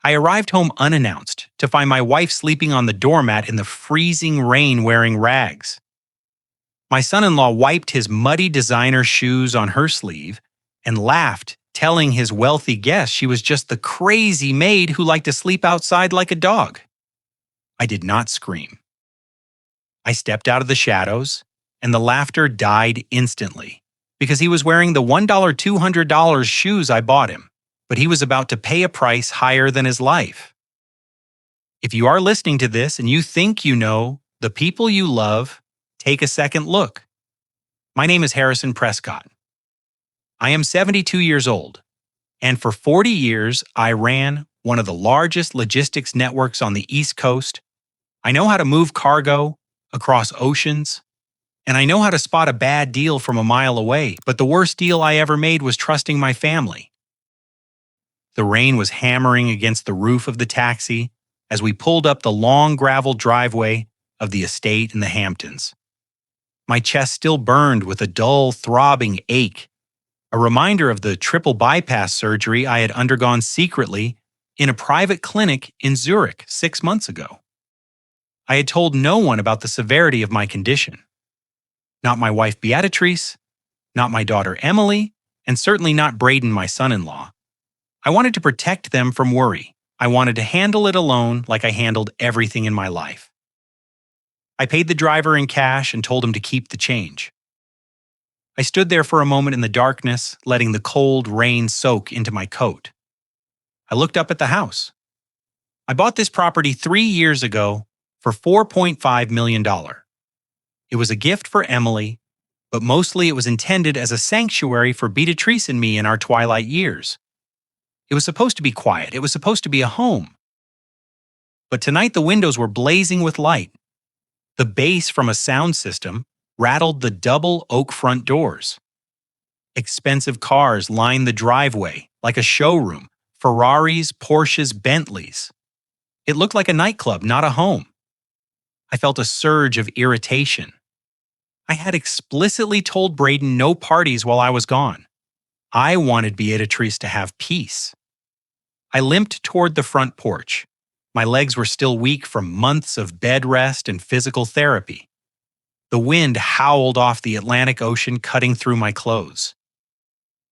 I arrived home unannounced to find my wife sleeping on the doormat in the freezing rain wearing rags. My son-in-law wiped his muddy designer shoes on her sleeve and laughed, telling his wealthy guest she was just the crazy maid who liked to sleep outside like a dog. I did not scream. I stepped out of the shadows, and the laughter died instantly because he was wearing the $200 shoes I bought him, but he was about to pay a price higher than his life. If you are listening to this and you think you know the people you love, take a second look. My name is Harrison Prescott. I am 72 years old, and for 40 years I ran one of the largest logistics networks on the East Coast. I know how to move cargo across oceans, and I know how to spot a bad deal from a mile away, but the worst deal I ever made was trusting my family. The rain was hammering against the roof of the taxi as we pulled up the long gravel driveway of the estate in the Hamptons. My chest still burned with a dull, throbbing ache, a reminder of the triple bypass surgery I had undergone secretly in a private clinic in Zurich 6 months ago. I had told no one about the severity of my condition. Not my wife Beatrice, not my daughter Emily, and certainly not Braden, my son-in-law. I wanted to protect them from worry. I wanted to handle it alone like I handled everything in my life. I paid the driver in cash and told him to keep the change. I stood there for a moment in the darkness, letting the cold rain soak into my coat. I looked up at the house. I bought this property 3 years ago for $4.5 million. It was a gift for Emily, but mostly it was intended as a sanctuary for Beatrice and me in our twilight years. It was supposed to be quiet. It was supposed to be a home. But tonight the windows were blazing with light. The bass from a sound system rattled the double oak front doors. Expensive cars lined the driveway like a showroom, Ferraris, Porsches, Bentleys. It looked like a nightclub, not a home. I felt a surge of irritation. I had explicitly told Braden no parties while I was gone. I wanted Beatrice to have peace. I limped toward the front porch. My legs were still weak from months of bed rest and physical therapy. The wind howled off the Atlantic Ocean, cutting through my clothes.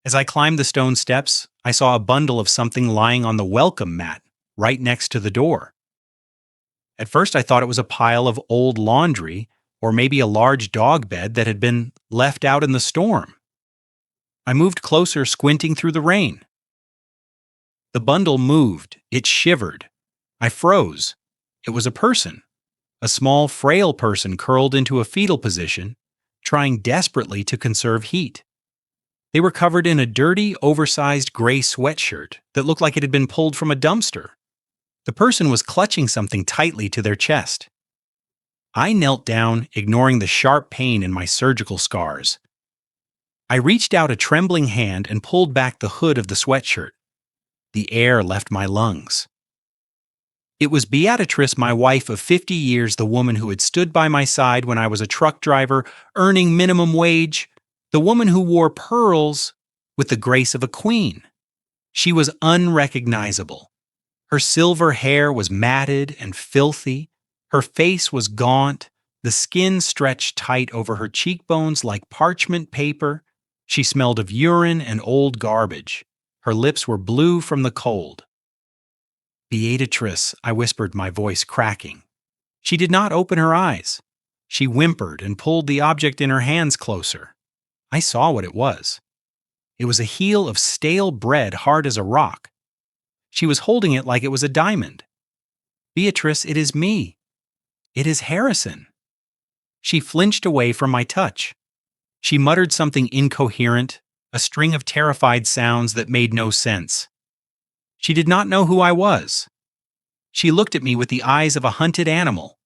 As I climbed the stone steps, I saw a bundle of something lying on the welcome mat right next to the door. At first I thought it was a pile of old laundry or maybe a large dog bed that had been left out in the storm. I moved closer, squinting through the rain. The bundle moved. It shivered. I froze. It was a person, a small, frail person curled into a fetal position, trying desperately to conserve heat. They were covered in a dirty, oversized gray sweatshirt that looked like it had been pulled from a dumpster. The person was clutching something tightly to their chest. I knelt down, ignoring the sharp pain in my surgical scars. I reached out a trembling hand and pulled back the hood of the sweatshirt. The air left my lungs. It was Beatrice, my wife of 50 years, the woman who had stood by my side when I was a truck driver, earning minimum wage, the woman who wore pearls with the grace of a queen. She was unrecognizable. Her silver hair was matted and filthy. Her face was gaunt, the skin stretched tight over her cheekbones like parchment paper. She smelled of urine and old garbage. Her lips were blue from the cold. Beatrice, I whispered, my voice cracking. She did not open her eyes. She whimpered and pulled the object in her hands closer. I saw what it was. It was a heel of stale bread hard as a rock. She was holding it like it was a diamond. Beatrice, it is me. It is Harrison. She flinched away from my touch. She muttered something incoherent, a string of terrified sounds that made no sense. She did not know who I was. She looked at me with the eyes of a hunted animal.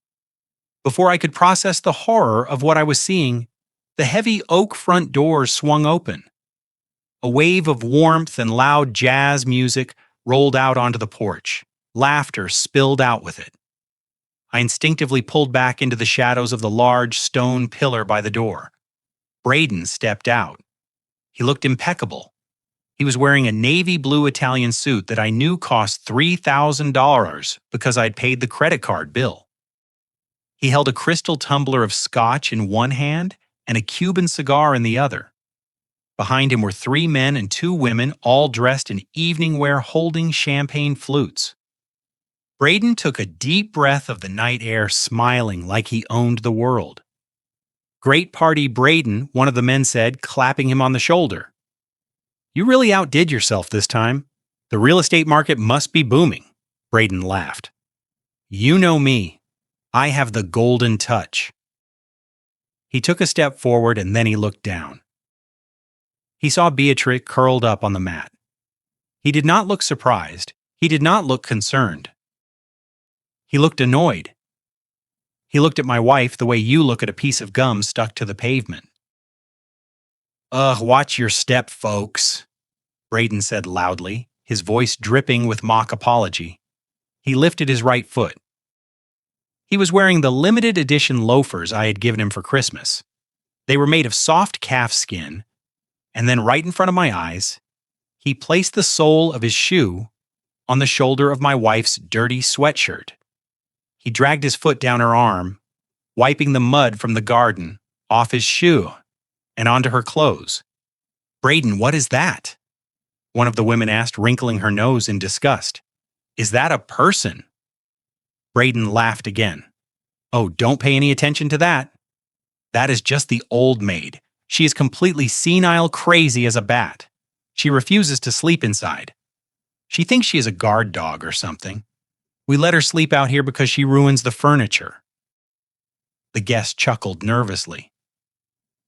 Before I could process the horror of what I was seeing, the heavy oak front doors swung open. A wave of warmth and loud jazz music rolled out onto the porch. Laughter spilled out with it. I instinctively pulled back into the shadows of the large stone pillar by the door. Braden stepped out. He looked impeccable. He was wearing a navy blue Italian suit that I knew cost $3,000 because I'd paid the credit card bill. He held a crystal tumbler of scotch in one hand and a Cuban cigar in the other. Behind him were 3 men and 2 women, all dressed in evening wear holding champagne flutes. Braden took a deep breath of the night air, smiling like he owned the world. "Great party, Braden," one of the men said, clapping him on the shoulder. "You really outdid yourself this time. The real estate market must be booming." Braden laughed. "You know me. I have the golden touch." He took a step forward and then he looked down. He saw Beatrice curled up on the mat. He did not look surprised. He did not look concerned. He looked annoyed. He looked at my wife the way you look at a piece of gum stuck to the pavement. "Ugh, watch your step, folks," Braden said loudly, his voice dripping with mock apology. He lifted his right foot. He was wearing the limited edition loafers I had given him for Christmas. They were made of soft calf skin, and then right in front of my eyes, he placed the sole of his shoe on the shoulder of my wife's dirty sweatshirt. He dragged his foot down her arm, wiping the mud from the garden off his shoe and onto her clothes. "Braden, what is that?" one of the women asked, wrinkling her nose in disgust. "Is that a person?" Braden laughed again. "Oh, don't pay any attention to that. That is just the old maid. She is completely senile crazy as a bat. She refuses to sleep inside. She thinks she is a guard dog or something. We let her sleep out here because she ruins the furniture." The guest chuckled nervously.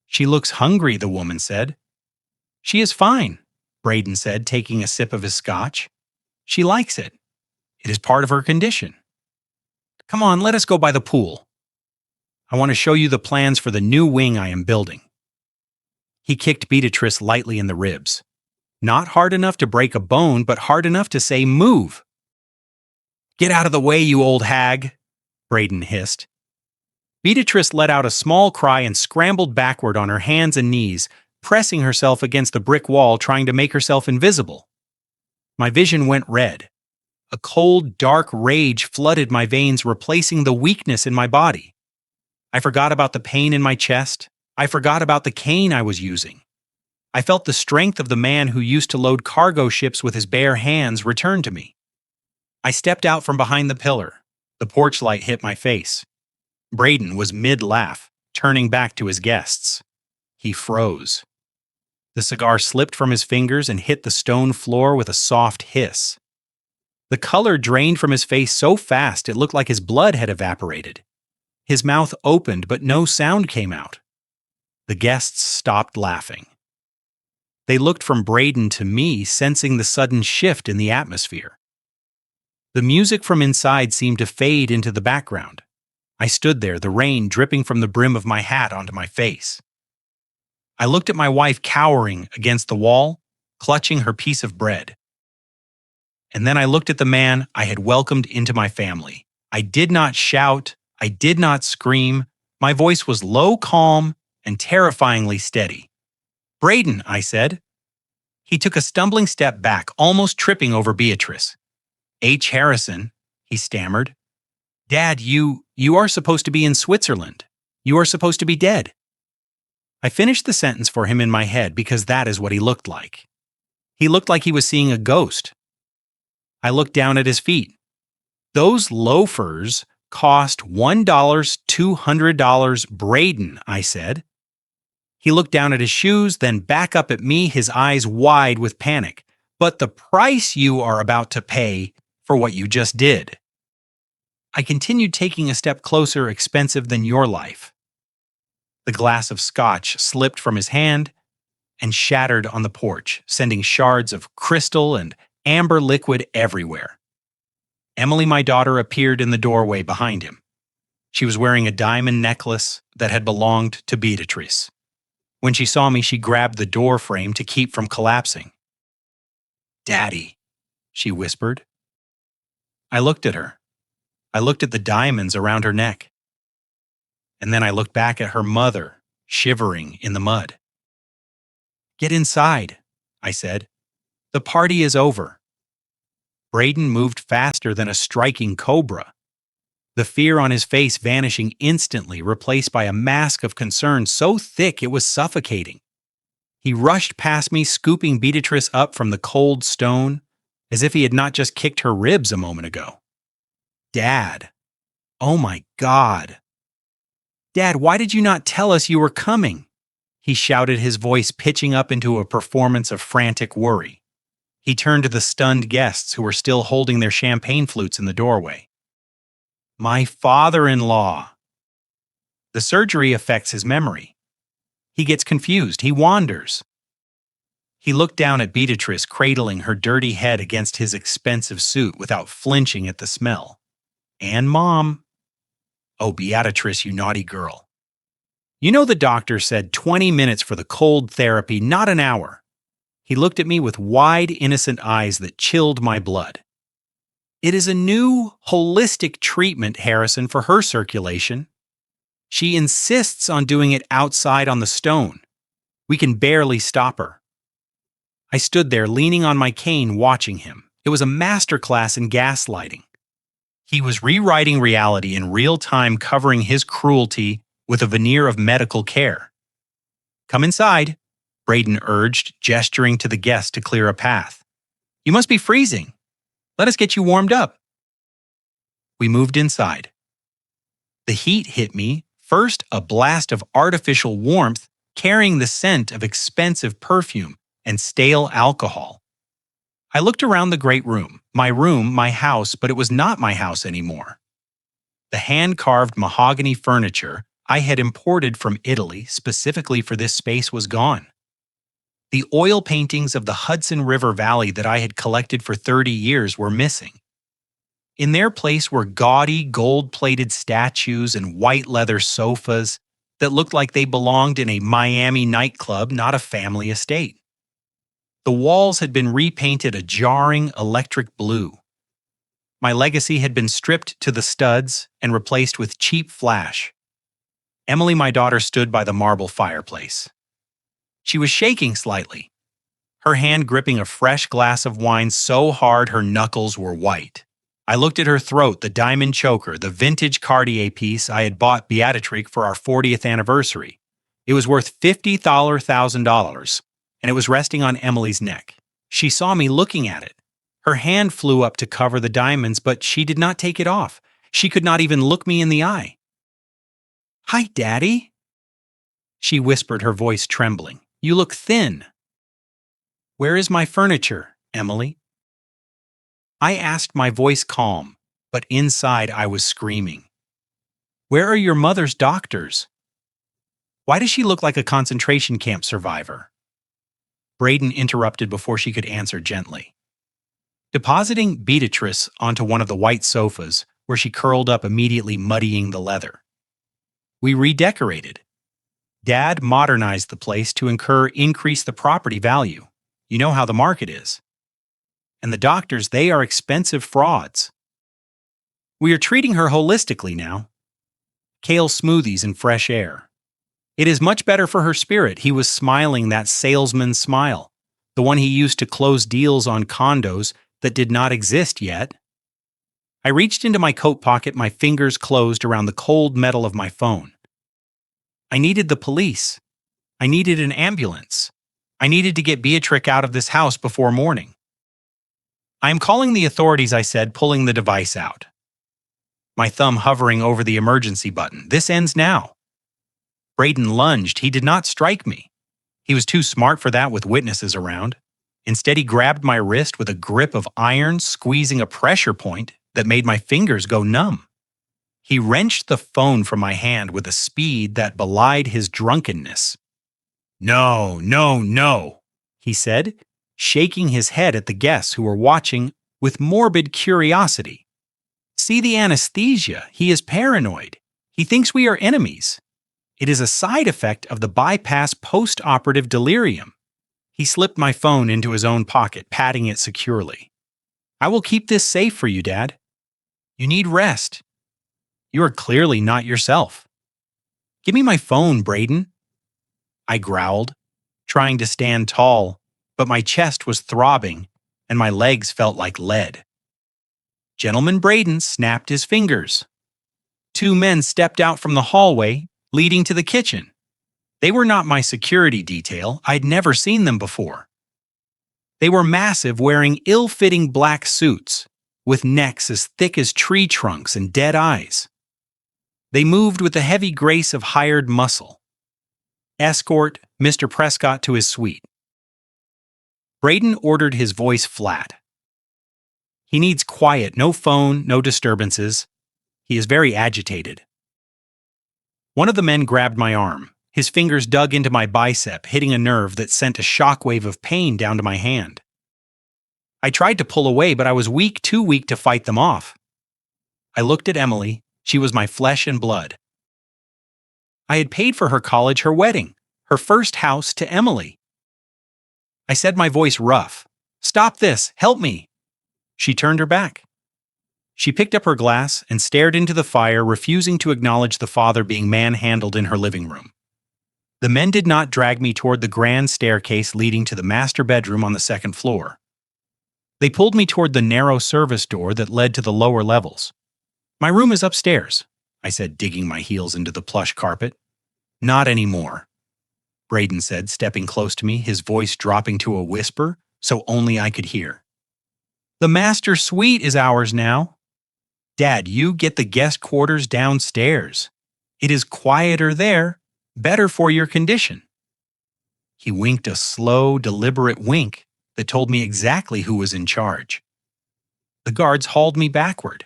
"She looks hungry," the woman said. "She is fine," Braden said, taking a sip of his scotch. "She likes it. It is part of her condition. Come on, let us go by the pool. I want to show you the plans for the new wing I am building." He kicked Beatrice lightly in the ribs. Not hard enough to break a bone, but hard enough to say, "Move." "Get out of the way, you old hag," Braden hissed. Beatrice let out a small cry and scrambled backward on her hands and knees, pressing herself against the brick wall, trying to make herself invisible. My vision went red. A cold, dark rage flooded my veins, replacing the weakness in my body. I forgot about the pain in my chest. I forgot about the cane I was using. I felt the strength of the man who used to load cargo ships with his bare hands return to me. I stepped out from behind the pillar. The porch light hit my face. Braden was mid-laugh, turning back to his guests. He froze. The cigar slipped from his fingers and hit the stone floor with a soft hiss. The color drained from his face so fast it looked like his blood had evaporated. His mouth opened, but no sound came out. The guests stopped laughing. They looked from Braden to me, sensing the sudden shift in the atmosphere. The music from inside seemed to fade into the background. I stood there, the rain dripping from the brim of my hat onto my face. I looked at my wife cowering against the wall, clutching her piece of bread. And then I looked at the man I had welcomed into my family. I did not shout. I did not scream. My voice was low, calm, and terrifyingly steady. "Braden," I said. He took a stumbling step back, almost tripping over Beatrice. "H. Harrison," he stammered. "Dad, you are supposed to be in Switzerland. You are supposed to be dead." I finished the sentence for him in my head because that is what he looked like. He looked like he was seeing a ghost. I looked down at his feet. "Those loafers cost $1,200, Braden," I said. He looked down at his shoes, then back up at me, his eyes wide with panic. "But the price you are about to pay for what you just did." I continued, taking a step closer, "Expensive than your life." The glass of scotch slipped from his hand and shattered on the porch, sending shards of crystal and amber liquid everywhere. Emily, my daughter, appeared in the doorway behind him. She was wearing a diamond necklace that had belonged to Beatrice. When she saw me, she grabbed the door frame to keep from collapsing. "Daddy," she whispered. I looked at her. I looked at the diamonds around her neck. And then I looked back at her mother, shivering in the mud. "Get inside," I said. The party is over. Braden moved faster than a striking cobra, the fear on his face vanishing instantly, replaced by a mask of concern so thick it was suffocating. He rushed past me, scooping Beatrice up from the cold stone, as if he had not just kicked her ribs a moment ago. Dad. Oh my God. Dad, why did you not tell us you were coming? He shouted, his voice pitching up into a performance of frantic worry. He turned to the stunned guests who were still holding their champagne flutes in the doorway. My father-in-law. The surgery affects his memory. He gets confused. He wanders. He looked down at Beatrice, cradling her dirty head against his expensive suit without flinching at the smell. And Mom. Oh, Beatrice, you naughty girl. You know the doctor said 20 minutes for the cold therapy, not an hour. He looked at me with wide, innocent eyes that chilled my blood. It is a new, holistic treatment, Harrison, for her circulation. She insists on doing it outside on the stone. We can barely stop her. I stood there, leaning on my cane, watching him. It was a masterclass in gaslighting. He was rewriting reality in real time, covering his cruelty with a veneer of medical care. Come inside, Braden urged, gesturing to the guest to clear a path. You must be freezing. Let us get you warmed up. We moved inside. The heat hit me, first a blast of artificial warmth carrying the scent of expensive perfume and stale alcohol. I looked around the great room, my house, but it was not my house anymore. The hand-carved mahogany furniture I had imported from Italy specifically for this space was gone. The oil paintings of the Hudson River Valley that I had collected for 30 years were missing. In their place were gaudy, gold-plated statues and white leather sofas that looked like they belonged in a Miami nightclub, not a family estate. The walls had been repainted a jarring electric blue. My legacy had been stripped to the studs and replaced with cheap flash. Emily, my daughter, stood by the marble fireplace. She was shaking slightly, her hand gripping a fresh glass of wine so hard her knuckles were white. I looked at her throat, the diamond choker, the vintage Cartier piece I had bought Beatrix for our 40th anniversary. It was worth $50,000, and it was resting on Emily's neck. She saw me looking at it. Her hand flew up to cover the diamonds, but she did not take it off. She could not even look me in the eye. Hi, Daddy, she whispered, her voice trembling. You look thin. Where is my furniture, Emily? I asked, my voice calm, but inside I was screaming. Where are your mother's doctors? Why does she look like a concentration camp survivor? Braden interrupted before she could answer gently. Depositing Beatrice onto one of the white sofas, where she curled up, immediately muddying the leather. We redecorated. Dad modernized the place to increase the property value. You know how the market is. And the doctors, they are expensive frauds. We are treating her holistically now. Kale smoothies and fresh air. It is much better for her spirit. He was smiling, that salesman's smile, the one he used to close deals on condos that did not exist yet. I reached into my coat pocket, my fingers closed around the cold metal of my phone. I needed the police. I needed an ambulance. I needed to get Beatrix out of this house before morning. I am calling the authorities, I said, pulling the device out. My thumb hovering over the emergency button. This ends now. Braden lunged. He did not strike me. He was too smart for that with witnesses around. Instead, he grabbed my wrist with a grip of iron, squeezing a pressure point that made my fingers go numb. He wrenched the phone from my hand with a speed that belied his drunkenness. No, no, no, he said, shaking his head at the guests who were watching with morbid curiosity. See the anesthesia. He is paranoid. He thinks we are enemies. It is a side effect of the bypass post-operative delirium. He slipped my phone into his own pocket, patting it securely. I will keep this safe for you, Dad. You need rest. You are clearly not yourself. Give me my phone, Braden. I growled, trying to stand tall, but my chest was throbbing and my legs felt like lead. Gentleman Braden snapped his fingers. Two men stepped out from the hallway leading to the kitchen. They were not my security detail. I'd never seen them before. They were massive, wearing ill-fitting black suits, with necks as thick as tree trunks and dead eyes. They moved with the heavy grace of hired muscle. Escort Mr. Prescott to his suite. Braden ordered, his voice flat. He needs quiet, no phone, no disturbances. He is very agitated. One of the men grabbed my arm. His fingers dug into my bicep, hitting a nerve that sent a shockwave of pain down to my hand. I tried to pull away, but I was weak, too weak to fight them off. I looked at Emily. She was my flesh and blood. I had paid for her college, her wedding, her first house to Emily. I said, my voice rough, "Stop this! Help me!" She turned her back. She picked up her glass and stared into the fire, refusing to acknowledge the father being manhandled in her living room. The men did not drag me toward the grand staircase leading to the master bedroom on the second floor. They pulled me toward the narrow service door that led to the lower levels. "My room is upstairs," I said, digging my heels into the plush carpet. "Not anymore," Braden said, stepping close to me, his voice dropping to a whisper so only I could hear. "The master suite is ours now. Dad, you get the guest quarters downstairs. It is quieter there, better for your condition." He winked a slow, deliberate wink that told me exactly who was in charge. The guards hauled me backward.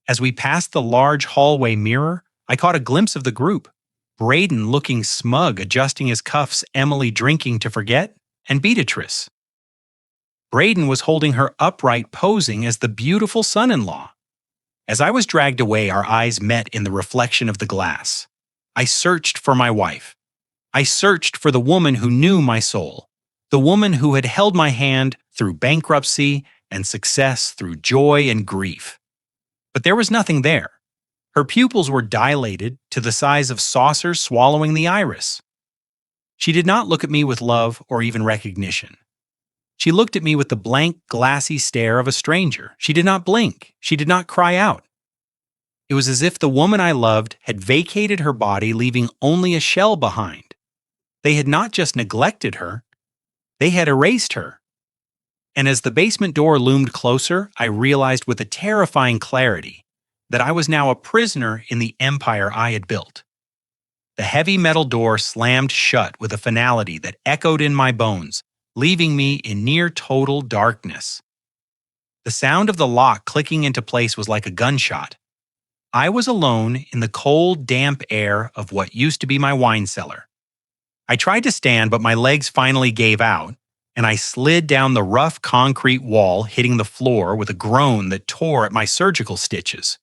As we passed the large hallway mirror, I caught a glimpse of the group. Braden looking smug, adjusting his cuffs, Emily drinking to forget, and Beatrice. Braden was holding her upright, posing as the beautiful son-in-law. As I was dragged away, our eyes met in the reflection of the glass. I searched for my wife. I searched for the woman who knew my soul, the woman who had held my hand through bankruptcy and success, through joy and grief. But there was nothing there. Her pupils were dilated to the size of saucers swallowing the iris. She did not look at me with love or even recognition. She looked at me with the blank, glassy stare of a stranger. She did not blink. She did not cry out. It was as if the woman I loved had vacated her body, leaving only a shell behind. They had not just neglected her, they had erased her. And as the basement door loomed closer, I realized with a terrifying clarity that I was now a prisoner in the empire I had built. The heavy metal door slammed shut with a finality that echoed in my bones, leaving me in near total darkness. The sound of the lock clicking into place was like a gunshot. I was alone in the cold, damp air of what used to be my wine cellar. I tried to stand, but my legs finally gave out, and I slid down the rough concrete wall, hitting the floor with a groan that tore at my surgical stitches.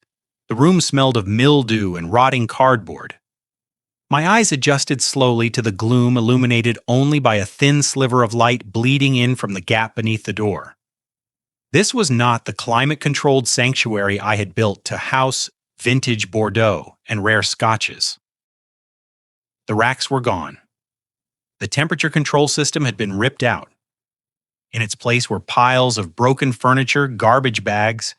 The room smelled of mildew and rotting cardboard. My eyes adjusted slowly to the gloom, illuminated only by a thin sliver of light bleeding in from the gap beneath the door. This was not the climate-controlled sanctuary I had built to house vintage Bordeaux and rare scotches. The racks were gone. The temperature control system had been ripped out. In its place were piles of broken furniture, garbage bags,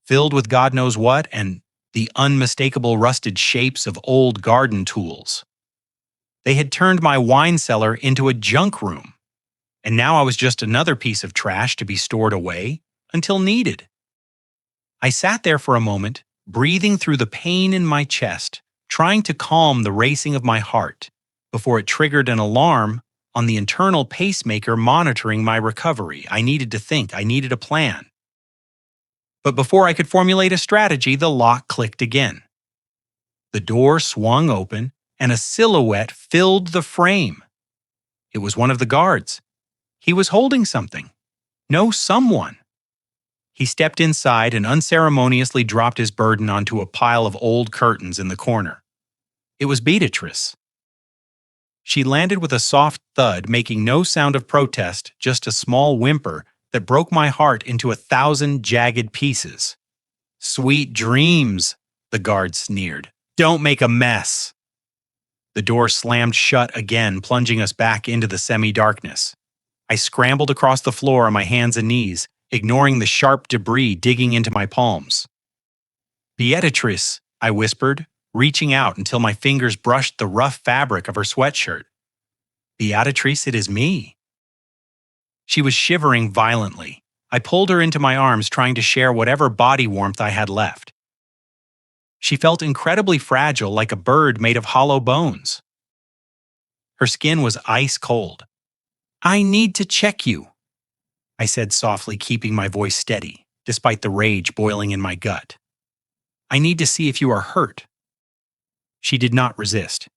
filled with God knows what, and the unmistakable rusted shapes of old garden tools. They had turned my wine cellar into a junk room, and now I was just another piece of trash to be stored away until needed. I sat there for a moment, breathing through the pain in my chest, trying to calm the racing of my heart before it triggered an alarm on the internal pacemaker monitoring my recovery. I needed to think. I needed a plan. But before I could formulate a strategy, the lock clicked again. The door swung open, and a silhouette filled the frame. It was one of the guards. He was holding something. No, someone. He stepped inside and unceremoniously dropped his burden onto a pile of old curtains in the corner. It was Beatrice. She landed with a soft thud, making no sound of protest, just a small whimper that broke my heart into 1,000 jagged pieces. "Sweet dreams," the guard sneered. "Don't make a mess." The door slammed shut again, plunging us back into the semi-darkness. I scrambled across the floor on my hands and knees, ignoring the sharp debris digging into my palms. Beatrice, I whispered, reaching out until my fingers brushed the rough fabric of her sweatshirt. Beatrice, it is me. She was shivering violently. I pulled her into my arms, trying to share whatever body warmth I had left. She felt incredibly fragile, like a bird made of hollow bones. Her skin was ice cold. I need to check you, I said softly, keeping my voice steady, despite the rage boiling in my gut. I need to see if you are hurt. She did not resist.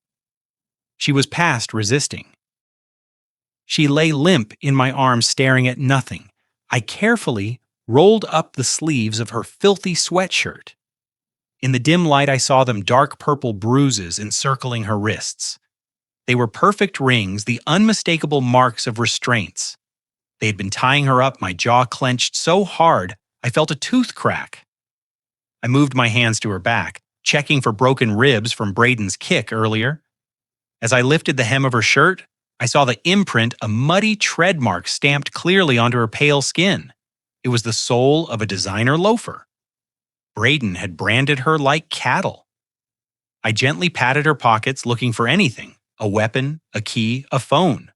She was past resisting. She lay limp in my arms, staring at nothing. I carefully rolled up the sleeves of her filthy sweatshirt. In the dim light, I saw them dark purple bruises encircling her wrists. They were perfect rings, the unmistakable marks of restraints. They had been tying her up, my jaw clenched so hard I felt a tooth crack. I moved my hands to her back, checking for broken ribs from Braden's kick earlier. As I lifted the hem of her shirt, I saw the imprint, a muddy tread mark stamped clearly onto her pale skin. It was the sole of a designer loafer. Braden had branded her like cattle. I gently patted her pockets, looking for anything, a weapon, a key, a phone.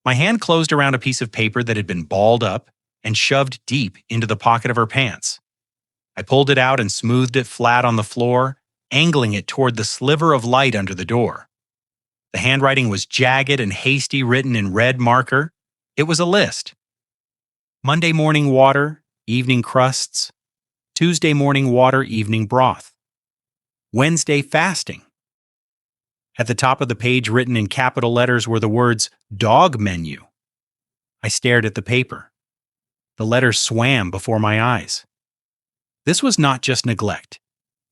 My hand closed around a piece of paper that had been balled up and shoved deep into the pocket of her pants. I pulled it out and smoothed it flat on the floor, angling it toward the sliver of light under the door. The handwriting was jagged and hasty, written in red marker. It was a list. Monday morning water, evening crusts. Tuesday morning water, evening broth. Wednesday fasting. At the top of the page, written in capital letters, were the words dog menu. I stared at the paper. The letters swam before my eyes. This was not just neglect.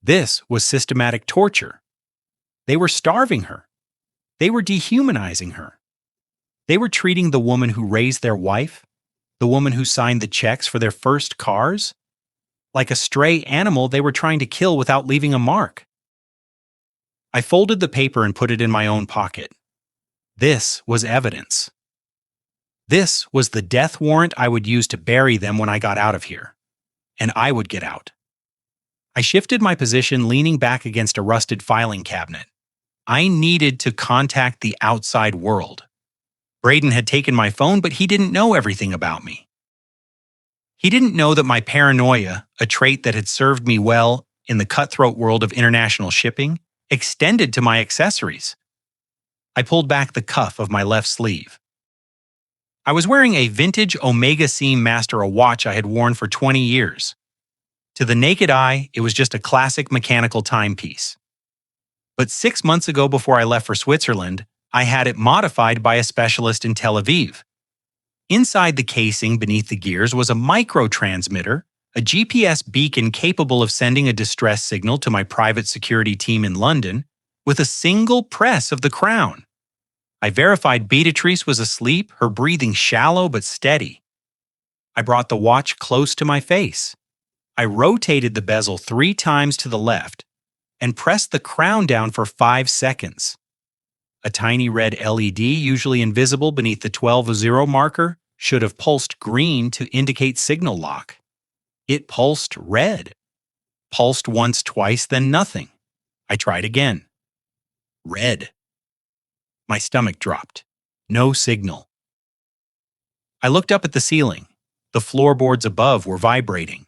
This was systematic torture. They were starving her. They were dehumanizing her. They were treating the woman who raised their wife, the woman who signed the checks for their first cars, like a stray animal they were trying to kill without leaving a mark. I folded the paper and put it in my own pocket. This was evidence. This was the death warrant I would use to bury them when I got out of here. And I would get out. I shifted my position, leaning back against a rusted filing cabinet. I needed to contact the outside world. Braden had taken my phone, but he didn't know everything about me. He didn't know that my paranoia, a trait that had served me well in the cutthroat world of international shipping, extended to my accessories. I pulled back the cuff of my left sleeve. I was wearing a vintage Omega Seam Master, a watch I had worn for 20 years. To the naked eye, it was just a classic mechanical timepiece. But 6 months ago, before I left for Switzerland, I had it modified by a specialist in Tel Aviv. Inside the casing beneath the gears was a microtransmitter, a GPS beacon capable of sending a distress signal to my private security team in London with a single press of the crown. I verified Beatrice was asleep, her breathing shallow but steady. I brought the watch close to my face. I rotated the bezel 3 times to the left and pressed the crown down for 5 seconds. A tiny red LED, usually invisible beneath the 12:0 marker, should have pulsed green to indicate signal lock. It pulsed red. Pulsed once, twice, then nothing. I tried again. Red. My stomach dropped. No signal. I looked up at the ceiling. The floorboards above were vibrating.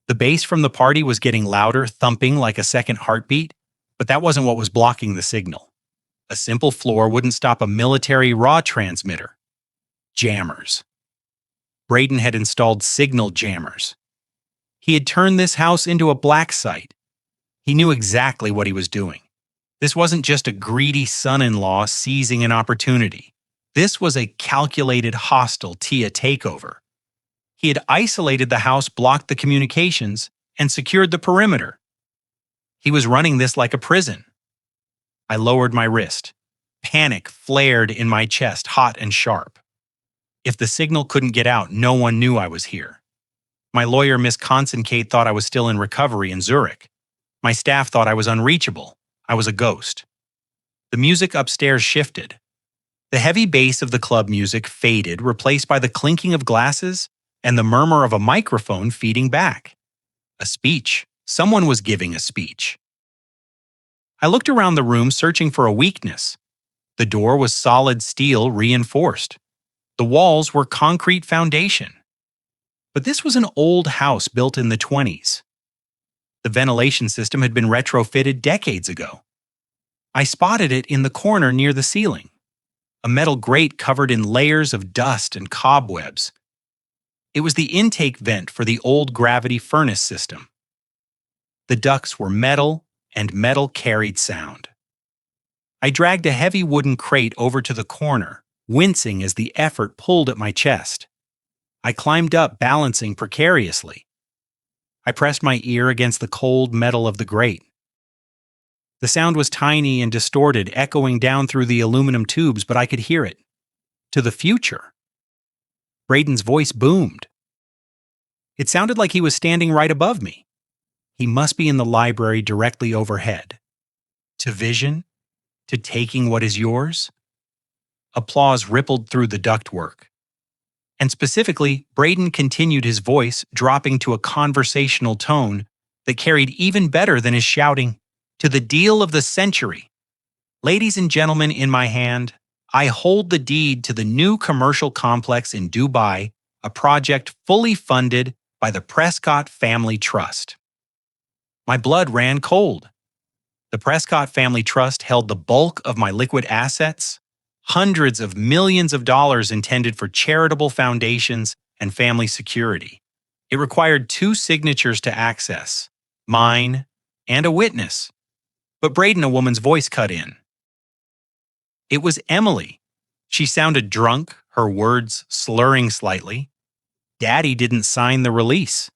The bass from the party was getting louder, thumping like a second heartbeat, but that wasn't what was blocking the signal. A simple floor wouldn't stop a military raw transmitter. Jammers. Braden had installed signal jammers. He had turned this house into a black site. He knew exactly what he was doing. This wasn't just a greedy son-in-law seizing an opportunity. This was a calculated, hostile TIA takeover. He had isolated the house, blocked the communications, and secured the perimeter. He was running this like a prison. I lowered my wrist. Panic flared in my chest, hot and sharp. If the signal couldn't get out, no one knew I was here. My lawyer, Miss Conson-Kate, thought I was still in recovery in Zurich. My staff thought I was unreachable. I was a ghost. The music upstairs shifted. The heavy bass of the club music faded, replaced by the clinking of glasses and the murmur of a microphone feeding back. A speech. Someone was giving a speech. I looked around the room searching for a weakness. The door was solid steel reinforced. The walls were concrete foundation. But this was an old house built in the 20s. The ventilation system had been retrofitted decades ago. I spotted it in the corner near the ceiling. A metal grate covered in layers of dust and cobwebs. It was the intake vent for the old gravity furnace system. The ducts were metal, and metal carried sound. I dragged a heavy wooden crate over to the corner, wincing as the effort pulled at my chest. I climbed up, balancing precariously. I pressed my ear against the cold metal of the grate. The sound was tiny and distorted, echoing down through the aluminum tubes, but I could hear it. To the future. Braden's voice boomed. It sounded like he was standing right above me. He must be in the library directly overhead. To vision? To taking what is yours? Applause rippled through the ductwork. And specifically, Braden continued his voice, dropping to a conversational tone that carried even better than his shouting, "To the deal of the century. Ladies and gentlemen, in my hand, I hold the deed to the new commercial complex in Dubai, a project fully funded by the Prescott Family Trust." My blood ran cold. The Prescott Family Trust held the bulk of my liquid assets, hundreds of millions of dollars intended for charitable foundations and family security. It required 2 signatures to access, mine and a witness. But Braden, a woman's voice, cut in. It was Emily. She sounded drunk, her words slurring slightly. Daddy didn't sign the release.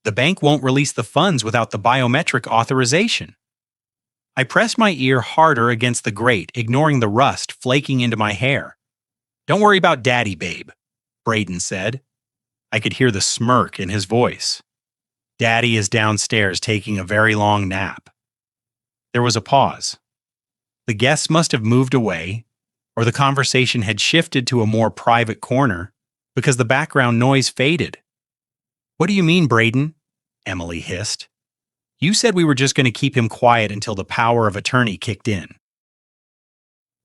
The bank won't release the funds without the biometric authorization. I pressed my ear harder against the grate, ignoring the rust flaking into my hair. "Don't worry about Daddy, babe," Braden said. I could hear the smirk in his voice. "Daddy is downstairs taking a very long nap." There was a pause. The guests must have moved away, or the conversation had shifted to a more private corner, because the background noise faded. "What do you mean, Braden?" Emily hissed. "You said we were just going to keep him quiet until the power of attorney kicked in."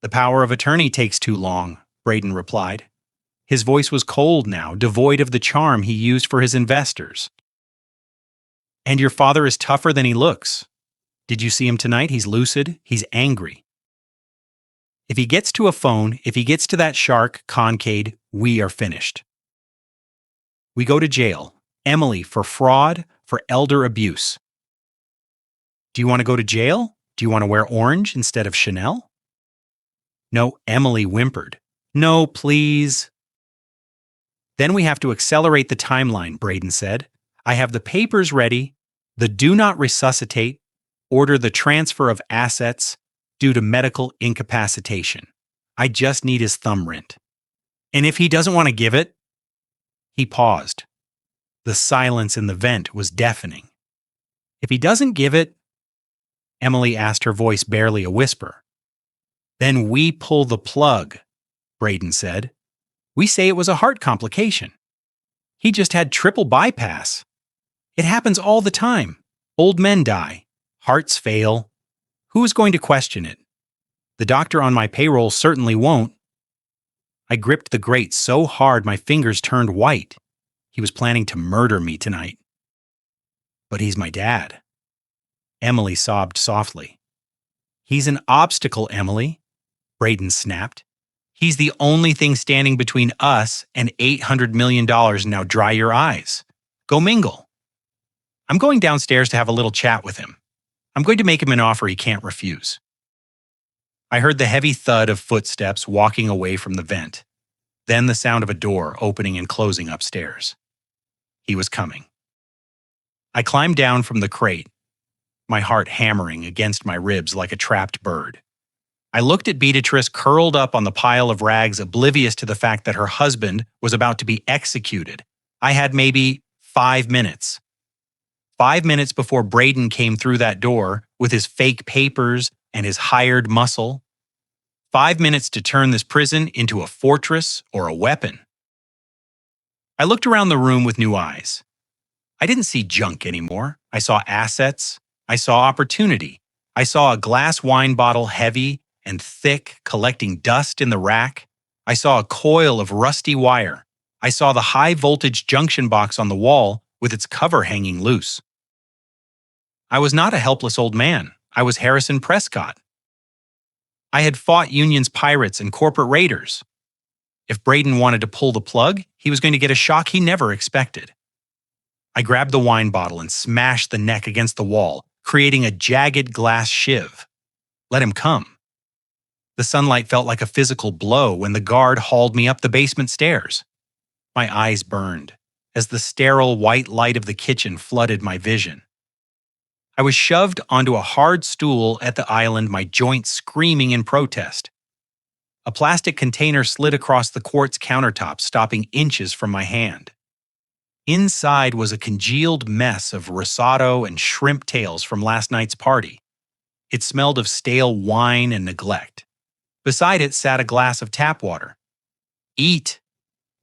"The power of attorney takes too long," Braden replied. His voice was cold now, devoid of the charm he used for his investors. "And your father is tougher than he looks. Did you see him tonight? He's lucid. He's angry. If he gets to a phone, if he gets to that shark, Concade, we are finished. We go to jail. Emily, for fraud, for elder abuse. Do you want to go to jail? Do you want to wear orange instead of Chanel?" No, Emily whimpered. "No, please." "Then we have to accelerate the timeline," Braden said. "I have the papers ready, the do not resuscitate, order the transfer of assets due to medical incapacitation. I just need his thumbprint. And if he doesn't want to give it?" He paused. The silence in the vent was deafening. "If he doesn't give it," Emily asked, her voice barely a whisper. "Then we pull the plug," Braden said. "We say it was a heart complication. He just had triple bypass. It happens all the time. Old men die. Hearts fail. Who is going to question it? The doctor on my payroll certainly won't." I gripped the grate so hard my fingers turned white. He was planning to murder me tonight. "But he's my dad." Emily sobbed softly. "He's an obstacle, Emily," Braden snapped. "He's the only thing standing between us and $800 million. Now dry your eyes. Go mingle. I'm going downstairs to have a little chat with him. I'm going to make him an offer he can't refuse." I heard the heavy thud of footsteps walking away from the vent, then the sound of a door opening and closing upstairs. He was coming. I climbed down from the crate, my heart hammering against my ribs like a trapped bird. I looked at Beatrice curled up on the pile of rags, oblivious to the fact that her husband was about to be executed. I had maybe 5 minutes. 5 minutes before Braden came through that door with his fake papers and his hired muscle. 5 minutes to turn this prison into a fortress or a weapon. I looked around the room with new eyes. I didn't see junk anymore. I saw assets. I saw opportunity. I saw a glass wine bottle heavy and thick, collecting dust in the rack. I saw a coil of rusty wire. I saw the high-voltage junction box on the wall with its cover hanging loose. I was not a helpless old man. I was Harrison Prescott. I had fought Union's pirates and corporate raiders. If Braden wanted to pull the plug, he was going to get a shock he never expected. I grabbed the wine bottle and smashed the neck against the wall, creating a jagged glass shiv. Let him come. The sunlight felt like a physical blow when the guard hauled me up the basement stairs. My eyes burned as the sterile white light of the kitchen flooded my vision. I was shoved onto a hard stool at the island, my joints screaming in protest. A plastic container slid across the quartz countertop, stopping inches from my hand. Inside was a congealed mess of risotto and shrimp tails from last night's party. It smelled of stale wine and neglect. Beside it sat a glass of tap water. "Eat,"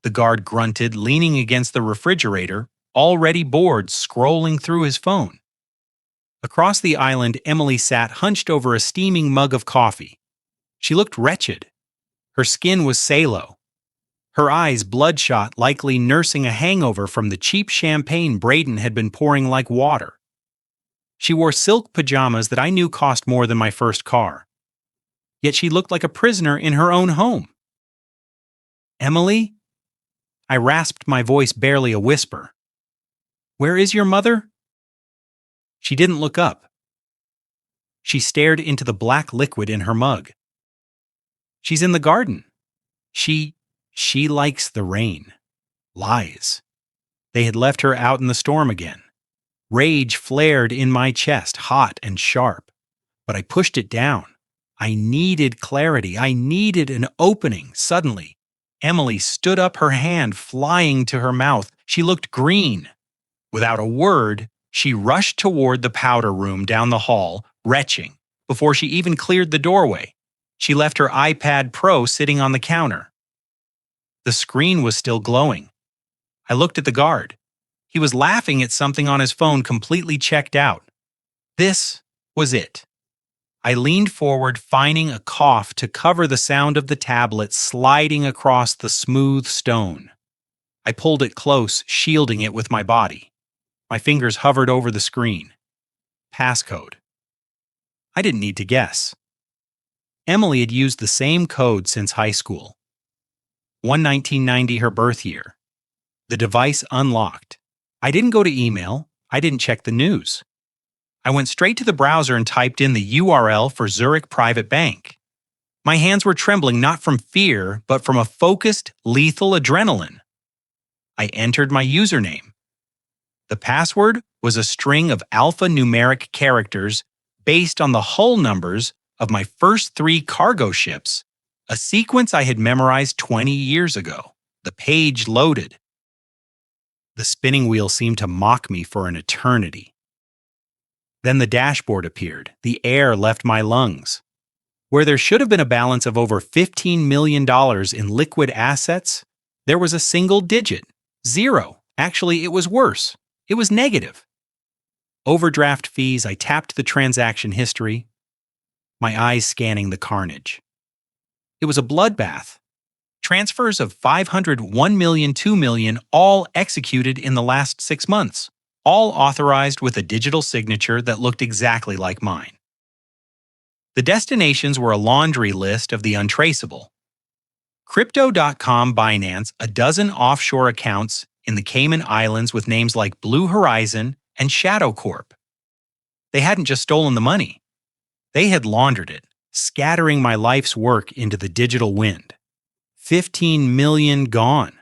the guard grunted, leaning against the refrigerator, already bored, scrolling through his phone. Across the island, Emily sat hunched over a steaming mug of coffee. She looked wretched. Her skin was salo. Her eyes bloodshot, likely nursing a hangover from the cheap champagne Braden had been pouring like water. She wore silk pajamas that I knew cost more than my first car. Yet she looked like a prisoner in her own home. "Emily?" I rasped, my voice barely a whisper. "Where is your mother?" She didn't look up. She stared into the black liquid in her mug. "She's in the garden. She likes the rain." Lies. They had left her out in the storm again. Rage flared in my chest, hot and sharp. But I pushed it down. I needed clarity. I needed an opening. Suddenly, Emily stood up, her hand flying to her mouth. She looked green. Without a word, she rushed toward the powder room down the hall, retching. Before she even cleared the doorway, she left her iPad Pro sitting on the counter. The screen was still glowing. I looked at the guard. He was laughing at something on his phone, completely checked out. This was it. I leaned forward, finding a cough to cover the sound of the tablet sliding across the smooth stone. I pulled it close, shielding it with my body. My fingers hovered over the screen. Passcode. I didn't need to guess. Emily had used the same code since high school. 1990, her birth year. The device unlocked. I didn't go to email. I didn't check the news. I went straight to the browser and typed in the URL for Zurich Private Bank. My hands were trembling not from fear, but from a focused, lethal adrenaline. I entered my username. The password was a string of alphanumeric characters based on the hull numbers of my first 3 cargo ships, a sequence I had memorized 20 years ago. The page loaded. The spinning wheel seemed to mock me for an eternity. Then the dashboard appeared. The air left my lungs. Where there should have been a balance of over $15 million in liquid assets, there was a single digit. 0. Actually, it was worse. It was negative. Overdraft fees, I tapped the transaction history, my eyes scanning the carnage. It was a bloodbath. Transfers of 500, 1 million, 2 million, all executed in the last 6 months, all authorized with a digital signature that looked exactly like mine. The destinations were a laundry list of the untraceable. Crypto.com, Binance, a dozen offshore accounts in the Cayman Islands with names like Blue Horizon and Shadow Corp. They hadn't just stolen the money. They had laundered it, scattering my life's work into the digital wind. 15 million gone.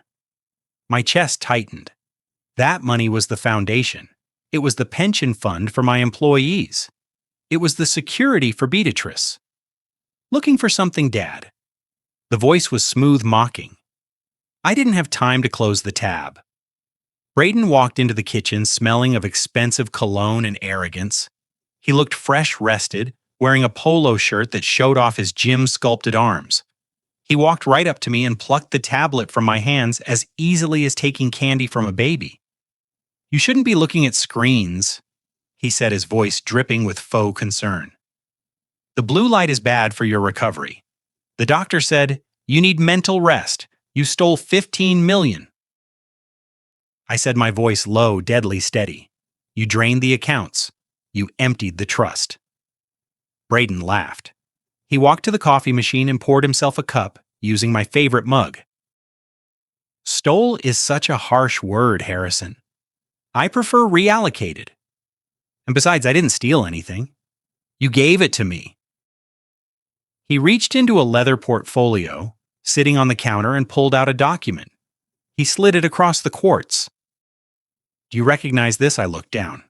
My chest tightened. That money was the foundation. It was the pension fund for my employees. It was the security for Beatrice. Looking for something, Dad? The voice was smooth mocking. I didn't have time to close the tab. Braden walked into the kitchen smelling of expensive cologne and arrogance. He looked fresh rested, wearing a polo shirt that showed off his gym-sculpted arms. He walked right up to me and plucked the tablet from my hands as easily as taking candy from a baby. "You shouldn't be looking at screens," he said, his voice dripping with faux concern. "The blue light is bad for your recovery. The doctor said, you need mental rest. You stole 15 million. I said, my voice low, deadly steady. "You drained the accounts. You emptied the trust." Braden laughed. He walked to the coffee machine and poured himself a cup, using my favorite mug. "Stole is such a harsh word, Harrison. I prefer reallocated. And besides, I didn't steal anything. You gave it to me." He reached into a leather portfolio, sitting on the counter, and pulled out a document. He slid it across the quartz. "Do you recognize this?" I looked down.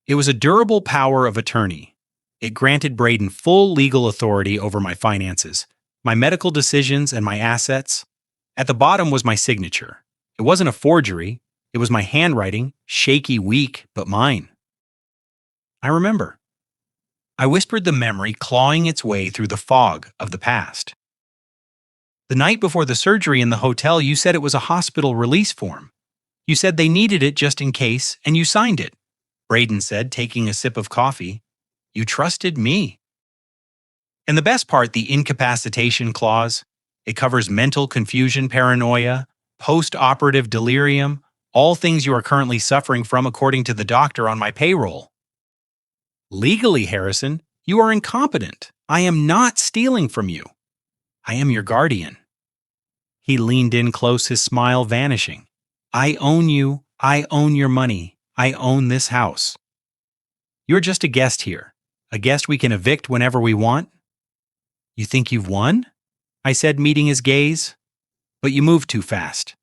It was a durable power of attorney. It granted Braden full legal authority over my finances, my medical decisions, and my assets. At the bottom was my signature. It wasn't a forgery. It was my handwriting, shaky, weak, but mine. I remember. I whispered the memory clawing its way through the fog of the past. "The night before the surgery in the hotel, you said it was a hospital release form. You said they needed it just in case, and you signed it," Braden said, taking a sip of coffee. "You trusted me." And the best part, the incapacitation clause. It covers mental confusion, paranoia, post-operative delirium, all things you are currently suffering from according to the doctor on my payroll. "Legally, Harrison, you are incompetent. I am not stealing from you. I am your guardian." He leaned in close, his smile vanishing. "I own you. I own your money. I own this house. You're just a guest here, a guest we can evict whenever we want." "You think you've won?" I said, meeting his gaze. "But you moved too fast.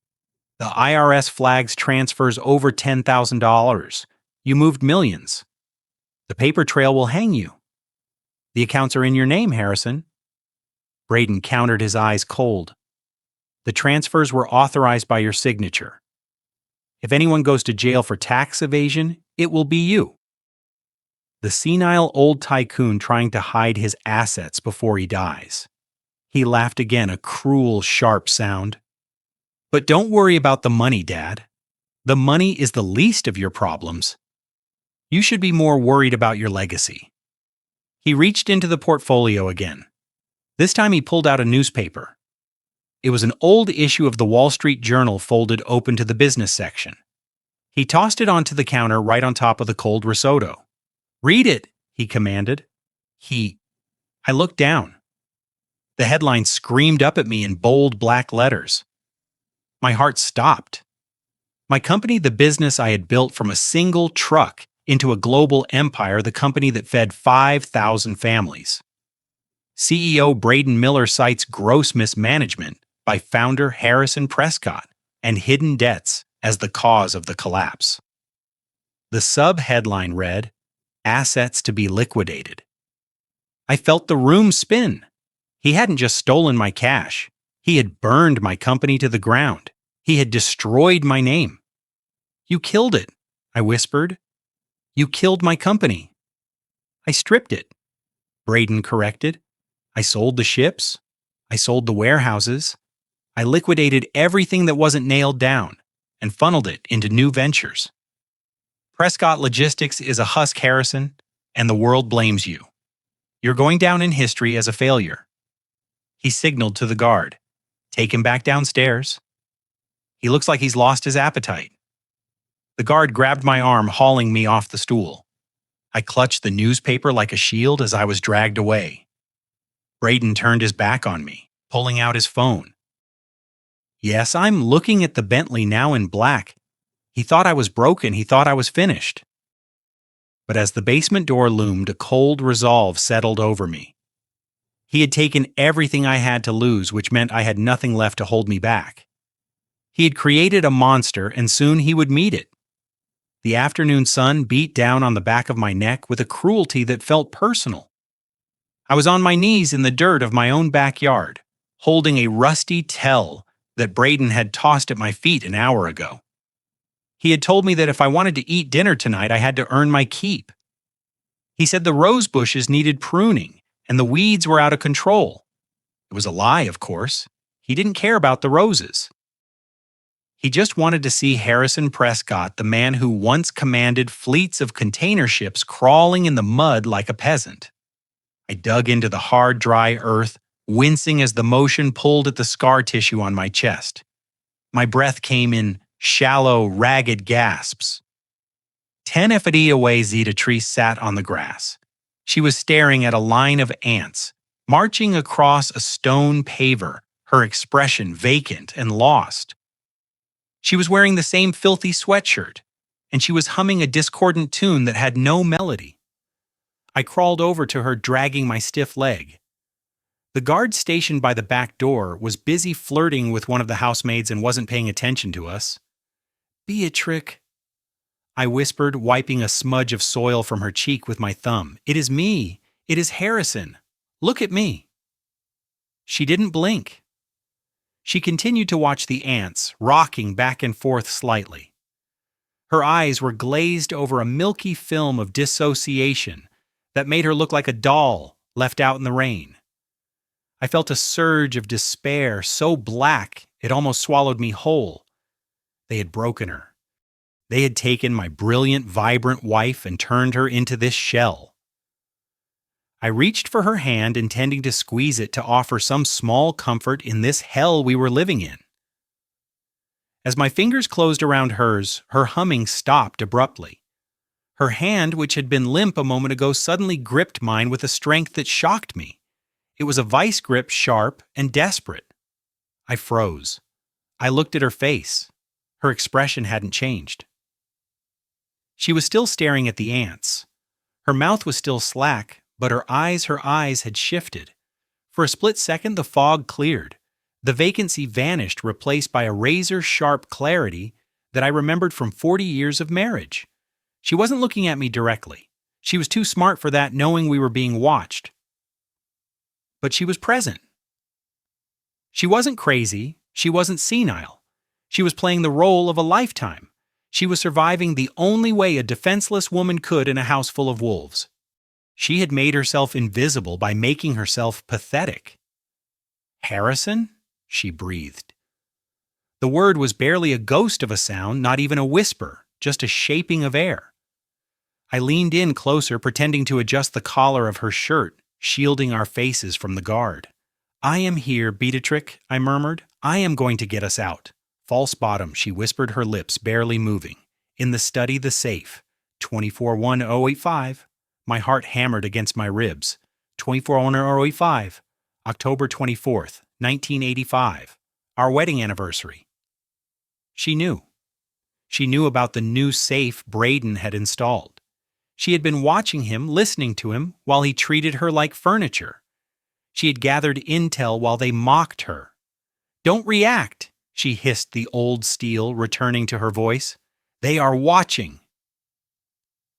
The IRS flags transfers over $10,000. You moved millions. The paper trail will hang you. The accounts are in your name, Harrison." Braden countered, his eyes cold. "The transfers were authorized by your signature. If anyone goes to jail for tax evasion, it will be you." The senile old tycoon trying to hide his assets before he dies. He laughed again, a cruel, sharp sound. "But don't worry about the money, Dad. The money is the least of your problems. You should be more worried about your legacy." He reached into the portfolio again. This time he pulled out a newspaper. It was an old issue of the Wall Street Journal folded open to the business section. He tossed it onto the counter right on top of the cold risotto. "Read it," he commanded. I looked down. The headline screamed up at me in bold black letters. My heart stopped. My company, the business I had built from a single truck into a global empire, the company that fed 5,000 families. CEO Braden Miller cites gross mismanagement by founder Harrison Prescott and hidden debts as the cause of the collapse. The sub-headline read, "Assets to be liquidated." I felt the room spin. He hadn't just stolen my cash. He had burned my company to the ground. He had destroyed my name. "You killed it," I whispered. "You killed my company." "I stripped it," Braden corrected. "I sold the ships. I sold the warehouses. I liquidated everything that wasn't nailed down and funneled it into new ventures. Prescott Logistics is a husk, Harrison, and the world blames you. You're going down in history as a failure." He signaled to the guard. "Take him back downstairs. He looks like he's lost his appetite." The guard grabbed my arm, hauling me off the stool. I clutched the newspaper like a shield as I was dragged away. Braden turned his back on me, pulling out his phone. Yes, I'm looking at the Bentley now in black. He thought I was broken. He thought I was finished. But as the basement door loomed, a cold resolve settled over me. He had taken everything I had to lose, which meant I had nothing left to hold me back. He had created a monster, and soon he would meet it. The afternoon sun beat down on the back of my neck with a cruelty that felt personal. I was on my knees in the dirt of my own backyard, holding a rusty tell that Braden had tossed at my feet an hour ago. He had told me that if I wanted to eat dinner tonight, I had to earn my keep. He said the rose bushes needed pruning and the weeds were out of control. It was a lie, of course. He didn't care about the roses. He just wanted to see Harrison Prescott, the man who once commanded fleets of container ships crawling in the mud like a peasant. I dug into the hard, dry earth, wincing as the motion pulled at the scar tissue on my chest. My breath came in shallow, ragged gasps. 10 FD away, Zeta Tree sat on the grass. She was staring at a line of ants, marching across a stone paver, her expression vacant and lost. She was wearing the same filthy sweatshirt, and she was humming a discordant tune that had no melody. I crawled over to her, dragging my stiff leg. The guard stationed by the back door was busy flirting with one of the housemaids and wasn't paying attention to us. "Beatrix," I whispered, wiping a smudge of soil from her cheek with my thumb. "It is me. It is Harrison. Look at me." She didn't blink. She continued to watch the ants, rocking back and forth slightly. Her eyes were glazed over a milky film of dissociation that made her look like a doll left out in the rain. I felt a surge of despair so black it almost swallowed me whole. They had broken her. They had taken my brilliant, vibrant wife and turned her into this shell. I reached for her hand, intending to squeeze it to offer some small comfort in this hell we were living in. As my fingers closed around hers, her humming stopped abruptly. Her hand, which had been limp a moment ago, suddenly gripped mine with a strength that shocked me. It was a vice grip, sharp and desperate. I froze. I looked at her face. Her expression hadn't changed. She was still staring at the ants. Her mouth was still slack, but her eyes had shifted. For a split second, the fog cleared. The vacancy vanished, replaced by a razor-sharp clarity that I remembered from 40 years of marriage. She wasn't looking at me directly. She was too smart for that, knowing we were being watched. But she was present. She wasn't crazy. She wasn't senile. She was playing the role of a lifetime. She was surviving the only way a defenseless woman could in a house full of wolves. She had made herself invisible by making herself pathetic. "Harrison?" she breathed. The word was barely a ghost of a sound, not even a whisper, just a shaping of air. I leaned in closer, pretending to adjust the collar of her shirt, shielding our faces from the guard. "I am here, Beatrix," I murmured. "I am going to get us out." "False bottom," she whispered, her lips barely moving. "In the study, the safe. 241085. My heart hammered against my ribs. 241085. October 24th, 1985. Our wedding anniversary. She knew. She knew about the new safe Braden had installed. She had been watching him, listening to him, while he treated her like furniture. She had gathered intel while they mocked her. "Don't react," she hissed, the old steel returning to her voice. "They are watching."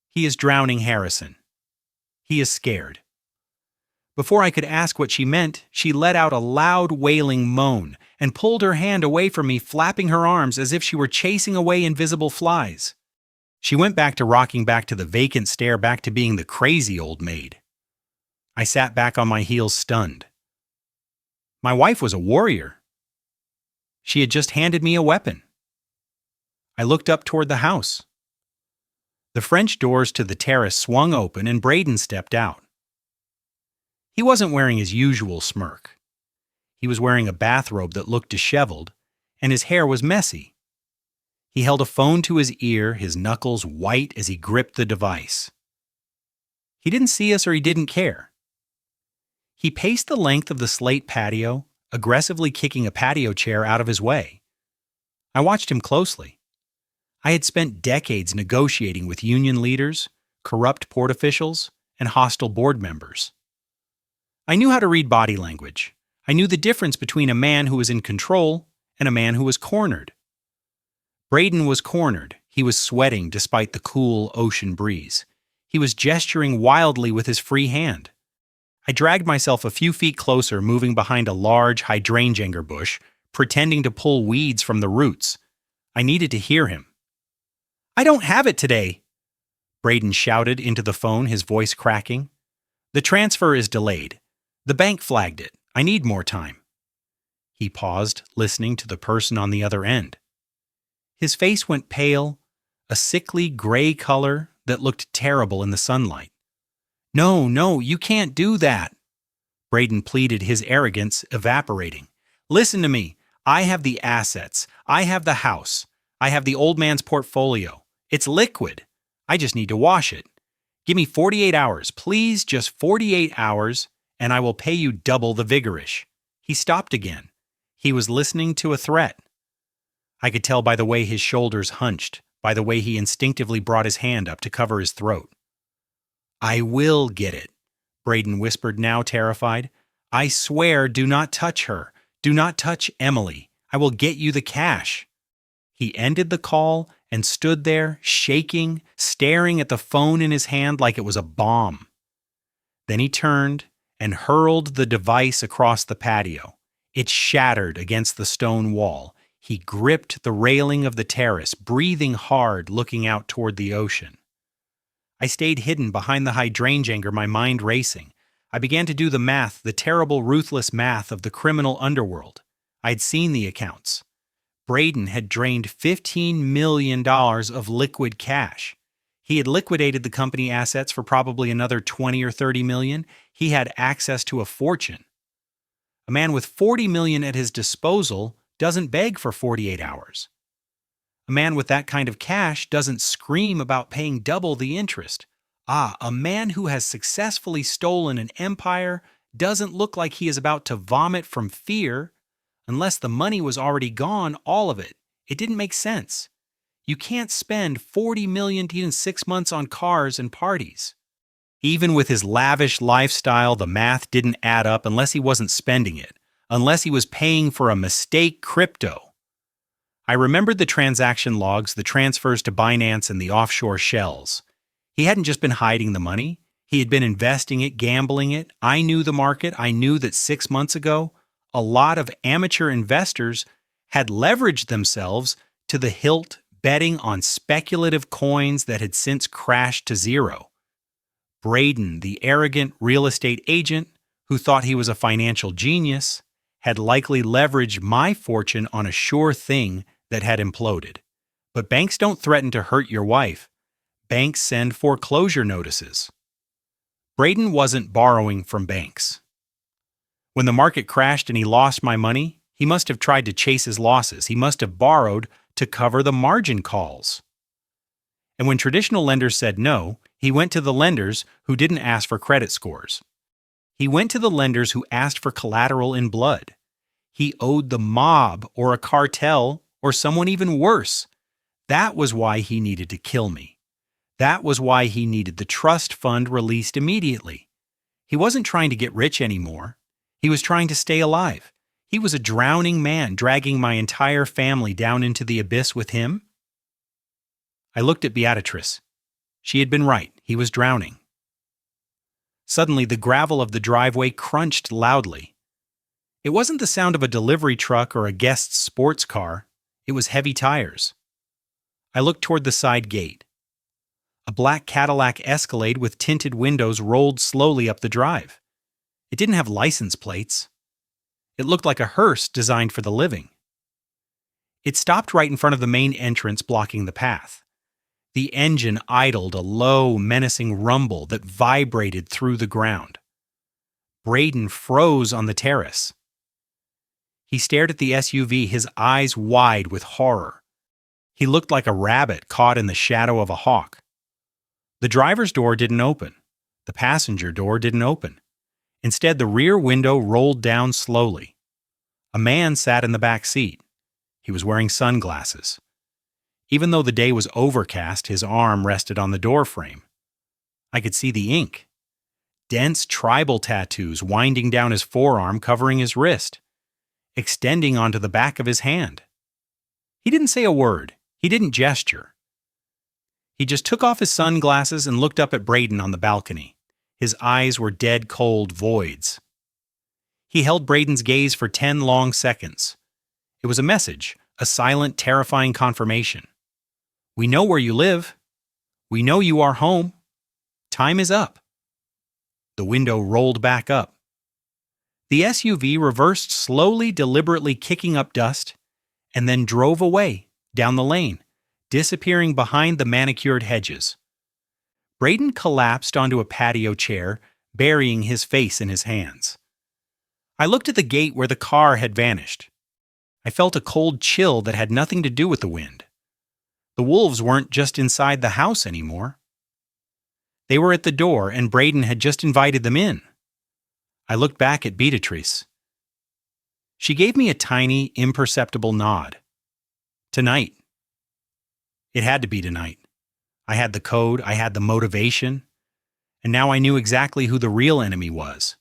He is drowning Harrison. He is scared. Before I could ask what she meant, she let out a loud, wailing moan and pulled her hand away from me, flapping her arms as if she were chasing away invisible flies. She went back to rocking back to the vacant stare, back to being the crazy old maid. I sat back on my heels, stunned. My wife was a warrior. She had just handed me a weapon. I looked up toward the house. The French doors to the terrace swung open and Braden stepped out. He wasn't wearing his usual smirk. He was wearing a bathrobe that looked disheveled, and his hair was messy. He held a phone to his ear, his knuckles white as he gripped the device. He didn't see us, or he didn't care. He paced the length of the slate patio, aggressively kicking a patio chair out of his way. I watched him closely. I had spent decades negotiating with union leaders, corrupt port officials, and hostile board members. I knew how to read body language. I knew the difference between a man who was in control and a man who was cornered. Braden was cornered. He was sweating despite the cool ocean breeze. He was gesturing wildly with his free hand. I dragged myself a few feet closer, moving behind a large hydrangea bush, pretending to pull weeds from the roots. I needed to hear him. "I don't have it today." Braden shouted into the phone, his voice cracking. "The transfer is delayed. The bank flagged it. I need more time." He paused, listening to the person on the other end. His face went pale, a sickly gray color that looked terrible in the sunlight. No, you can't do that," Braden pleaded, his arrogance evaporating. "Listen to me. I have the assets. I have the house. I have the old man's portfolio. It's liquid. I just need to wash it. Give me 48 hours, please, just 48 hours, and I will pay you double the vigorish." He stopped again. He was listening to a threat. I could tell by the way his shoulders hunched, by the way he instinctively brought his hand up to cover his throat. "I will get it," Braden whispered, now terrified. "I swear, do not touch her. Do not touch Emily. I will get you the cash." He ended the call and stood there, shaking, staring at the phone in his hand like it was a bomb. Then he turned and hurled the device across the patio. It shattered against the stone wall. He gripped the railing of the terrace, breathing hard, looking out toward the ocean. I stayed hidden behind the hydrangea, my mind racing. I began to do the math, the terrible, ruthless math of the criminal underworld. I'd seen the accounts. Braden had drained $15 million of liquid cash. He had liquidated the company assets for probably another 20 or 30 million. He had access to a fortune. A man with 40 million at his disposal doesn't beg for 48 hours. A man with that kind of cash doesn't scream about paying double the interest. A man who has successfully stolen an empire doesn't look like he is about to vomit from fear. Unless the money was already gone, all of it. It didn't make sense. You can't spend 40 million in 6 months on cars and parties. Even with his lavish lifestyle, the math didn't add up unless he wasn't spending it, unless he was paying for a mistake crypto. I remembered the transaction logs, the transfers to Binance and the offshore shells. He hadn't just been hiding the money. He had been investing it, gambling it. I knew the market. I knew that 6 months ago, a lot of amateur investors had leveraged themselves to the hilt, betting on speculative coins that had since crashed to zero. Braden, the arrogant real estate agent who thought he was a financial genius, had likely leveraged my fortune on a sure thing that had imploded. But banks don't threaten to hurt your wife. Banks send foreclosure notices. Braden wasn't borrowing from banks. When the market crashed and he lost my money, he must have tried to chase his losses. He must have borrowed to cover the margin calls. And when traditional lenders said no, he went to the lenders who didn't ask for credit scores. He went to the lenders who asked for collateral in blood. He owed the mob or a cartel or someone even worse. That was why he needed to kill me. That was why he needed the trust fund released immediately. He wasn't trying to get rich anymore. He was trying to stay alive. He was a drowning man, dragging my entire family down into the abyss with him. I looked at Beatrice. She had been right. He was drowning. Suddenly, the gravel of the driveway crunched loudly. It wasn't the sound of a delivery truck or a guest's sports car. It was heavy tires. I looked toward the side gate. A black Cadillac Escalade with tinted windows rolled slowly up the drive. It didn't have license plates. It looked like a hearse designed for the living. It stopped right in front of the main entrance, blocking the path. The engine idled, a low, menacing rumble that vibrated through the ground. Braden froze on the terrace. He stared at the SUV, his eyes wide with horror. He looked like a rabbit caught in the shadow of a hawk. The driver's door didn't open. The passenger door didn't open. Instead, the rear window rolled down slowly. A man sat in the back seat. He was wearing sunglasses. Even though the day was overcast, his arm rested on the door frame. I could see the ink. Dense tribal tattoos winding down his forearm, covering his wrist, extending onto the back of his hand. He didn't say a word. He didn't gesture. He just took off his sunglasses and looked up at Braden on the balcony. His eyes were dead cold voids. He held Braden's gaze for 10 long seconds. It was a message, a silent, terrifying confirmation. "We know where you live. We know you are home. Time is up. The window rolled back up. The SUV reversed slowly, deliberately kicking up dust, and then drove away, down the lane, disappearing behind the manicured hedges. Braden collapsed onto a patio chair, burying his face in his hands. I looked at the gate where the car had vanished. I felt a cold chill that had nothing to do with the wind. The wolves weren't just inside the house anymore. They were at the door, and Braden had just invited them in. I looked back at Beatrice. She gave me a tiny, imperceptible nod. Tonight. It had to be tonight. I had the code, I had the motivation, and now I knew exactly who the real enemy was.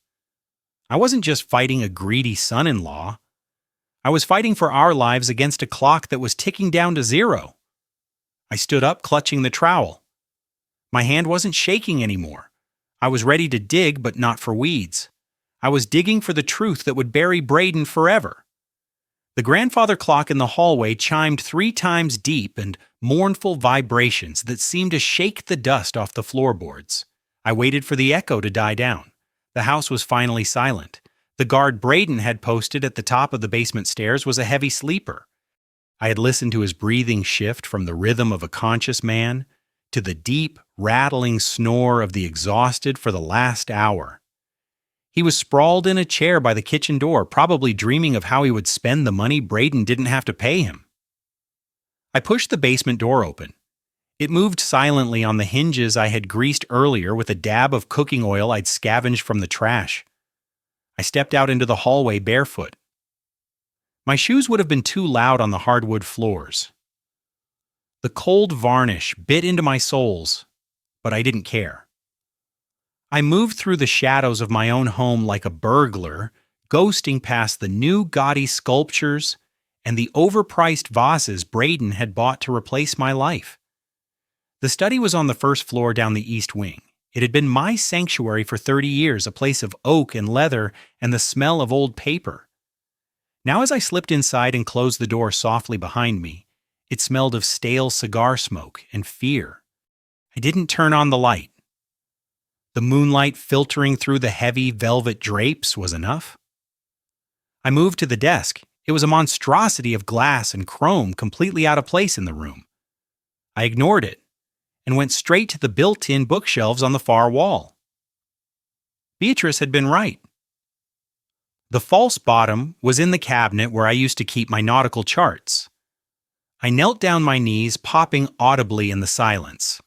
I wasn't just fighting a greedy son-in-law. I was fighting for our lives against a clock that was ticking down to zero. I stood up, clutching the trowel. My hand wasn't shaking anymore. I was ready to dig, but not for weeds. I was digging for the truth that would bury Braden forever. The grandfather clock in the hallway chimed 3 times deep and mournful vibrations that seemed to shake the dust off the floorboards. I waited for the echo to die down. The house was finally silent. The guard Braden had posted at the top of the basement stairs was a heavy sleeper. I had listened to his breathing shift from the rhythm of a conscious man to the deep, rattling snore of the exhausted for the last hour. He was sprawled in a chair by the kitchen door, probably dreaming of how he would spend the money Braden didn't have to pay him. I pushed the basement door open. It moved silently on the hinges I had greased earlier with a dab of cooking oil I'd scavenged from the trash. I stepped out into the hallway barefoot. My shoes would have been too loud on the hardwood floors. The cold varnish bit into my soles, but I didn't care. I moved through the shadows of my own home like a burglar, ghosting past the new gaudy sculptures and the overpriced vases Braden had bought to replace my life. The study was on the first floor down the east wing. It had been my sanctuary for 30 years, a place of oak and leather and the smell of old paper. Now as I slipped inside and closed the door softly behind me, it smelled of stale cigar smoke and fear. I didn't turn on the light. The moonlight filtering through the heavy velvet drapes was enough. I moved to the desk. It was a monstrosity of glass and chrome completely out of place in the room. I ignored it and went straight to the built-in bookshelves on the far wall. Beatrice had been right. The false bottom was in the cabinet where I used to keep my nautical charts. I knelt down my knees, popping audibly in the silence.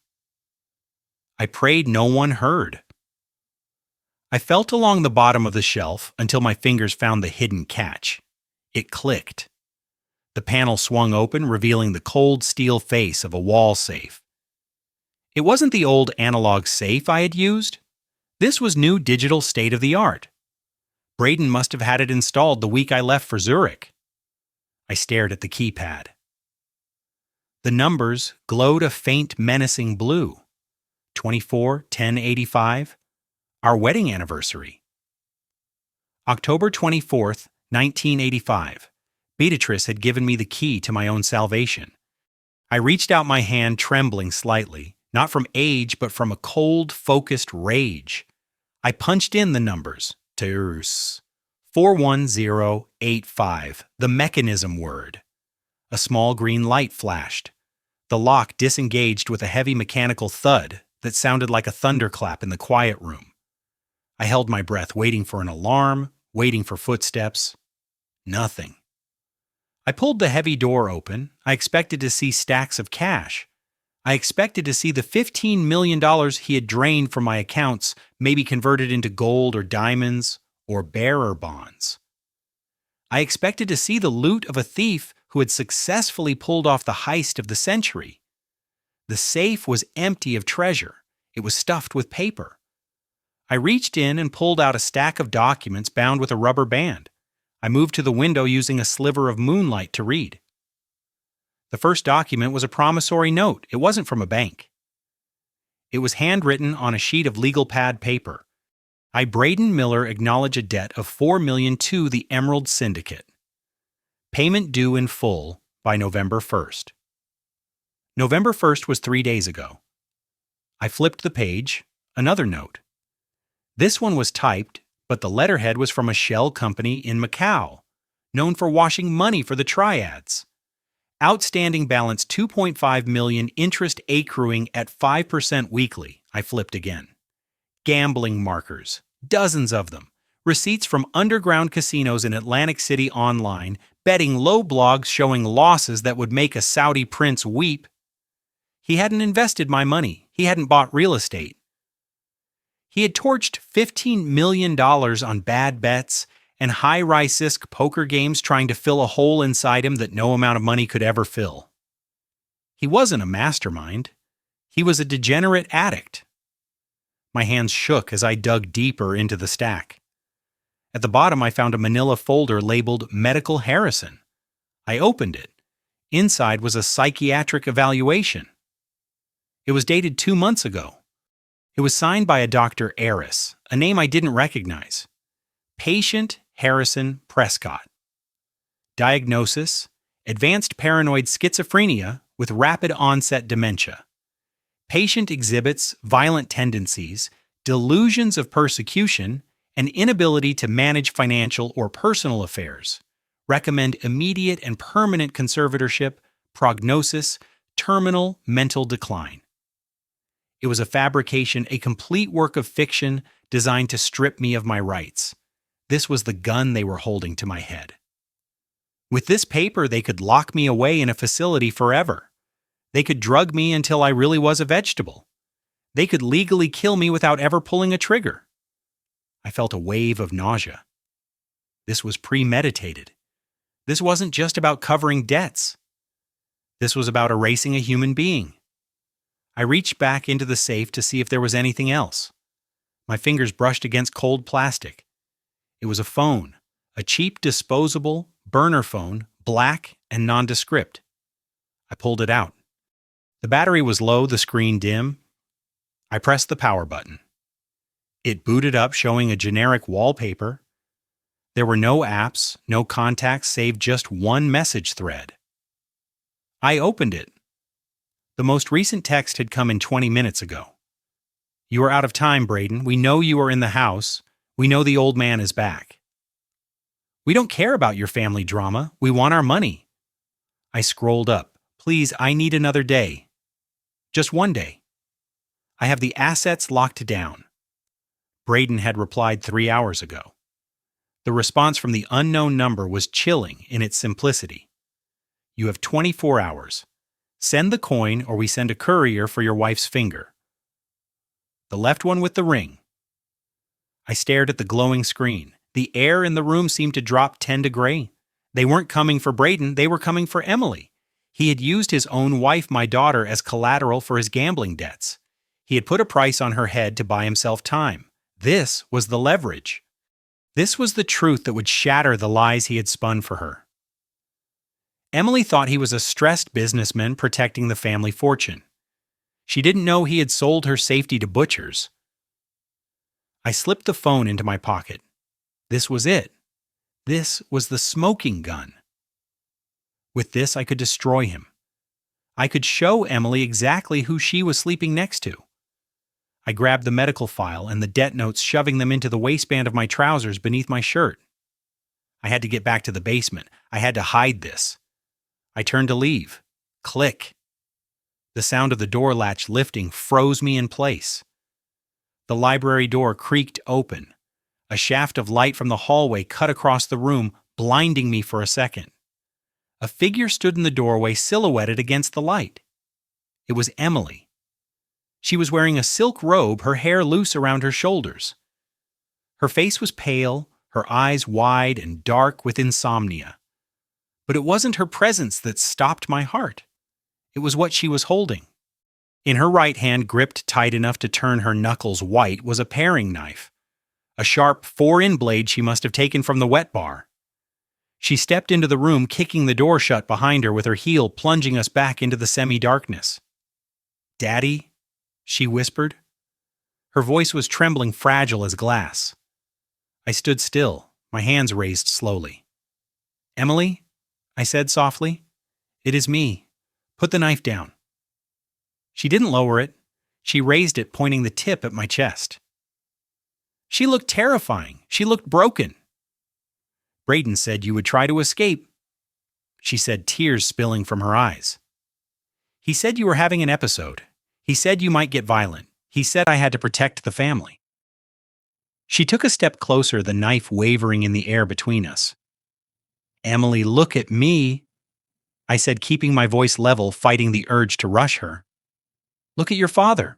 I prayed no one heard. I felt along the bottom of the shelf until my fingers found the hidden catch. It clicked. The panel swung open, revealing the cold steel face of a wall safe. It wasn't the old analog safe I had used. This was new digital state-of-the-art. Braden must have had it installed the week I left for Zurich. I stared at the keypad. The numbers glowed a faint, menacing blue. 24-10-85, our wedding anniversary. October 24th, 1985. Beatrice had given me the key to my own salvation. I reached out my hand, trembling slightly, not from age, but from a cold, focused rage. I punched in the numbers. 41085, the mechanism word. A small green light flashed. The lock disengaged with a heavy mechanical thud that sounded like a thunderclap in the quiet room. I held my breath, waiting for an alarm, waiting for footsteps. Nothing. I pulled the heavy door open. I expected to see stacks of cash. I expected to see the $15 million he had drained from my accounts, maybe converted into gold or diamonds or bearer bonds. I expected to see the loot of a thief who had successfully pulled off the heist of the century. The safe was empty of treasure. It was stuffed with paper. I reached in and pulled out a stack of documents bound with a rubber band. I moved to the window using a sliver of moonlight to read. The first document was a promissory note. It wasn't from a bank. It was handwritten on a sheet of legal pad paper. I, Braden Miller, acknowledge a debt of $4 million to the Emerald Syndicate. Payment due in full by November 1st. November 1st was 3 days ago. I flipped the page, another note. This one was typed, but the letterhead was from a shell company in Macau, known for washing money for the triads. Outstanding balance 2.5 million, interest accruing at 5% weekly. I flipped again. Gambling markers, dozens of them. Receipts from underground casinos in Atlantic City online, betting low blogs showing losses that would make a Saudi prince weep. He hadn't invested my money. He hadn't bought real estate. He had torched $15 million on bad bets and high-risk poker games trying to fill a hole inside him that no amount of money could ever fill. He wasn't a mastermind. He was a degenerate addict. My hands shook as I dug deeper into the stack. At the bottom, I found a manila folder labeled Medical Harrison. I opened it. Inside was a psychiatric evaluation. It was dated 2 months ago. It was signed by a Dr. Aris, a name I didn't recognize. Patient Harrison Prescott. Diagnosis: advanced paranoid schizophrenia with rapid onset dementia. Patient exhibits violent tendencies, delusions of persecution, and inability to manage financial or personal affairs. Recommend immediate and permanent conservatorship. Prognosis: terminal mental decline. It was a fabrication, a complete work of fiction designed to strip me of my rights. This was the gun they were holding to my head. With this paper, they could lock me away in a facility forever. They could drug me until I really was a vegetable. They could legally kill me without ever pulling a trigger. I felt a wave of nausea. This was premeditated. This wasn't just about covering debts. This was about erasing a human being. I reached back into the safe to see if there was anything else. My fingers brushed against cold plastic. It was a phone, a cheap disposable burner phone, black and nondescript. I pulled it out. The battery was low, the screen dim. I pressed the power button. It booted up, showing a generic wallpaper. There were no apps, no contacts, save just one message thread. I opened it. The most recent text had come in 20 minutes ago. You are out of time, Braden. We know you are in the house. We know the old man is back. We don't care about your family drama. We want our money. I scrolled up. Please, I need another day. Just one day. I have the assets locked down. Braden had replied 3 hours ago. The response from the unknown number was chilling in its simplicity. You have 24 hours. Send the coin or we send a courier for your wife's finger. The left one with the ring. I stared at the glowing screen. The air in the room seemed to drop 10 to gray. They weren't coming for Braden, they were coming for Emily. He had used his own wife, my daughter, as collateral for his gambling debts. He had put a price on her head to buy himself time. This was the leverage. This was the truth that would shatter the lies he had spun for her. Emily thought he was a stressed businessman protecting the family fortune. She didn't know he had sold her safety to butchers. I slipped the phone into my pocket. This was it. This was the smoking gun. With this, I could destroy him. I could show Emily exactly who she was sleeping next to. I grabbed the medical file and the debt notes, shoving them into the waistband of my trousers beneath my shirt. I had to get back to the basement. I had to hide this. I turned to leave. Click. The sound of the door latch lifting froze me in place. The library door creaked open. A shaft of light from the hallway cut across the room, blinding me for a second. A figure stood in the doorway, silhouetted against the light. It was Emily. She was wearing a silk robe, her hair loose around her shoulders. Her face was pale, her eyes wide and dark with insomnia. But it wasn't her presence that stopped my heart. It was what she was holding. In her right hand, gripped tight enough to turn her knuckles white, was a paring knife. A sharp 4-in blade she must have taken from the wet bar. She stepped into the room, kicking the door shut behind her with her heel, plunging us back into the semi-darkness. "Daddy?" she whispered. Her voice was trembling, fragile as glass. I stood still, my hands raised slowly. "Emily?" I said softly. "It is me. Put the knife down." She didn't lower it. She raised it, pointing the tip at my chest. She looked terrifying. She looked broken. Braden said you would try to escape. She said, tears spilling from her eyes. He said you were having an episode. He said you might get violent. He said I had to protect the family. She took a step closer, the knife wavering in the air between us. Emily, look at me, I said, keeping my voice level, fighting the urge to rush her. Look at your father.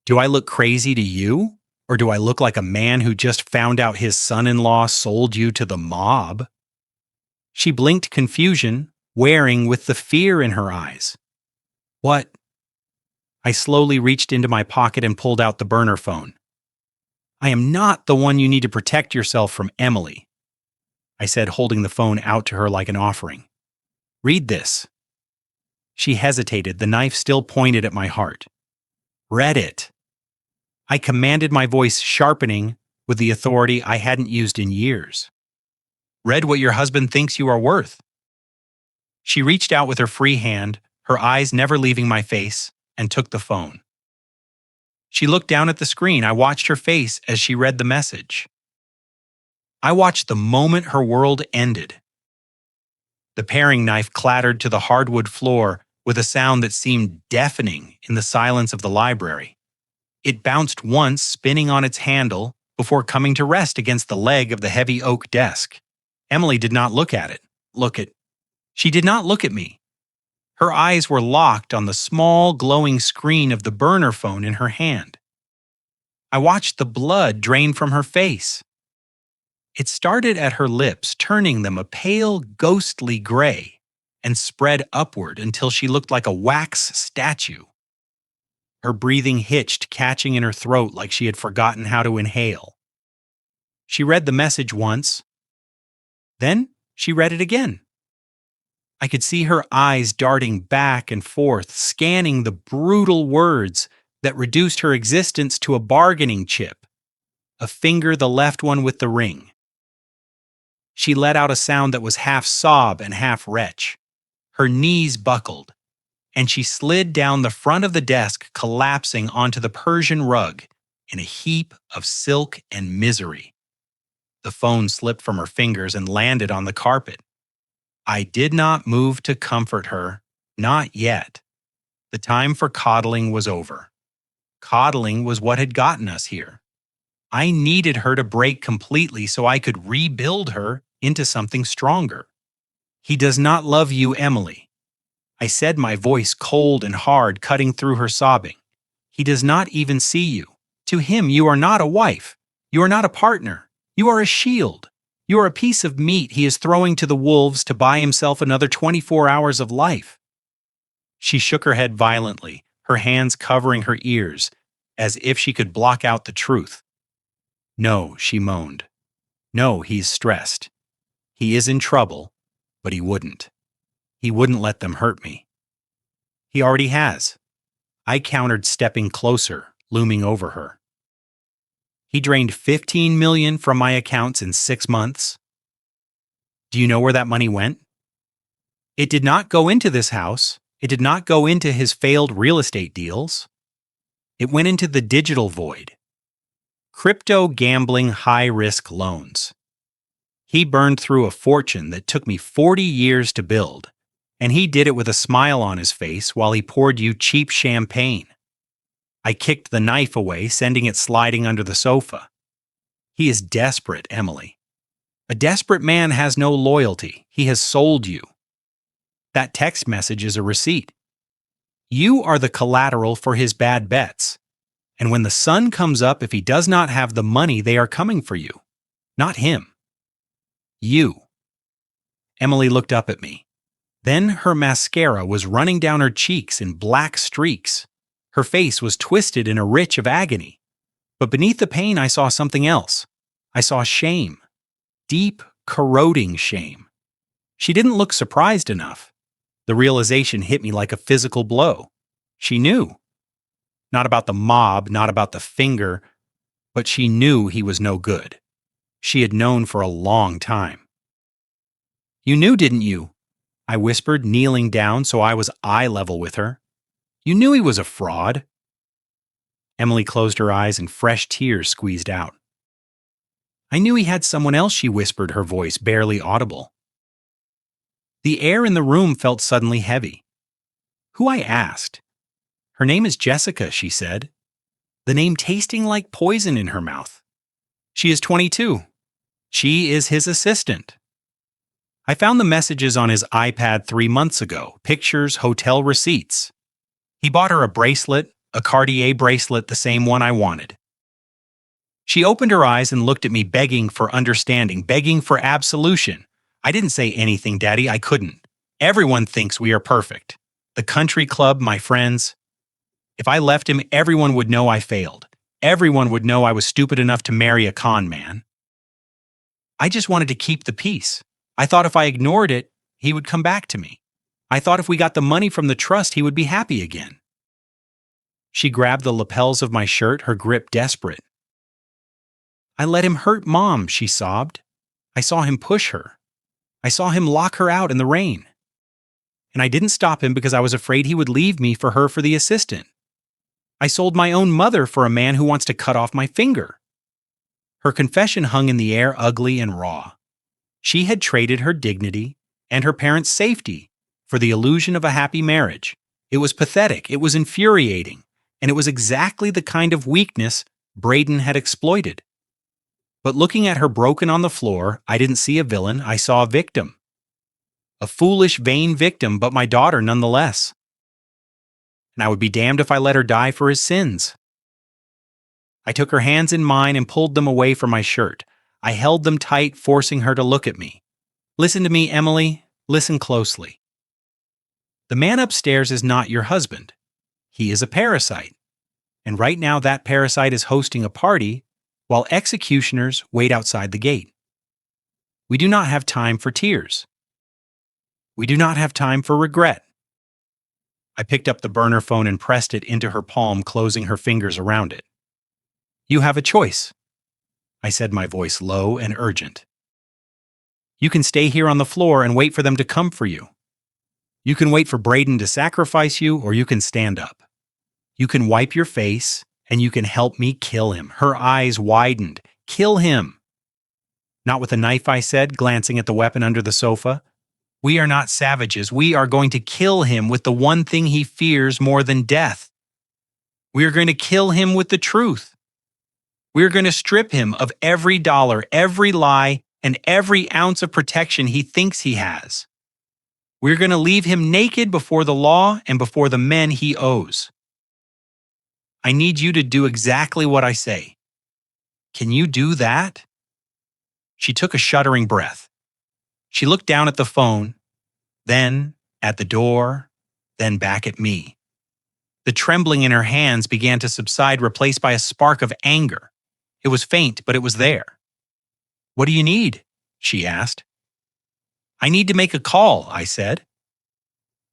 Do I look crazy to you? Or do I look like a man who just found out his son-in-law sold you to the mob? She blinked confusion, wearing with the fear in her eyes. What? I slowly reached into my pocket and pulled out the burner phone. I am not the one you need to protect yourself from, Emily, I said, holding the phone out to her like an offering. Read this. She hesitated, the knife still pointed at my heart. Read it. I commanded, my voice sharpening with the authority I hadn't used in years. Read what your husband thinks you are worth. She reached out with her free hand, her eyes never leaving my face, and took the phone. She looked down at the screen. I watched her face as she read the message. I watched the moment her world ended. The paring knife clattered to the hardwood floor with a sound that seemed deafening in the silence of the library. It bounced once, spinning on its handle, before coming to rest against the leg of the heavy oak desk. Emily did not look at it. She did not look at me. Her eyes were locked on the small, glowing screen of the burner phone in her hand. I watched the blood drain from her face. It started at her lips, turning them a pale, ghostly gray, and spread upward until she looked like a wax statue. Her breathing hitched, catching in her throat like she had forgotten how to inhale. She read the message once. Then she read it again. I could see her eyes darting back and forth, scanning the brutal words that reduced her existence to a bargaining chip, a finger the left one with the ring. She let out a sound that was half sob and half retch. Her knees buckled, and she slid down the front of the desk, collapsing onto the Persian rug in a heap of silk and misery. The phone slipped from her fingers and landed on the carpet. I did not move to comfort her, not yet. The time for coddling was over. Coddling was what had gotten us here. I needed her to break completely so I could rebuild her into something stronger. He does not love you, Emily, I said, my voice cold and hard, cutting through her sobbing. He does not even see you. To him, you are not a wife. You are not a partner. You are a shield. You are a piece of meat he is throwing to the wolves to buy himself another 24 hours of life. She shook her head violently, her hands covering her ears, as if she could block out the truth. No, she moaned. No, he's stressed. He is in trouble, but he wouldn't. He wouldn't let them hurt me. He already has. I countered, stepping closer, looming over her. He drained $15 million from my accounts in 6 months. Do you know where that money went? It did not go into this house. It did not go into his failed real estate deals. It went into the digital void. Crypto gambling, high-risk loans. He burned through a fortune that took me 40 years to build, and he did it with a smile on his face while he poured you cheap champagne. I kicked the knife away, sending it sliding under the sofa. He is desperate, Emily. A desperate man has no loyalty. He has sold you. That text message is a receipt. You are the collateral for his bad bets. And when the sun comes up, if he does not have the money, they are coming for you. Not him. You. Emily looked up at me. Then her mascara was running down her cheeks in black streaks. Her face was twisted in a retch of agony. But beneath the pain, I saw something else. I saw shame. Deep, corroding shame. She didn't look surprised enough. The realization hit me like a physical blow. She knew. Not about the mob, not about the finger, but she knew he was no good. She had known for a long time. You knew, didn't you? I whispered, kneeling down so I was eye level with her. You knew he was a fraud. Emily closed her eyes and fresh tears squeezed out. I knew he had someone else, she whispered, her voice barely audible. The air in the room felt suddenly heavy. Who, I asked. Her name is Jessica, she said, the name tasting like poison in her mouth. She is 22. She is his assistant. I found the messages on his iPad 3 months ago, pictures, hotel receipts. He bought her a bracelet, a Cartier bracelet, the same one I wanted. She opened her eyes and looked at me, begging for understanding, begging for absolution. I didn't say anything, Daddy, I couldn't. Everyone thinks we are perfect. The country club, my friends. If I left him, everyone would know I failed. Everyone would know I was stupid enough to marry a con man. I just wanted to keep the peace. I thought if I ignored it, he would come back to me. I thought if we got the money from the trust, he would be happy again. She grabbed the lapels of my shirt, her grip desperate. I let him hurt Mom, she sobbed. I saw him push her. I saw him lock her out in the rain. And I didn't stop him because I was afraid he would leave me for her for the assistant. I sold my own mother for a man who wants to cut off my finger. Her confession hung in the air, ugly and raw. She had traded her dignity and her parents' safety for the illusion of a happy marriage. It was pathetic, it was infuriating, and it was exactly the kind of weakness Braden had exploited. But looking at her broken on the floor, I didn't see a villain, I saw a victim. A foolish, vain victim, but my daughter nonetheless. And I would be damned if I let her die for his sins. I took her hands in mine and pulled them away from my shirt. I held them tight, forcing her to look at me. Listen to me, Emily. Listen closely. The man upstairs is not your husband. He is a parasite. And right now that parasite is hosting a party while executioners wait outside the gate. We do not have time for tears. We do not have time for regret. I picked up the burner phone and pressed it into her palm, closing her fingers around it. You have a choice, I said, my voice low and urgent. You can stay here on the floor and wait for them to come for you. You can wait for Braden to sacrifice you, or you can stand up. You can wipe your face, and you can help me kill him. Her eyes widened. Kill him. Not with a knife, I said, glancing at the weapon under the sofa. We are not savages. We are going to kill him with the one thing he fears more than death. We are going to kill him with the truth. We are going to strip him of every dollar, every lie, and every ounce of protection he thinks he has. We are going to leave him naked before the law and before the men he owes. I need you to do exactly what I say. Can you do that? She took a shuddering breath. She looked down at the phone, then at the door, then back at me. The trembling in her hands began to subside, replaced by a spark of anger. It was faint, but it was there. What do you need? She asked. I need to make a call, I said.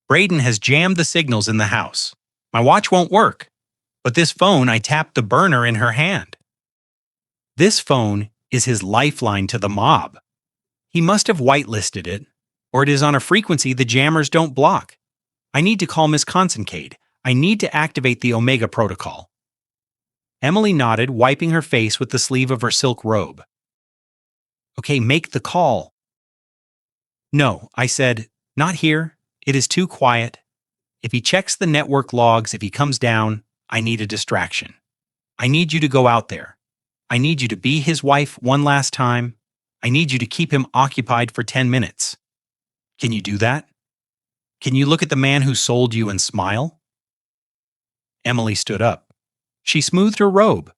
Braden has jammed the signals in the house. My watch won't work. But this phone, I tapped the burner in her hand. This phone is his lifeline to the mob. He must have whitelisted it, or it is on a frequency the jammers don't block. I need to call Miss Consoncade. I need to activate the Omega protocol. Emily nodded, wiping her face with the sleeve of her silk robe. Okay, make the call. No, I said, not here. It is too quiet. If he checks the network logs, if he comes down, I need a distraction. I need you to go out there. I need you to be his wife one last time. I need you to keep him occupied for 10 minutes. Can you do that? Can you look at the man who sold you and smile? Emily stood up. She smoothed her robe.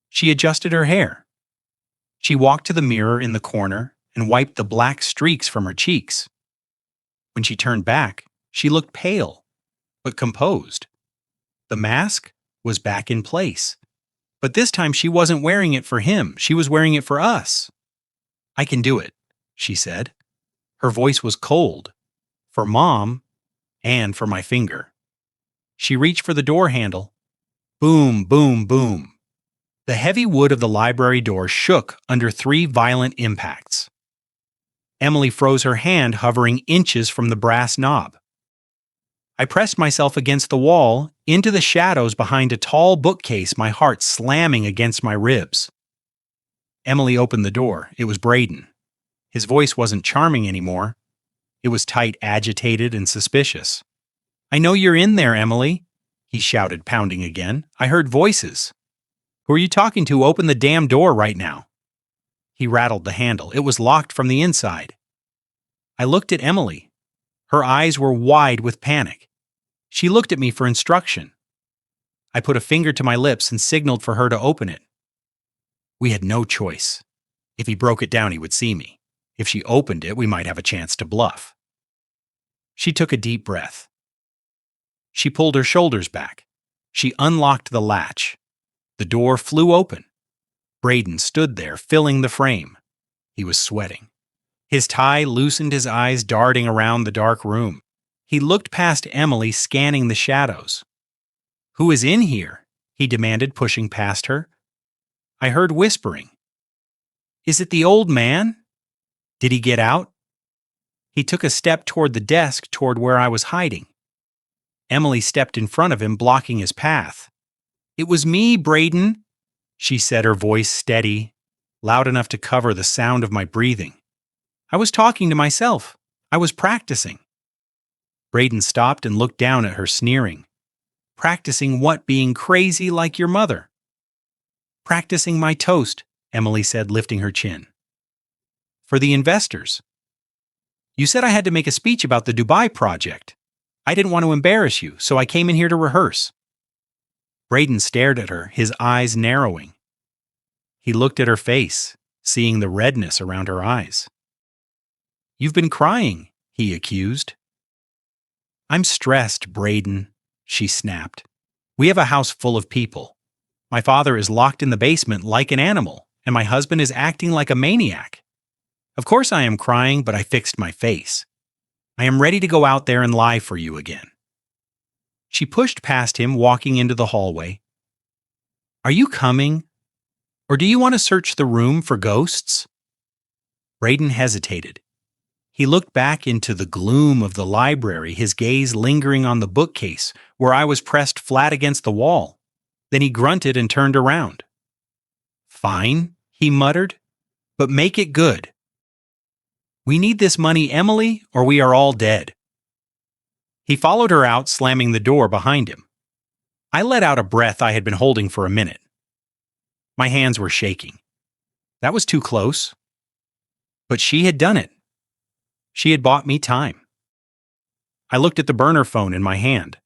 She adjusted her hair. She walked to the mirror in the corner and wiped the black streaks from her cheeks. When she turned back, she looked pale, but composed. The mask was back in place. But this time she wasn't wearing it for him. She was wearing it for us. I can do it, she said. Her voice was cold. For Mom and for my finger. She reached for the door handle. Boom, boom, boom. The heavy wood of the library door shook under 3 violent impacts. Emily froze her hand, hovering inches from the brass knob. I pressed myself against the wall, into the shadows behind a tall bookcase, my heart slamming against my ribs. Emily opened the door. It was Braden. His voice wasn't charming anymore. It was tight, agitated, and suspicious. "I know you're in there, Emily," he shouted, pounding again. "I heard voices. Who are you talking to? Open the damn door right now." He rattled the handle. It was locked from the inside. I looked at Emily. Her eyes were wide with panic. She looked at me for instruction. I put a finger to my lips and signaled for her to open it. We had no choice. If he broke it down, he would see me. If she opened it, we might have a chance to bluff. She took a deep breath. She pulled her shoulders back. She unlocked the latch. The door flew open. Braden stood there, filling the frame. He was sweating. His tie loosened, his eyes darting around the dark room. He looked past Emily, scanning the shadows. "Who is in here?" he demanded, pushing past her. I heard whispering. "Is it the old man? Did he get out?" He took a step toward the desk, toward where I was hiding. Emily stepped in front of him, blocking his path. "It was me, Braden," she said, her voice steady, loud enough to cover the sound of my breathing. "I was talking to myself. I was practicing." Braden stopped and looked down at her, sneering. "Practicing what? Being crazy like your mother?" "Practicing my toast," Emily said, lifting her chin. "For the investors. You said I had to make a speech about the Dubai project. I didn't want to embarrass you, so I came in here to rehearse." Braden stared at her, his eyes narrowing. He looked at her face, seeing the redness around her eyes. "You've been crying," he accused. "I'm stressed, Braden," she snapped. "We have a house full of people. My father is locked in the basement like an animal, and my husband is acting like a maniac. Of course I am crying, but I fixed my face. I am ready to go out there and lie for you again." She pushed past him, walking into the hallway. "Are you coming? Or do you want to search the room for ghosts?" Braden hesitated. He looked back into the gloom of the library, his gaze lingering on the bookcase where I was pressed flat against the wall. Then he grunted and turned around. "Fine," he muttered, "but make it good. We need this money, Emily, or we are all dead." He followed her out, slamming the door behind him. I let out a breath I had been holding for a minute. My hands were shaking. That was too close. But she had done it. She had bought me time. I looked at the burner phone in my hand.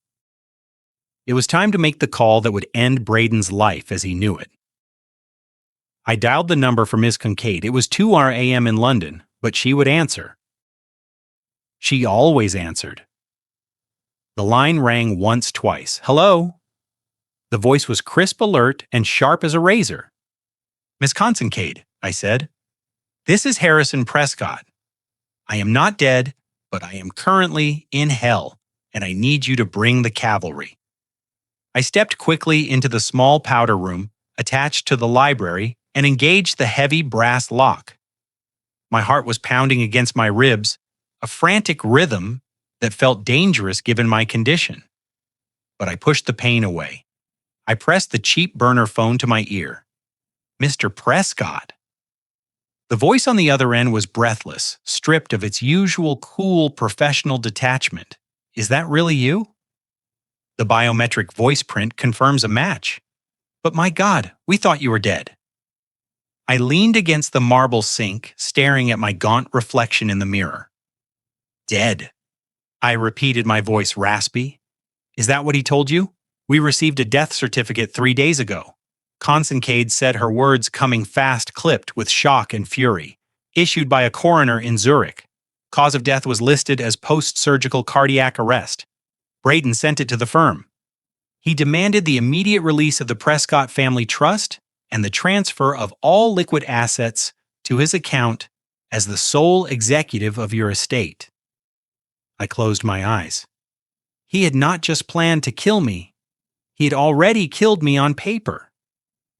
It was time to make the call that would end Braden's life as he knew it. I dialed the number for Miss Kincaid. It was 2 a.m. in London, but she would answer. She always answered. The line rang once, twice. "Hello?" The voice was crisp, alert, and sharp as a razor. "Miss Kincaid," I said. "This is Harrison Prescott. I am not dead, but I am currently in hell, and I need you to bring the cavalry." I stepped quickly into the small powder room attached to the library and engaged the heavy brass lock. My heart was pounding against my ribs, a frantic rhythm that felt dangerous given my condition. But I pushed the pain away. I pressed the cheap burner phone to my ear. "Mr. Prescott." The voice on the other end was breathless, stripped of its usual cool professional detachment. "Is that really you?" The biometric voice print confirms a match. "But my God, we thought you were dead." I leaned against the marble sink, staring at my gaunt reflection in the mirror. "Dead," I repeated, my voice raspy. "Is that what he told you? We received a death certificate 3 days ago." Kincaid said, her words coming fast, clipped with shock and fury. "Issued by a coroner in Zurich. Cause of death was listed as post-surgical cardiac arrest. Braden sent it to the firm. He demanded the immediate release of the Prescott family trust and the transfer of all liquid assets to his account as the sole executive of your estate." I closed my eyes. He had not just planned to kill me. He had already killed me on paper.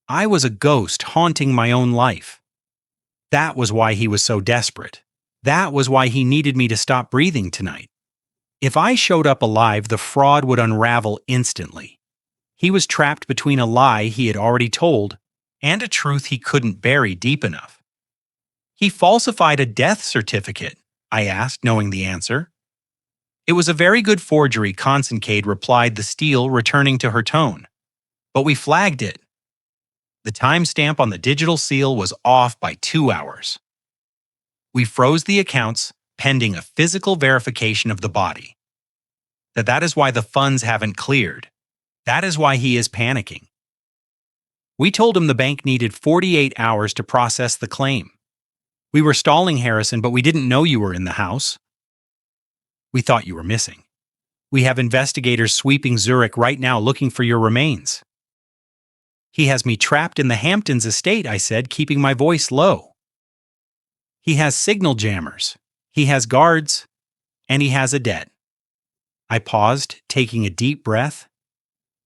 I was a ghost haunting my own life. That was why he was so desperate. That was why he needed me to stop breathing tonight. If I showed up alive, the fraud would unravel instantly. He was trapped between a lie he had already told and a truth he couldn't bury deep enough. He falsified a death certificate, I asked, knowing the answer. It was a very good forgery, Consincade replied, the steel returning to her tone. But we flagged it. The timestamp on the digital seal was off by 2 hours. We froze the accounts pending a physical verification of the body. That is why the funds haven't cleared. That is why he is panicking. We told him the bank needed 48 hours to process the claim. We were stalling, Harrison, but we didn't know you were in the house. We thought you were missing. We have investigators sweeping Zurich right now looking for your remains. He has me trapped in the Hamptons estate, I said, keeping my voice low. He has signal jammers. He has guards. And he has a debt. I paused, taking a deep breath.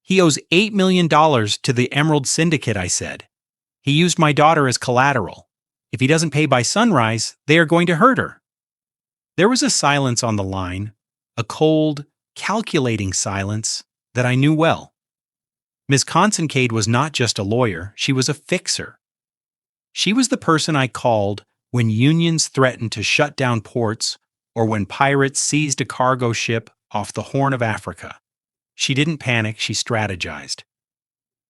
He owes $8 million to the Emerald Syndicate, I said. He used my daughter as collateral. If he doesn't pay by sunrise, they are going to hurt her. There was a silence on the line, a cold, calculating silence that I knew well. Ms. Consincade was not just a lawyer, she was a fixer. She was the person I called when unions threatened to shut down ports or when pirates seized a cargo ship off the Horn of Africa. She didn't panic, she strategized.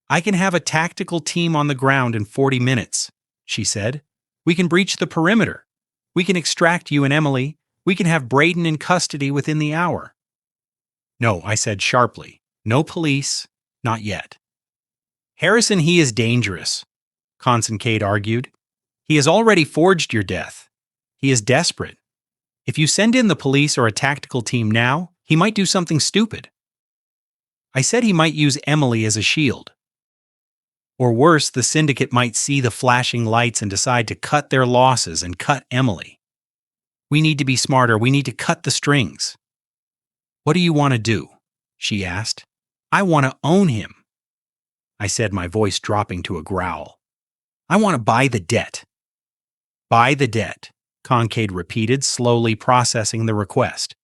I can have a tactical team on the ground in 40 minutes, she said. We can breach the perimeter. We can extract you and Emily. We can have Braden in custody within the hour. No, I said sharply. No police, not yet. Harrison, he is dangerous, Consincade argued. He has already forged your death. He is desperate. If you send in the police or a tactical team now, he might do something stupid. I said he might use Emily as a shield. Or worse, the syndicate might see the flashing lights and decide to cut their losses and cut Emily. We need to be smarter. We need to cut the strings. What do you want to do? She asked. I want to own him. I said, my voice dropping to a growl. I want to buy the debt. Buy the debt, Consincade repeated, slowly processing the request.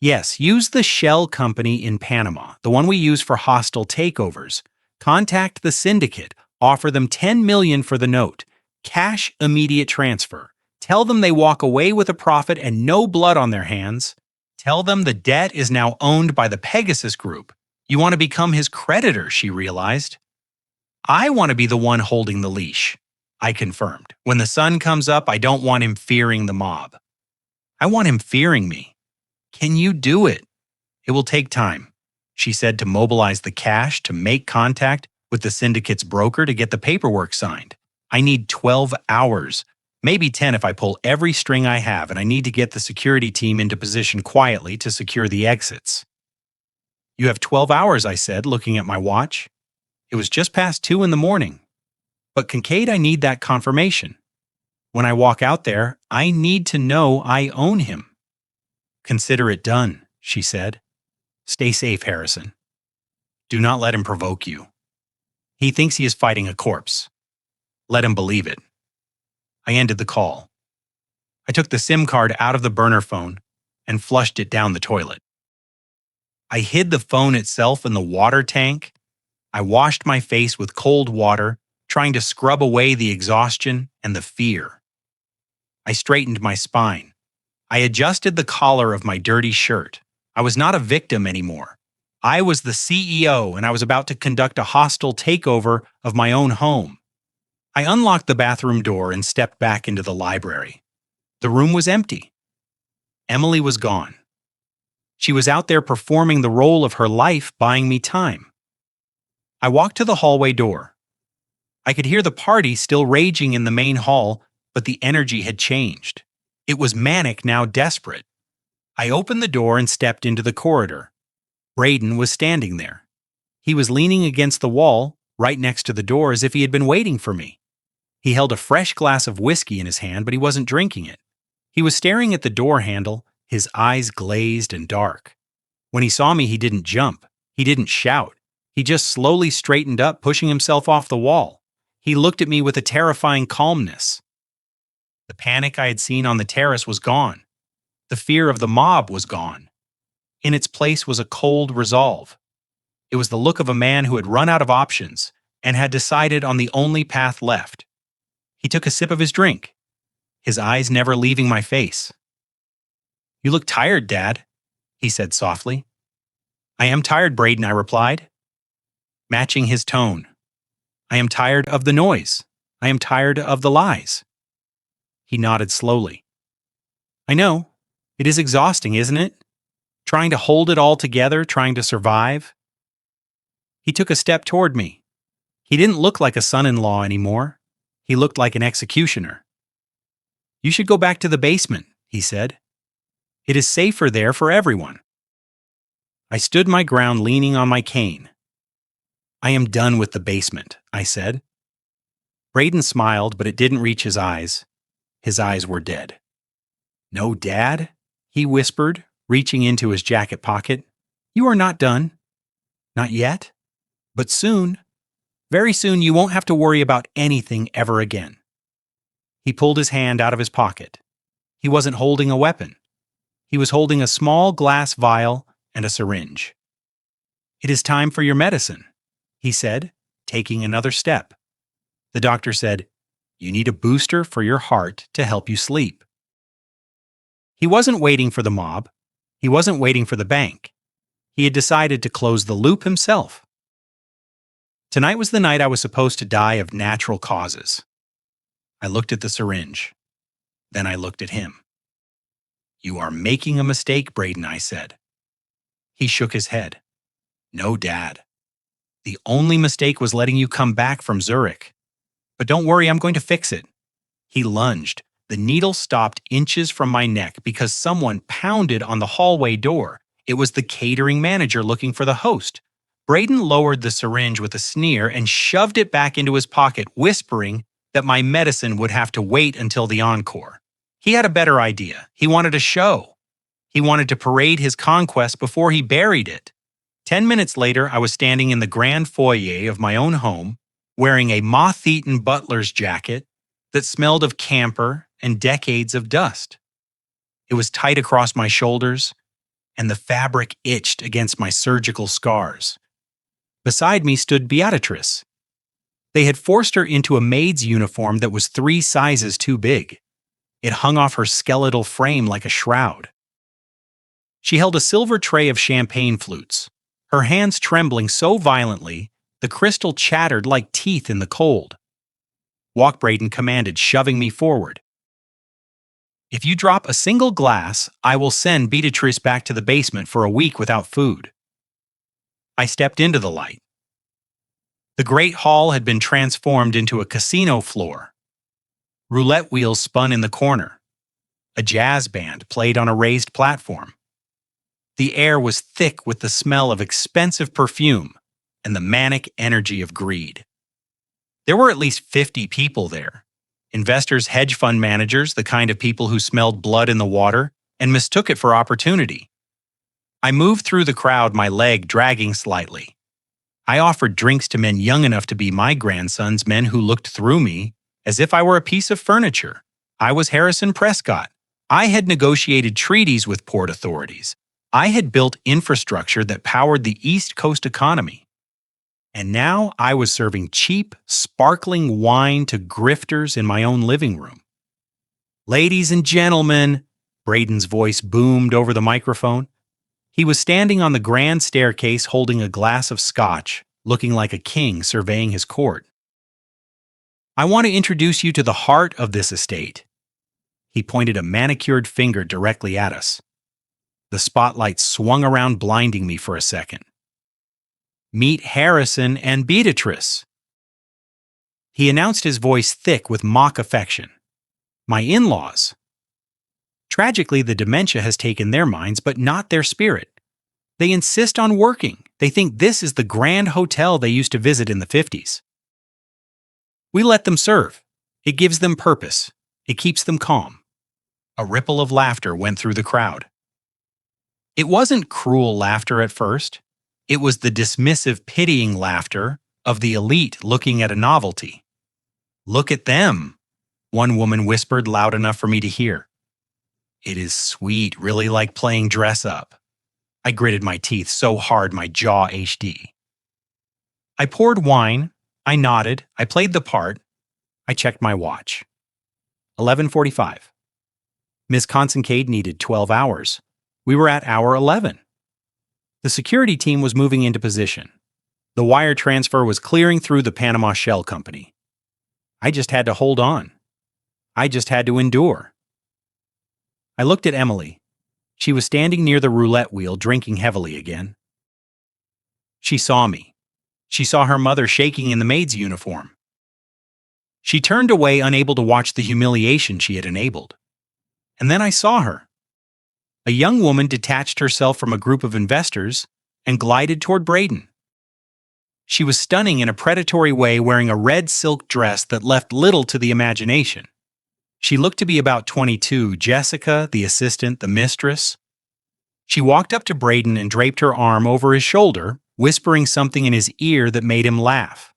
Yes, use the shell company in Panama, the one we use for hostile takeovers. Contact the syndicate, offer them $10 million for the note, cash immediate transfer. Tell them they walk away with a profit and no blood on their hands. Tell them the debt is now owned by the Pegasus Group. You want to become his creditor, she realized. I want to be the one holding the leash, I confirmed. When the sun comes up, I don't want him fearing the mob. I want him fearing me. Can you do it? It will take time, she said, to mobilize the cash, to make contact with the syndicate's broker to get the paperwork signed. I need 12 hours, maybe 10 if I pull every string I have, and I need to get the security team into position quietly to secure the exits. You have 12 hours, I said, looking at my watch. It was just past 2 in the morning. But Kincaid, I need that confirmation. When I walk out there, I need to know I own him. Consider it done, she said. Stay safe, Harrison. Do not let him provoke you. He thinks he is fighting a corpse. Let him believe it. I ended the call. I took the SIM card out of the burner phone and flushed it down the toilet. I hid the phone itself in the water tank. I washed my face with cold water, trying to scrub away the exhaustion and the fear. I straightened my spine. I adjusted the collar of my dirty shirt. I was not a victim anymore. I was the CEO, and I was about to conduct a hostile takeover of my own home. I unlocked the bathroom door and stepped back into the library. The room was empty. Emily was gone. She was out there performing the role of her life, buying me time. I walked to the hallway door. I could hear the party still raging in the main hall, but the energy had changed. It was manic, now desperate. I opened the door and stepped into the corridor. Braden was standing there. He was leaning against the wall, right next to the door, as if he had been waiting for me. He held a fresh glass of whiskey in his hand, but he wasn't drinking it. He was staring at the door handle, his eyes glazed and dark. When he saw me, he didn't jump. He didn't shout. He just slowly straightened up, pushing himself off the wall. He looked at me with a terrifying calmness. The panic I had seen on the terrace was gone. The fear of the mob was gone. In its place was a cold resolve. It was the look of a man who had run out of options and had decided on the only path left. He took a sip of his drink, his eyes never leaving my face. "You look tired, Dad," he said softly. "I am tired, Braden," I replied, matching his tone. "I am tired of the noise. I am tired of the lies." He nodded slowly. "I know. It is exhausting, isn't it? Trying to hold it all together, trying to survive." He took a step toward me. He didn't look like a son-in-law anymore. He looked like an executioner. "You should go back to the basement," he said. "It is safer there for everyone." I stood my ground leaning on my cane. "I am done with the basement," I said. Braden smiled, but it didn't reach his eyes. His eyes were dead. "No, Dad," he whispered, reaching into his jacket pocket. "You are not done. Not yet. But soon, very soon, you won't have to worry about anything ever again." He pulled his hand out of his pocket. He wasn't holding a weapon. He was holding a small glass vial and a syringe. "It is time for your medicine," he said, taking another step. The doctor said, "You need a booster for your heart to help you sleep." He wasn't waiting for the mob. He wasn't waiting for the bank. He had decided to close the loop himself. Tonight was the night I was supposed to die of natural causes. I looked at the syringe. Then I looked at him. "You are making a mistake, Braden," I said. He shook his head. "No, Dad. The only mistake was letting you come back from Zurich. But don't worry, I'm going to fix it." He lunged. The needle stopped inches from my neck because someone pounded on the hallway door. It was the catering manager looking for the host. Braden lowered the syringe with a sneer and shoved it back into his pocket, whispering that my medicine would have to wait until the encore. He had a better idea. He wanted a show. He wanted to parade his conquest before he buried it. 10 minutes later, I was standing in the grand foyer of my own home, wearing a moth-eaten butler's jacket that smelled of camphor and decades of dust. It was tight across my shoulders, and the fabric itched against my surgical scars. Beside me stood Beatrice. They had forced her into a maid's uniform that was 3 sizes too big. It hung off her skeletal frame like a shroud. She held a silver tray of champagne flutes, her hands trembling so violently the crystal chattered like teeth in the cold. "Walk," Braden commanded, shoving me forward. "If you drop a single glass, I will send Beatrice back to the basement for a week without food." I stepped into the light. The great hall had been transformed into a casino floor. Roulette wheels spun in the corner. A jazz band played on a raised platform. The air was thick with the smell of expensive perfume and the manic energy of greed. There were at least 50 people there. Investors, hedge fund managers, the kind of people who smelled blood in the water and mistook it for opportunity. I moved through the crowd, my leg dragging slightly. I offered drinks to men young enough to be my grandsons, men who looked through me as if I were a piece of furniture. I was Harrison Prescott. I had negotiated treaties with port authorities. I had built infrastructure that powered the East Coast economy. And now I was serving cheap, sparkling wine to grifters in my own living room. "Ladies and gentlemen," Braden's voice boomed over the microphone. He was standing on the grand staircase holding a glass of scotch, looking like a king surveying his court. "I want to introduce you to the heart of this estate." He pointed a manicured finger directly at us. The spotlight swung around, blinding me for a second. "Meet Harrison and Beatrice." He announced, his voice thick with mock affection. "My in-laws." Tragically, the dementia has taken their minds, but not their spirit. They insist on working. They think this is the grand hotel they used to visit in the 50s. We let them serve. It gives them purpose. It keeps them calm. A ripple of laughter went through the crowd. It wasn't cruel laughter at first. It was the dismissive, pitying laughter of the elite looking at a novelty. "Look at them," one woman whispered loud enough for me to hear. "It is sweet, really like playing dress up." I gritted my teeth so hard my jaw HD. I poured wine, I nodded, I played the part, I checked my watch. 11:45. Miss Consincade needed 12 hours. We were at hour 11. The security team was moving into position. The wire transfer was clearing through the Panama Shell Company. I just had to hold on. I just had to endure. I looked at Emily. She was standing near the roulette wheel, drinking heavily again. She saw me. She saw her mother shaking in the maid's uniform. She turned away, unable to watch the humiliation she had enabled. And then I saw her. A young woman detached herself from a group of investors and glided toward Braden. She was stunning in a predatory way, wearing a red silk dress that left little to the imagination. She looked to be about 22, Jessica, the assistant, the mistress. She walked up to Braden and draped her arm over his shoulder, whispering something in his ear that made him laugh.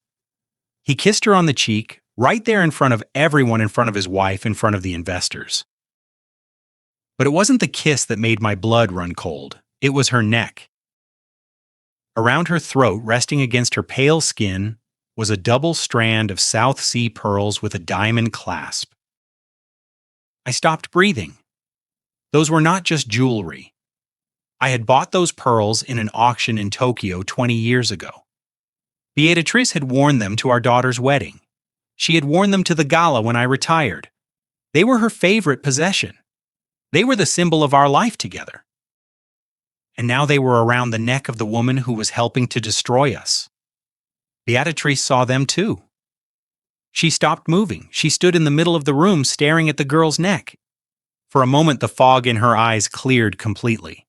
He kissed her on the cheek, right there in front of everyone, in front of his wife, in front of the investors. But it wasn't the kiss that made my blood run cold. It was her neck. Around her throat, resting against her pale skin, was a double strand of South Sea pearls with a diamond clasp. I stopped breathing. Those were not just jewelry. I had bought those pearls in an auction in Tokyo 20 years ago. Beatrice had worn them to our daughter's wedding. She had worn them to the gala when I retired. They were her favorite possession. They were the symbol of our life together. And now they were around the neck of the woman who was helping to destroy us. Beatrice saw them too. She stopped moving. She stood in the middle of the room staring at the girl's neck. For a moment, the fog in her eyes cleared completely.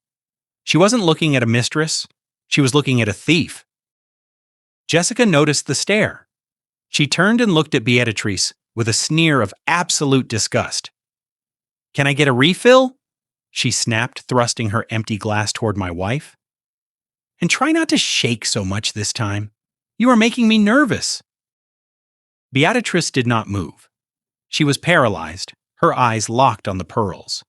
She wasn't looking at a mistress. She was looking at a thief. Jessica noticed the stare. She turned and looked at Beatrice with a sneer of absolute disgust. "Can I get a refill?" she snapped, thrusting her empty glass toward my wife. "And try not to shake so much this time. You are making me nervous." Beatrice did not move. She was paralyzed, her eyes locked on the pearls.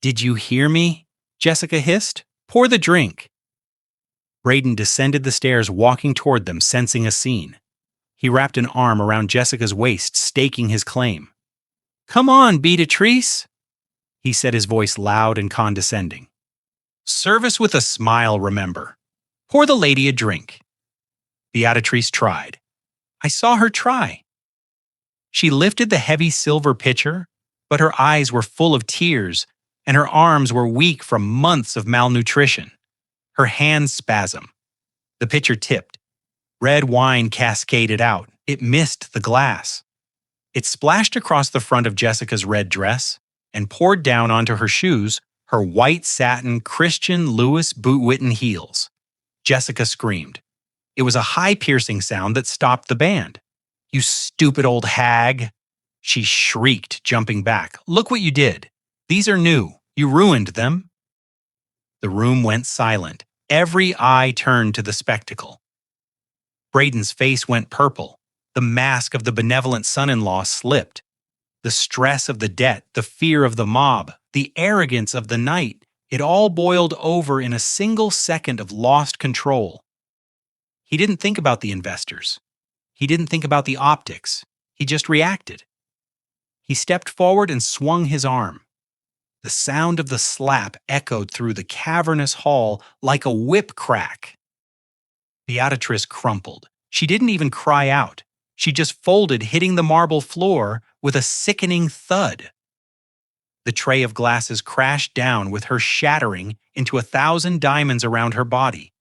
"Did you hear me?" Jessica hissed. "Pour the drink." Braden descended the stairs, walking toward them, sensing a scene. He wrapped an arm around Jessica's waist, staking his claim. "Come on, Beatrice," he said, his voice loud and condescending. "Service with a smile, remember. Pour the lady a drink." Beatrice tried. I saw her try. She lifted the heavy silver pitcher, but her eyes were full of tears, and her arms were weak from months of malnutrition. Her hands spasmed. The pitcher tipped. Red wine cascaded out. It missed the glass. It splashed across the front of Jessica's red dress and poured down onto her shoes, her white satin Christian Louis boot-Witten heels. Jessica screamed. It was a high, piercing sound that stopped the band. "You stupid old hag!" she shrieked, jumping back. "Look what you did. These are new. You ruined them." The room went silent. Every eye turned to the spectacle. Braden's face went purple. The mask of the benevolent son-in-law slipped. The stress of the debt, the fear of the mob, the arrogance of the night, it all boiled over in a single second of lost control. He didn't think about the investors. He didn't think about the optics. He just reacted. He stepped forward and swung his arm. The sound of the slap echoed through the cavernous hall like a whip crack. Beatrice crumpled. She didn't even cry out. She just folded, hitting the marble floor with a sickening thud. The tray of glasses crashed down with her shattering into 1,000 diamonds around her body.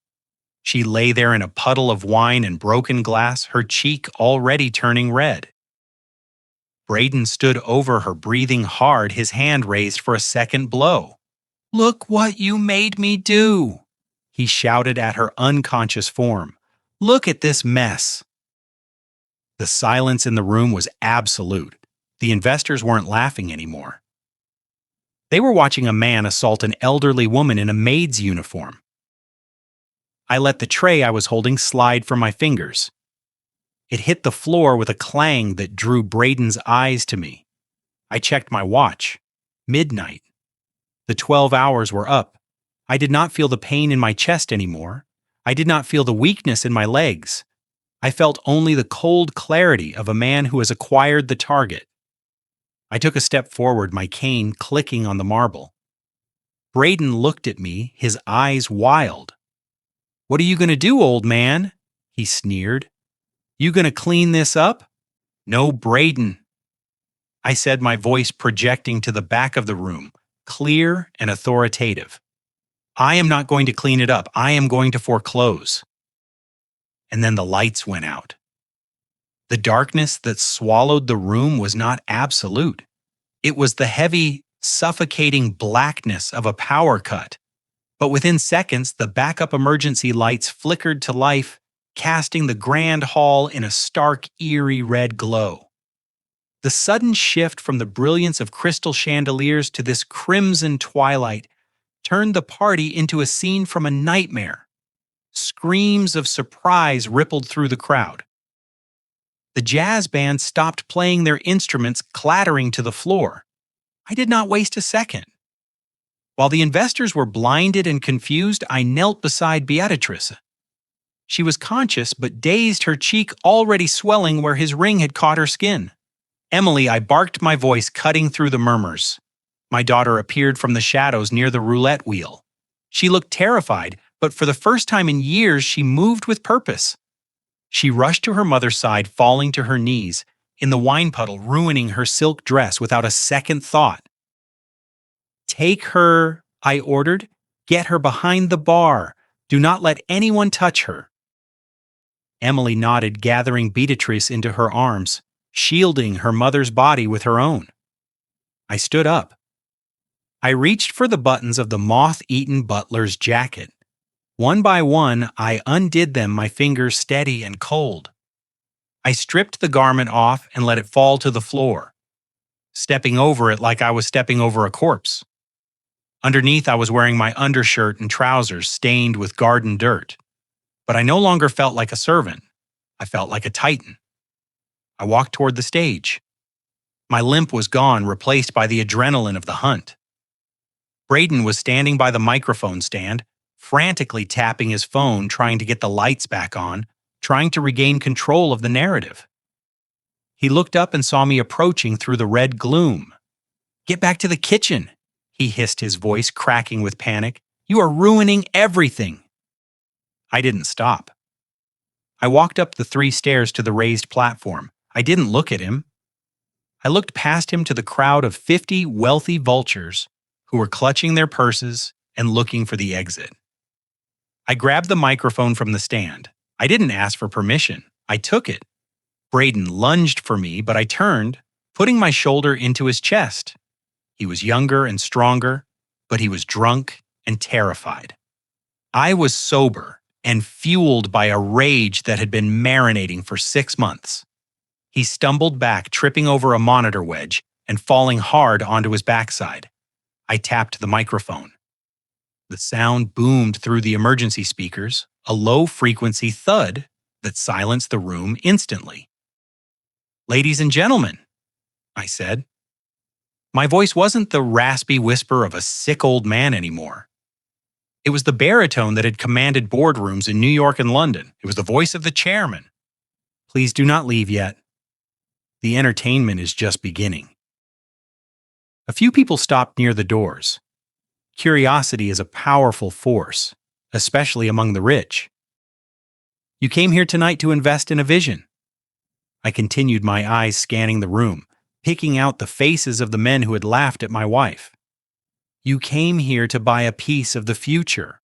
She lay there in a puddle of wine and broken glass, her cheek already turning red. Braden stood over her, breathing hard, his hand raised for a second blow. "Look what you made me do!" he shouted at her unconscious form. "Look at this mess!" The silence in the room was absolute. The investors weren't laughing anymore. They were watching a man assault an elderly woman in a maid's uniform. I let the tray I was holding slide from my fingers. It hit the floor with a clang that drew Braden's eyes to me. I checked my watch. Midnight. The 12 hours were up. I did not feel the pain in my chest anymore. I did not feel the weakness in my legs. I felt only the cold clarity of a man who has acquired the target. I took a step forward, my cane clicking on the marble. Braden looked at me, his eyes wild. "What are you going to do, old man?" he sneered. "You going to clean this up?" "No, Braden," I said, my voice projecting to the back of the room, clear and authoritative. "I am not going to clean it up. I am going to foreclose." And then the lights went out. The darkness that swallowed the room was not absolute. It was the heavy, suffocating blackness of a power cut. But within seconds, the backup emergency lights flickered to life, casting the grand hall in a stark, eerie red glow. The sudden shift from the brilliance of crystal chandeliers to this crimson twilight turned the party into a scene from a nightmare. Screams of surprise rippled through the crowd. The jazz band stopped playing their instruments, clattering to the floor. I did not waste a second. While the investors were blinded and confused, I knelt beside Beatrice. She was conscious but dazed, her cheek already swelling where his ring had caught her skin. "Emily," I barked, my voice cutting through the murmurs. My daughter appeared from the shadows near the roulette wheel. She looked terrified, but for the first time in years, she moved with purpose. She rushed to her mother's side, falling to her knees, in the wine puddle, ruining her silk dress without a second thought. "Take her," I ordered. "Get her behind the bar. Do not let anyone touch her." Emily nodded, gathering Beatrice into her arms, shielding her mother's body with her own. I stood up. I reached for the buttons of the moth-eaten butler's jacket. One by one, I undid them, my fingers steady and cold. I stripped the garment off and let it fall to the floor, stepping over it like I was stepping over a corpse. Underneath, I was wearing my undershirt and trousers stained with garden dirt. But I no longer felt like a servant. I felt like a titan. I walked toward the stage. My limp was gone, replaced by the adrenaline of the hunt. Braden was standing by the microphone stand, frantically tapping his phone, trying to get the lights back on, trying to regain control of the narrative. He looked up and saw me approaching through the red gloom. "Get back to the kitchen," he hissed, his voice cracking with panic. "You are ruining everything." I didn't stop. I walked up the 3 stairs to the raised platform. I didn't look at him. I looked past him to the crowd of 50 wealthy vultures who were clutching their purses and looking for the exit. I grabbed the microphone from the stand. I didn't ask for permission. I took it. Braden lunged for me, but I turned, putting my shoulder into his chest. He was younger and stronger, but he was drunk and terrified. I was sober and fueled by a rage that had been marinating for 6 months. He stumbled back, tripping over a monitor wedge and falling hard onto his backside. I tapped the microphone. The sound boomed through the emergency speakers, a low-frequency thud that silenced the room instantly. "Ladies and gentlemen," I said. My voice wasn't the raspy whisper of a sick old man anymore. It was the baritone that had commanded boardrooms in New York and London. It was the voice of the chairman. "Please do not leave yet. The entertainment is just beginning." A few people stopped near the doors. Curiosity is a powerful force, especially among the rich. "You came here tonight to invest in a vision." I continued, my eyes scanning the room, picking out the faces of the men who had laughed at my wife. "You came here to buy a piece of the future.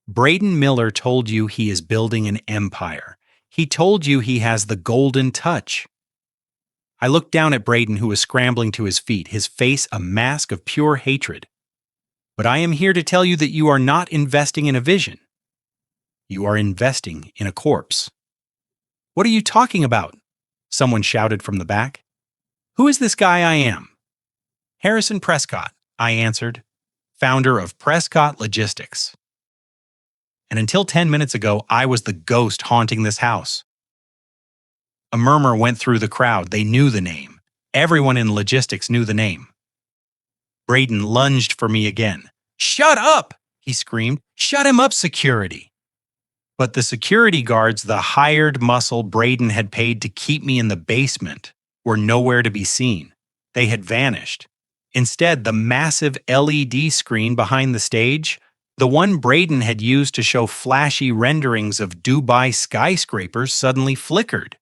Braden Miller told you he is building an empire. He told you he has the golden touch." I looked down at Braden, who was scrambling to his feet, his face a mask of pure hatred. "But I am here to tell you that you are not investing in a vision. You are investing in a corpse." "What are you talking about?" someone shouted from the back. "Who is this guy I am?" "Harrison Prescott," I answered, "founder of Prescott Logistics. And until 10 minutes ago, I was the ghost haunting this house." A murmur went through the crowd. They knew the name. Everyone in logistics knew the name. Braden lunged for me again. "Shut up!" He screamed. "Shut him up, security!" But the security guards the hired muscle Braden had paid to keep me in the basement were nowhere to be seen. They had vanished. Instead, the massive LED screen behind the stage, the one Braden had used to show flashy renderings of Dubai skyscrapers, suddenly flickered.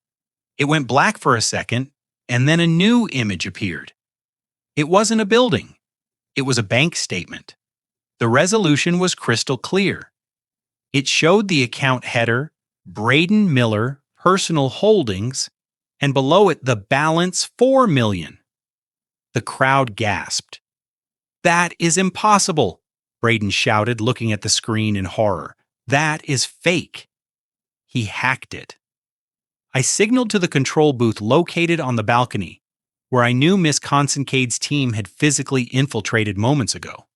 It went black for a second, and then a new image appeared. It wasn't a building. It was a bank statement. The resolution was crystal clear. It showed the account header, Braden Miller, Personal Holdings, and below it the balance $4 million. The crowd gasped. "That is impossible," Braden shouted, looking at the screen in horror. "That is fake." He hacked it. I signaled to the control booth located on the balcony, where I knew Miss Consincade's team had physically infiltrated moments ago.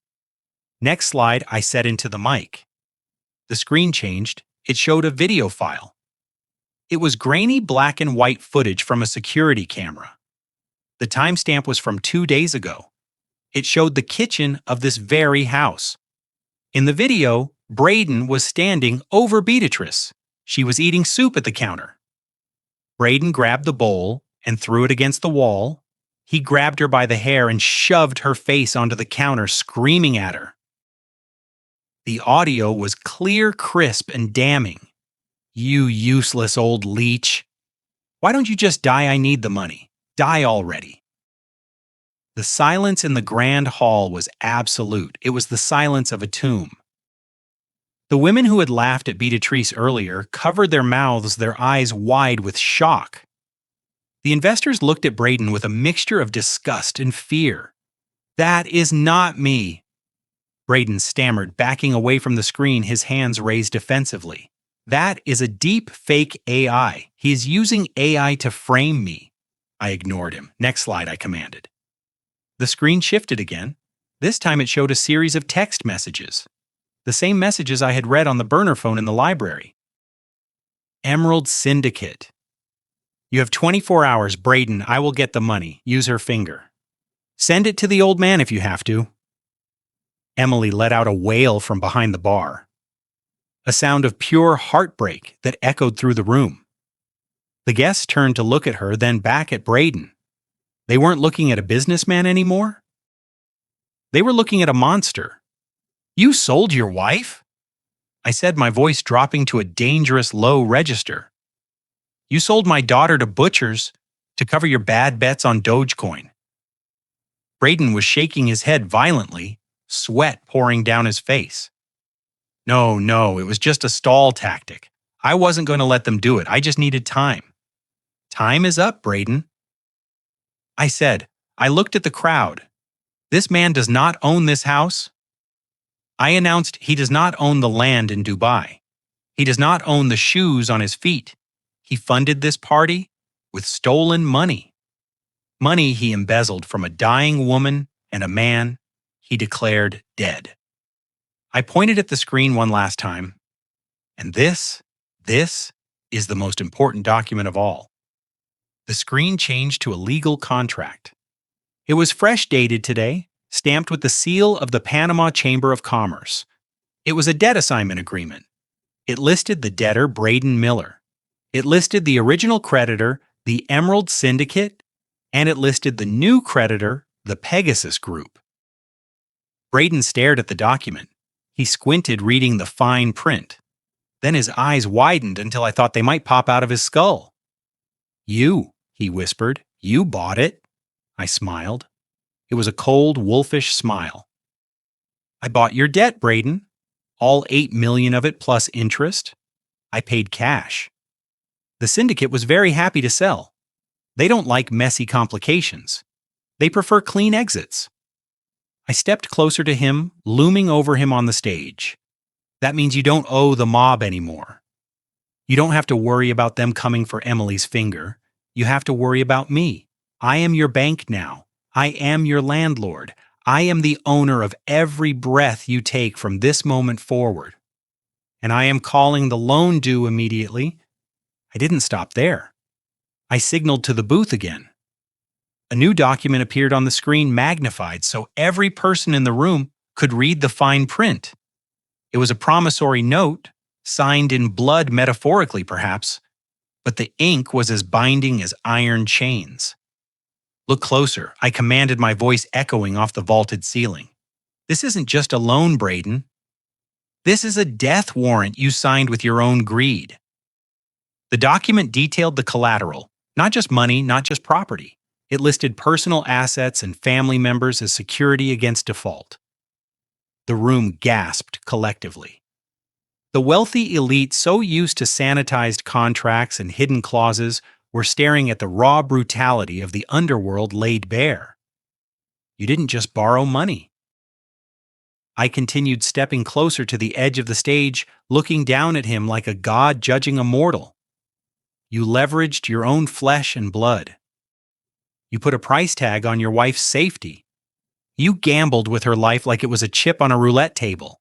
Next slide, I said into the mic. The screen changed. It showed a video file. It was grainy black and white footage from a security camera. The timestamp was from 2 days ago. It showed the kitchen of this very house. In the video, Braden was standing over Beatrice. She was eating soup at the counter. Braden grabbed the bowl and threw it against the wall. He grabbed her by the hair and shoved her face onto the counter, screaming at her. The audio was clear, crisp, and damning. "You useless old leech. Why don't you just die? I need the money. Die already." The silence in the grand hall was absolute. It was the silence of a tomb. The women who had laughed at Beatrice earlier covered their mouths, their eyes wide with shock. The investors looked at Braden with a mixture of disgust and fear. "That is not me," Braden stammered, backing away from the screen, his hands raised defensively. "That is a deep fake AI. He is using AI to frame me." I ignored him. "Next slide," I commanded. The screen shifted again. This time it showed a series of text messages. The same messages I had read on the burner phone in the library. "Emerald Syndicate. You have 24 hours, Braden. I will get the money. Use her finger. Send it to the old man if you have to." Emily let out a wail from behind the bar. A sound of pure heartbreak that echoed through the room. The guests turned to look at her, then back at Braden. They weren't looking at a businessman anymore. They were looking at a monster. "You sold your wife?" I said, my voice dropping to a dangerous low register. "You sold my daughter to butchers to cover your bad bets on Dogecoin." Braden was shaking his head violently, sweat pouring down his face. No, it was just a stall tactic. I wasn't going to let them do it. I just needed time." "Time is up, Braden." I said. I looked at the crowd. "This man does not own this house." I announced he does not own the land in Dubai. He does not own the shoes on his feet. He funded this party with stolen money. Money he embezzled from a dying woman and a man he declared dead. I pointed at the screen one last time. And this is the most important document of all. The screen changed to a legal contract. It was fresh dated today, stamped with the seal of the Panama Chamber of Commerce. It was a debt assignment agreement. It listed the debtor, Braden Miller. It listed the original creditor, the Emerald Syndicate, and it listed the new creditor, the Pegasus Group. Braden stared at the document. He squinted, reading the fine print. Then his eyes widened until I thought they might pop out of his skull. "You," he whispered. "You bought it." I smiled. It was a cold, wolfish smile. "I bought your debt, Braden. All $8 million of it plus interest. I paid cash." The syndicate was very happy to sell. They don't like messy complications. They prefer clean exits. I stepped closer to him, looming over him on the stage. "That means you don't owe the mob anymore. You don't have to worry about them coming for Emily's finger. You have to worry about me. I am your bank now. I am your landlord. I am the owner of every breath you take from this moment forward. And I am calling the loan due immediately." I didn't stop there. I signaled to the booth again. A new document appeared on the screen, magnified so every person in the room could read the fine print. It was a promissory note, signed in blood metaphorically perhaps, but the ink was as binding as iron chains. Look closer, I commanded, my voice echoing off the vaulted ceiling. This isn't just a loan, Braden. This is a death warrant you signed with your own greed. The document detailed the collateral, not just money, not just property. It listed personal assets and family members as security against default. The room gasped collectively. The wealthy elite, so used to sanitized contracts and hidden clauses, were staring at the raw brutality of the underworld laid bare. You didn't just borrow money. I continued stepping closer to the edge of the stage, looking down at him like a god judging a mortal. You leveraged your own flesh and blood. You put a price tag on your wife's safety. You gambled with her life like it was a chip on a roulette table.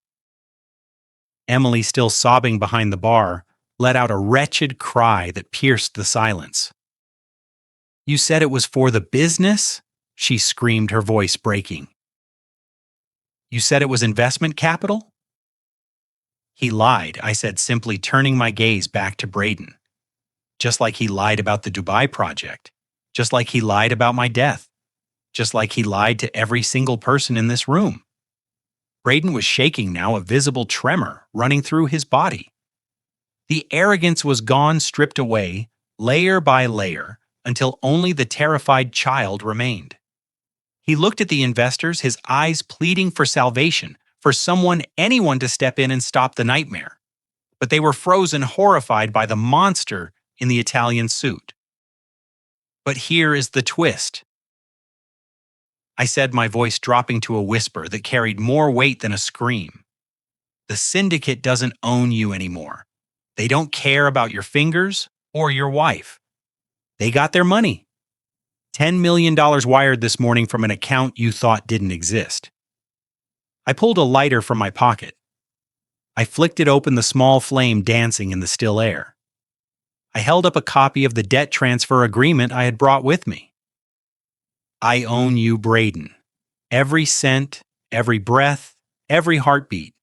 Emily, still sobbing behind the bar, let out a wretched cry that pierced the silence. You said it was for the business? She screamed, her voice breaking. You said it was investment capital? He lied, I said, simply turning my gaze back to Braden. Just like he lied about the Dubai project. Just like he lied about my death. Just like he lied to every single person in this room. Braden was shaking now, a visible tremor running through his body. The arrogance was gone, stripped away, layer by layer, until only the terrified child remained. He looked at the investors, his eyes pleading for salvation, for anyone to step in and stop the nightmare. But they were frozen, horrified by the monster in the Italian suit. But here is the twist, I said, my voice dropping to a whisper that carried more weight than a scream. The syndicate doesn't own you anymore. They don't care about your fingers or your wife. They got their money. $10 million wired this morning from an account you thought didn't exist. I pulled a lighter from my pocket. I flicked it open, the small flame dancing in the still air. I held up a copy of the debt transfer agreement I had brought with me. I own you, Braden. Every cent, every breath, every heartbeat.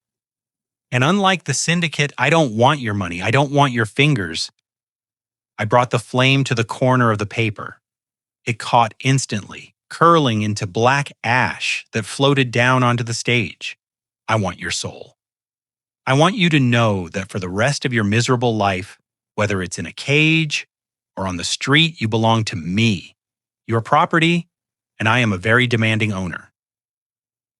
And unlike the syndicate, I don't want your money. I don't want your fingers. I brought the flame to the corner of the paper. It caught instantly, curling into black ash that floated down onto the stage. I want your soul. I want you to know that for the rest of your miserable life, whether it's in a cage or on the street, you belong to me, your property, and I am a very demanding owner.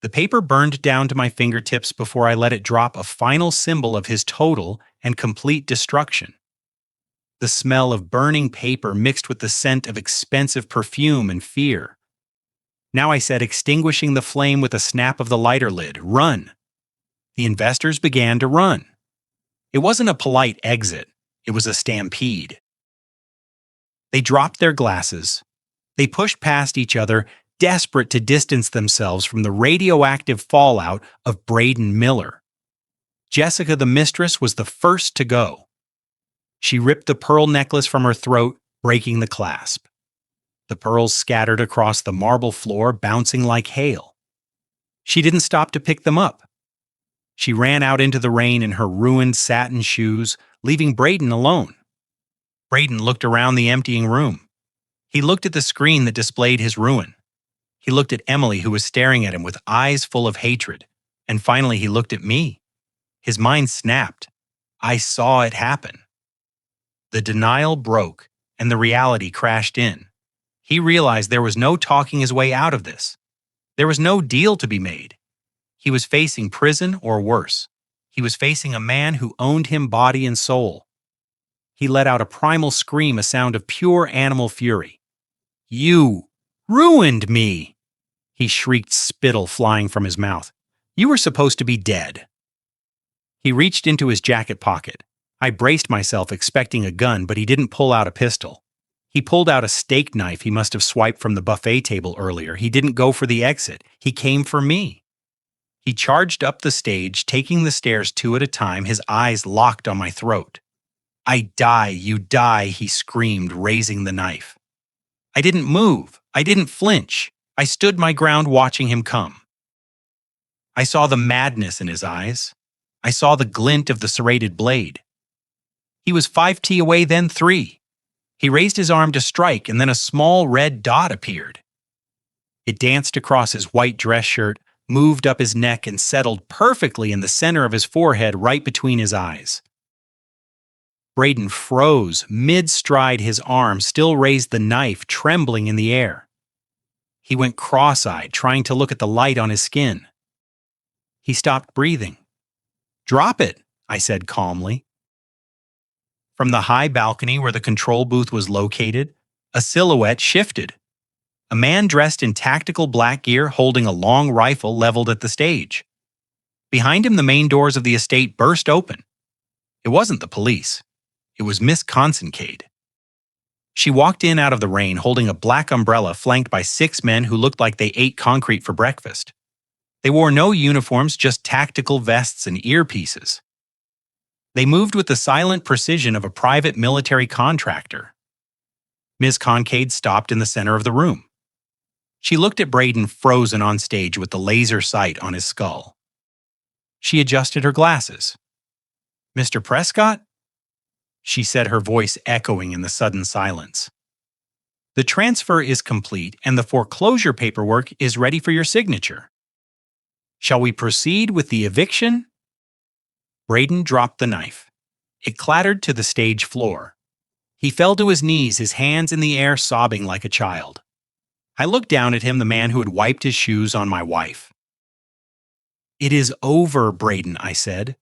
The paper burned down to my fingertips before I let it drop, a final symbol of his total and complete destruction. The smell of burning paper mixed with the scent of expensive perfume and fear. Now I said, extinguishing the flame with a snap of the lighter lid, run. The investors began to run. It wasn't a polite exit, it was a stampede. They dropped their glasses. They pushed past each other, desperate to distance themselves from the radioactive fallout of Braden Miller. Jessica, the mistress, was the first to go. She ripped the pearl necklace from her throat, breaking the clasp. The pearls scattered across the marble floor, bouncing like hail. She didn't stop to pick them up. She ran out into the rain in her ruined satin shoes, leaving Braden alone. Braden looked around the emptying room. He looked at the screen that displayed his ruin. He looked at Emily, who was staring at him with eyes full of hatred. And finally, he looked at me. His mind snapped. I saw it happen. The denial broke, and the reality crashed in. He realized there was no talking his way out of this. There was no deal to be made. He was facing prison or worse. He was facing a man who owned him body and soul. He let out a primal scream, a sound of pure animal fury. You ruined me, he shrieked, spittle flying from his mouth. You were supposed to be dead. He reached into his jacket pocket. I braced myself, expecting a gun, but he didn't pull out a pistol. He pulled out a steak knife he must have swiped from the buffet table earlier. He didn't go for the exit. He came for me. He charged up the stage, taking the stairs two at a time, his eyes locked on my throat. I die, you die, he screamed, raising the knife. I didn't move. I didn't flinch. I stood my ground, watching him come. I saw the madness in his eyes. I saw the glint of the serrated blade. He was 5 feet away, then 3. He raised his arm to strike, and then a small red dot appeared. It danced across his white dress shirt, moved up his neck, and settled perfectly in the center of his forehead right between his eyes. Braden froze mid-stride, his arm still raised, the knife trembling in the air. He went cross-eyed, trying to look at the light on his skin. He stopped breathing. "Drop it," I said calmly. From the high balcony where the control booth was located, a silhouette shifted. A man dressed in tactical black gear holding a long rifle leveled at the stage. Behind him, the main doors of the estate burst open. It wasn't the police. It was Miss Consincade. She walked in out of the rain holding a black umbrella flanked by 6 men who looked like they ate concrete for breakfast. They wore no uniforms, just tactical vests and earpieces. They moved with the silent precision of a private military contractor. Ms. Consincade stopped in the center of the room. She looked at Braden frozen on stage with the laser sight on his skull. She adjusted her glasses. "Mr. Prescott?" she said, her voice echoing in the sudden silence. "The transfer is complete and the foreclosure paperwork is ready for your signature. Shall we proceed with the eviction?" Braden dropped the knife. It clattered to the stage floor. He fell to his knees, his hands in the air, sobbing like a child. I looked down at him, the man who had wiped his shoes on my wife. "It is over, Braden," I said.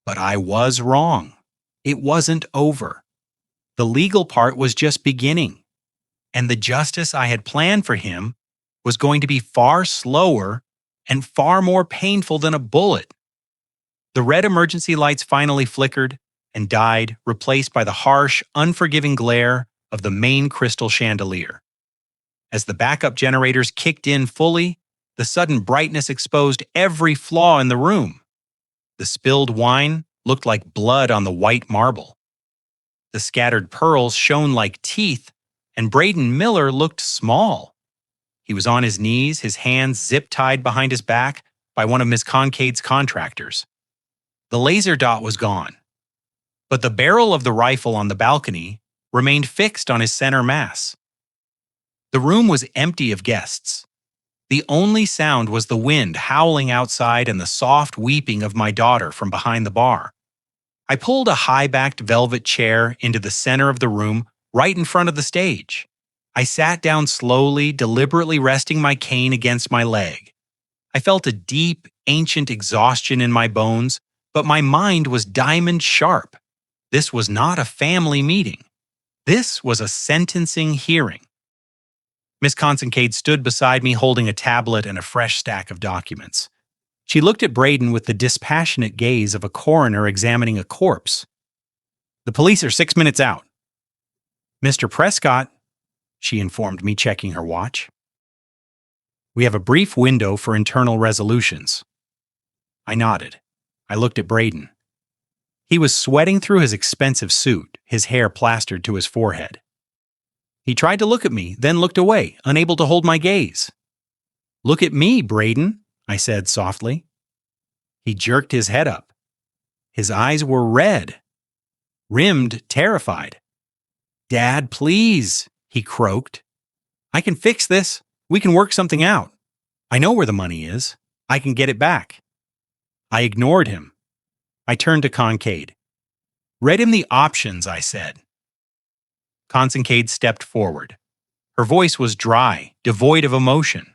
But I was wrong. It wasn't over. The legal part was just beginning, and the justice I had planned for him was going to be far slower and far more painful than a bullet. The red emergency lights finally flickered and died, replaced by the harsh, unforgiving glare of the main crystal chandelier. As the backup generators kicked in fully, the sudden brightness exposed every flaw in the room. The spilled wine looked like blood on the white marble. The scattered pearls shone like teeth, and Braden Miller looked small. He was on his knees, his hands zip-tied behind his back by one of Miss Concade's contractors. The laser dot was gone, but the barrel of the rifle on the balcony remained fixed on his center mass. The room was empty of guests. The only sound was the wind howling outside and the soft weeping of my daughter from behind the bar. I pulled a high-backed velvet chair into the center of the room, right in front of the stage. I sat down slowly, deliberately resting my cane against my leg. I felt a deep, ancient exhaustion in my bones, but my mind was diamond sharp. This was not a family meeting. This was a sentencing hearing. Miss Consincade stood beside me holding a tablet and a fresh stack of documents. She looked at Braden with the dispassionate gaze of a coroner examining a corpse. "The police are 6 minutes out." "Mr. Prescott," she informed me, checking her watch. "We have a brief window for internal resolutions." I nodded. I looked at Braden. He was sweating through his expensive suit, his hair plastered to his forehead. He tried to look at me, then looked away, unable to hold my gaze. "Look at me, Braden," I said softly. He jerked his head up. His eyes were red, rimmed, terrified. "Dad, please," he croaked. "I can fix this. We can work something out. I know where the money is. I can get it back." I ignored him. I turned to Consincade. "Read him the options," I said. Consincade stepped forward. Her voice was dry, devoid of emotion.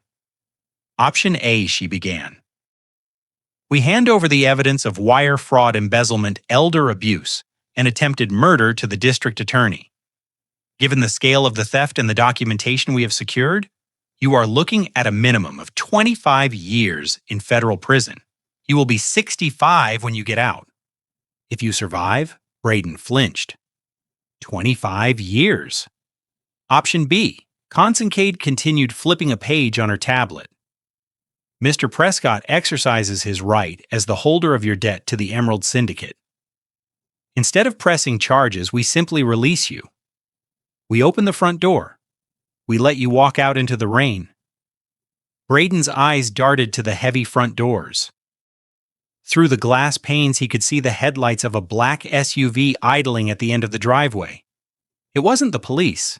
"Option A," she began. "We hand over the evidence of wire fraud, embezzlement, elder abuse, and attempted murder to the district attorney. Given the scale of the theft and the documentation we have secured, you are looking at a minimum of 25 years in federal prison. You will be 65 when you get out. If you survive," Braden flinched. 25 years. Option B. Consincade continued flipping a page on her tablet. "Mr. Prescott exercises his right as the holder of your debt to the Emerald Syndicate. Instead of pressing charges, we simply release you. We open the front door. We let you walk out into the rain." Braden's eyes darted to the heavy front doors. Through the glass panes, he could see the headlights of a black SUV idling at the end of the driveway. It wasn't the police.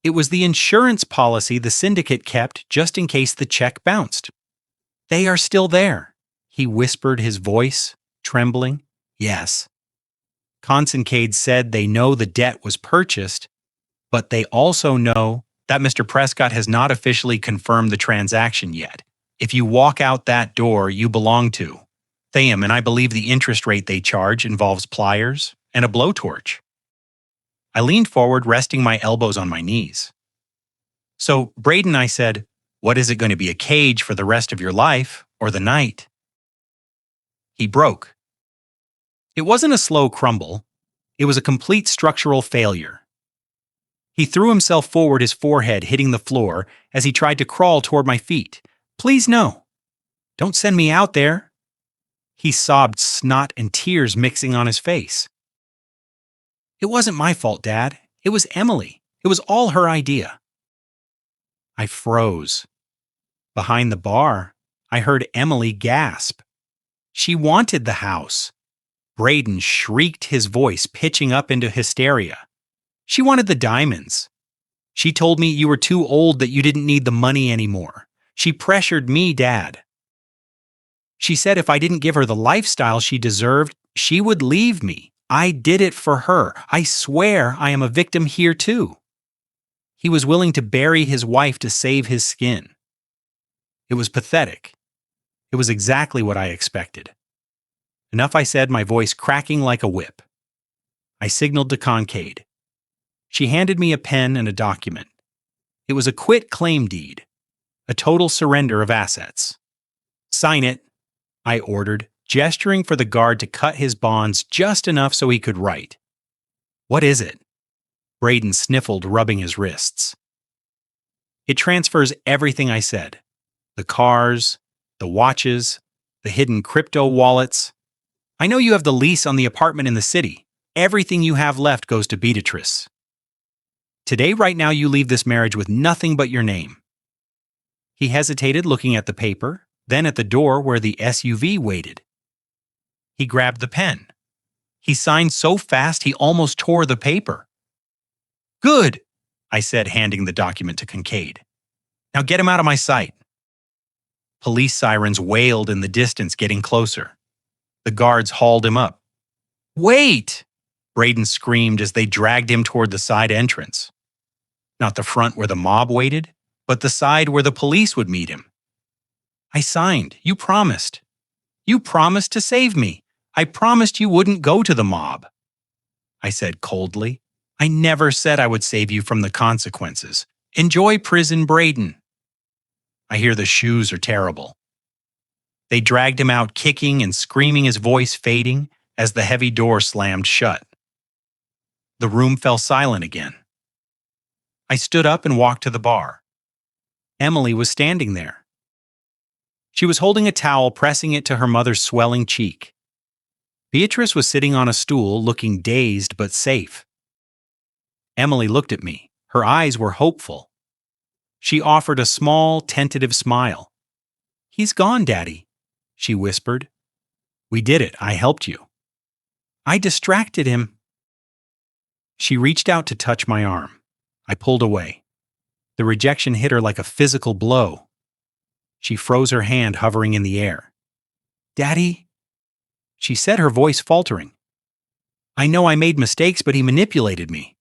It was the insurance policy the syndicate kept just in case the check bounced. "They are still there," he whispered, his voice trembling. "Yes." Consincade said they know the debt was purchased, but they also know that Mr. Prescott has not officially confirmed the transaction yet. If you walk out that door, you belong to them, and I believe the interest rate they charge involves pliers and a blowtorch. I leaned forward, resting my elbows on my knees. "So, Braden," I said, "what is it going to be, a cage for the rest of your life, or the night?" He broke. It wasn't a slow crumble. It was a complete structural failure. He threw himself forward, his forehead hitting the floor as he tried to crawl toward my feet. "Please, no. Don't send me out there." He sobbed, snot and tears mixing on his face. "It wasn't my fault, Dad. It was Emily. It was all her idea." I froze. Behind the bar, I heard Emily gasp. She wanted the house. Braden shrieked, his voice pitching up into hysteria. "She wanted the diamonds. She told me you were too old, that you didn't need the money anymore. She pressured me, Dad. She said if I didn't give her the lifestyle she deserved, she would leave me. I did it for her. I swear I am a victim here too." He was willing to bury his wife to save his skin. It was pathetic. It was exactly what I expected. "Enough," I said, my voice cracking like a whip. I signaled to Concade. She handed me a pen and a document. It was a quit-claim deed, a total surrender of assets. "Sign it," I ordered, gesturing for the guard to cut his bonds just enough so he could write. "What is it?" Braden sniffled, rubbing his wrists. "It transfers everything," I said. "The cars, the watches, the hidden crypto wallets. I know you have the lease on the apartment in the city. Everything you have left goes to Beatrice. Today, right now, you leave this marriage with nothing but your name." He hesitated, looking at the paper, then at the door where the SUV waited. He grabbed the pen. He signed so fast he almost tore the paper. "Good," I said, handing the document to Kincaid. "Now get him out of my sight." Police sirens wailed in the distance, getting closer. The guards hauled him up. "Wait!" Braden screamed as they dragged him toward the side entrance. Not the front where the mob waited, but the side where the police would meet him. "I signed. You promised. You promised to save me. I promised you wouldn't go to the mob." I said coldly. "I never said I would save you from the consequences. Enjoy prison, Braden." "I hear the shoes are terrible." They dragged him out, kicking and screaming, his voice fading as the heavy door slammed shut. The room fell silent again. I stood up and walked to the bar. Emily was standing there. She was holding a towel, pressing it to her mother's swelling cheek. Beatrice was sitting on a stool, looking dazed but safe. Emily looked at me. Her eyes were hopeful. She offered a small, tentative smile. "He's gone, Daddy," she whispered. "We did it. I helped you." "I distracted him." She reached out to touch my arm. I pulled away. The rejection hit her like a physical blow. She froze, her hand hovering in the air. "Daddy," she said, her voice faltering. "I know I made mistakes, but he manipulated me.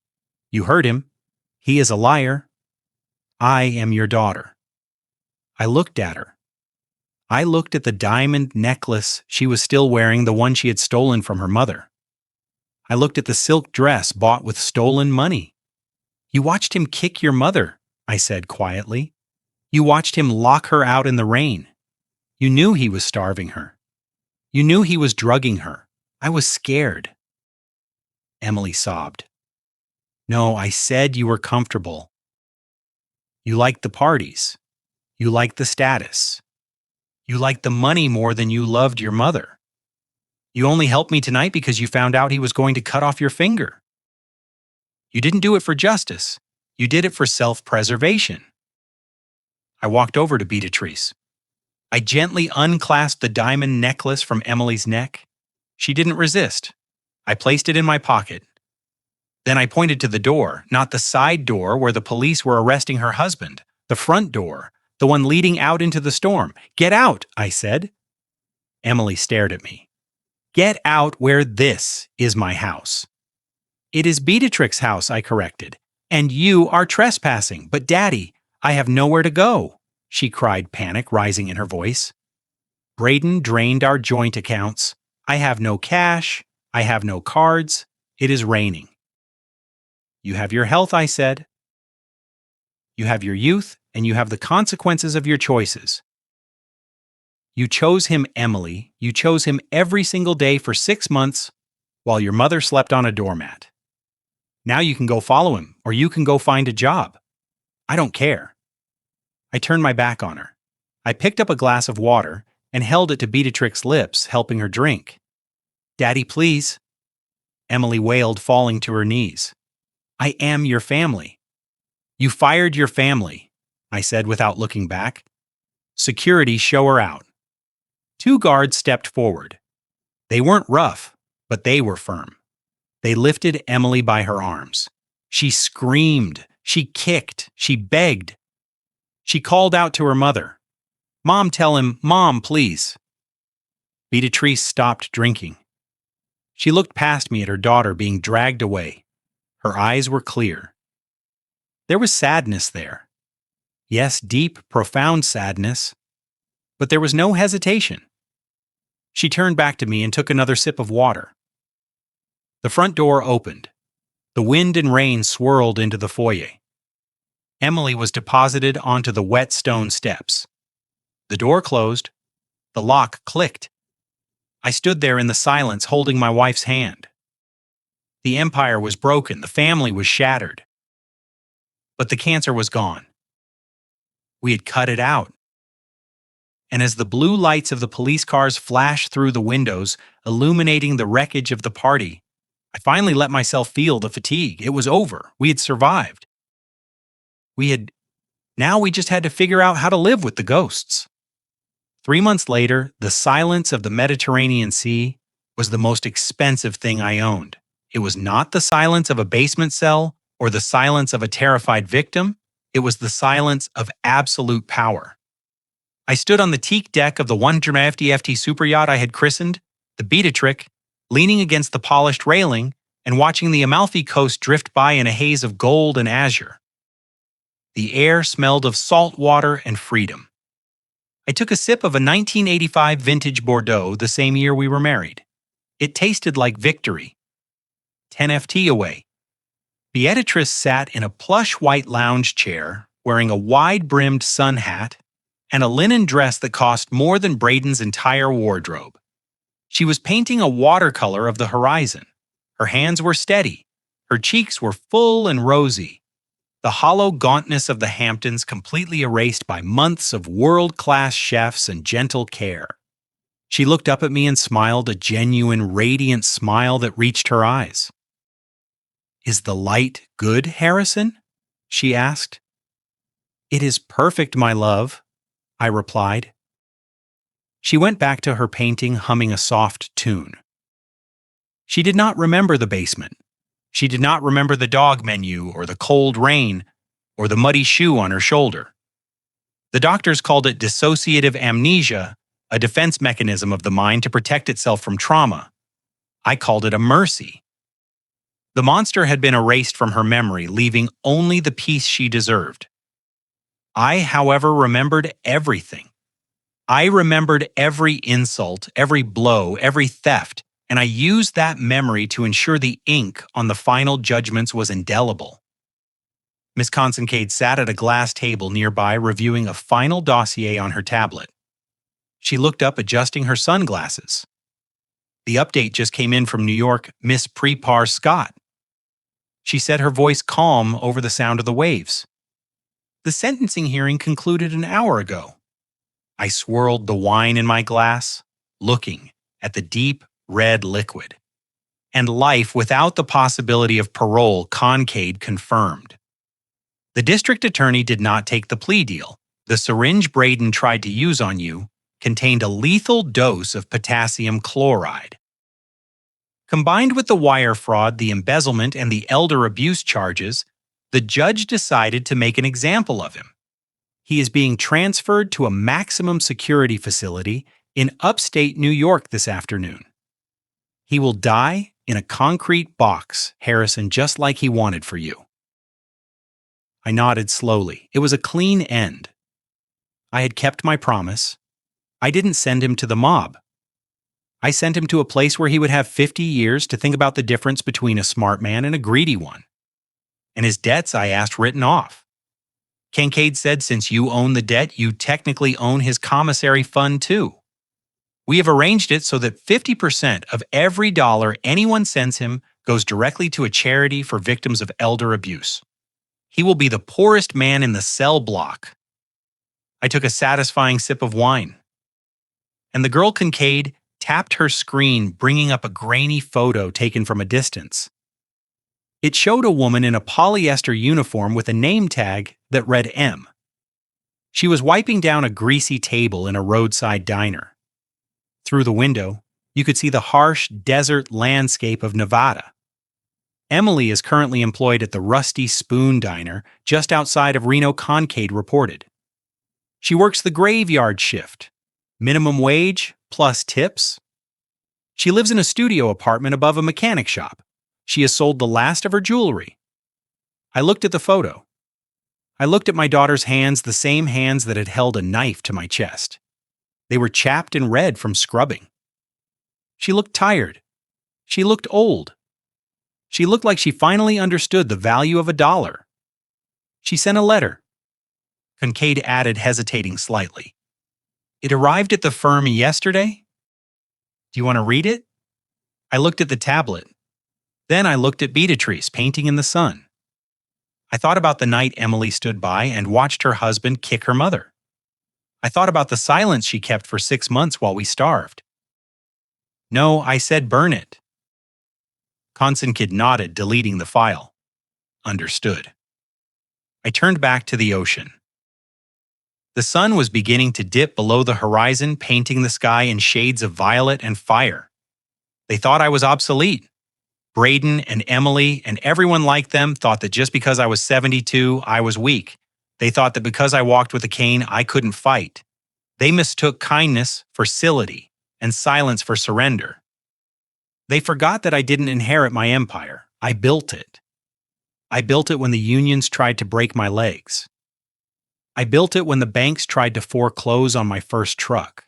You heard him. He is a liar. I am your daughter." I looked at her. I looked at the diamond necklace she was still wearing, the one she had stolen from her mother. I looked at the silk dress bought with stolen money. "You watched him kick your mother," I said quietly. "You watched him lock her out in the rain. You knew he was starving her. You knew he was drugging her. I was scared." Emily sobbed. "No, I said you were comfortable. You liked the parties. You liked the status. You liked the money more than you loved your mother. You only helped me tonight because you found out he was going to cut off your finger. You didn't do it for justice. You did it for self-preservation." I walked over to Beatrice. I gently unclasped the diamond necklace from Emily's neck. She didn't resist. I placed it in my pocket. Then I pointed to the door, not the side door where the police were arresting her husband, the front door, the one leading out into the storm. "Get out," I said. Emily stared at me. "Get out where this is my house." "It is Beatrix's house," I corrected. "And you are trespassing. But Daddy, I have nowhere to go," she cried, panic rising in her voice. "Braden drained our joint accounts. I have no cash. I have no cards. It is raining." "You have your health," I said. "You have your youth, and you have the consequences of your choices. You chose him, Emily. You chose him every single day for 6 months while your mother slept on a doormat. Now you can go follow him, or you can go find a job. I don't care." I turned my back on her. I picked up a glass of water and held it to Beatrix's lips, helping her drink. "Daddy, please," Emily wailed, falling to her knees. "I am your family." "You fired your family," I said without looking back. "Security, show her out." 2 guards stepped forward. They weren't rough, but they were firm. They lifted Emily by her arms. She screamed, she kicked, she begged. She called out to her mother. "Mom, tell him, Mom, please." Beatrice stopped drinking. She looked past me at her daughter being dragged away. Her eyes were clear. There was sadness there. Yes, deep, profound sadness. But there was no hesitation. She turned back to me and took another sip of water. The front door opened. The wind and rain swirled into the foyer. Emily was deposited onto the wet stone steps. The door closed. The lock clicked. I stood there in the silence holding my wife's hand. The empire was broken. The family was shattered. But the cancer was gone. We had cut it out. And as the blue lights of the police cars flashed through the windows, illuminating the wreckage of the party, I finally let myself feel the fatigue. It was over. We had survived. Now we just had to figure out how to live with the ghosts. 3 months later, the silence of the Mediterranean Sea was the most expensive thing I owned. It was not the silence of a basement cell or the silence of a terrified victim. It was the silence of absolute power. I stood on the teak deck of the 150ft superyacht I had christened, the Beatrix, leaning against the polished railing and watching the Amalfi Coast drift by in a haze of gold and azure. The air smelled of salt water and freedom. I took a sip of a 1985 vintage Bordeaux the same year we were married. It tasted like victory. 10ft away. Beatrice sat in a plush white lounge chair, wearing a wide-brimmed sun hat and a linen dress that cost more than Braden's entire wardrobe. She was painting a watercolor of the horizon. Her hands were steady. Her cheeks were full and rosy. The hollow gauntness of the Hamptons completely erased by months of world-class chefs and gentle care. She looked up at me and smiled, a genuine, radiant smile that reached her eyes. "Is the light good, Harrison?" she asked. "It is perfect, my love," I replied. She went back to her painting, humming a soft tune. She did not remember the basement. She did not remember the dog menu or the cold rain or the muddy shoe on her shoulder. The doctors called it dissociative amnesia, a defense mechanism of the mind to protect itself from trauma. I called it a mercy. The monster had been erased from her memory, leaving only the peace she deserved. I, however, remembered everything. I remembered every insult, every blow, every theft, and I used that memory to ensure the ink on the final judgments was indelible. Miss Consincade sat at a glass table nearby reviewing a final dossier on her tablet. She looked up, adjusting her sunglasses. The update just came in from New York, Miss Prepar Scott. She said, her voice calm over the sound of the waves. "The sentencing hearing concluded an hour ago." I swirled the wine in my glass, looking at the deep red liquid. And life without the possibility of parole, Consincade confirmed. The district attorney did not take the plea deal. The syringe Braden tried to use on you contained a lethal dose of potassium chloride. Combined with the wire fraud, the embezzlement, and the elder abuse charges, the judge decided to make an example of him. He is being transferred to a maximum security facility in upstate New York this afternoon. He will die in a concrete box, Harrison, just like he wanted for you. I nodded slowly. It was a clean end. I had kept my promise. I didn't send him to the mob. I sent him to a place where he would have 50 years to think about the difference between a smart man and a greedy one. And his debts I asked written off. Kincaid said since you own the debt, you technically own his commissary fund too. We have arranged it so that 50% of every dollar anyone sends him goes directly to a charity for victims of elder abuse. He will be the poorest man in the cell block. I took a satisfying sip of wine. And the girl Kincaid tapped her screen, bringing up a grainy photo taken from a distance. It showed a woman in a polyester uniform with a name tag that read M. She was wiping down a greasy table in a roadside diner. Through the window, you could see the harsh desert landscape of Nevada. Emily is currently employed at the Rusty Spoon Diner just outside of Reno, Kincaid reported. She works the graveyard shift, minimum wage plus tips. She lives in a studio apartment above a mechanic shop. She has sold the last of her jewelry. I looked at the photo. I looked at my daughter's hands, the same hands that had held a knife to my chest. They were chapped and red from scrubbing. She looked tired. She looked old. She looked like she finally understood the value of $1. She sent a letter. Kincaid added, hesitating slightly. It arrived at the firm yesterday? Do you want to read it? I looked at the tablet. Then I looked at Beatrice painting in the sun. I thought about the night Emily stood by and watched her husband kick her mother. I thought about the silence she kept for 6 months while we starved. No, I said burn it. Konstantin nodded, deleting the file. Understood. I turned back to the ocean. The sun was beginning to dip below the horizon, painting the sky in shades of violet and fire. They thought I was obsolete. Braden and Emily and everyone like them thought that just because I was 72, I was weak. They thought that because I walked with a cane, I couldn't fight. They mistook kindness for docility and silence for surrender. They forgot that I didn't inherit my empire. I built it. I built it when the unions tried to break my legs. I built it when the banks tried to foreclose on my first truck.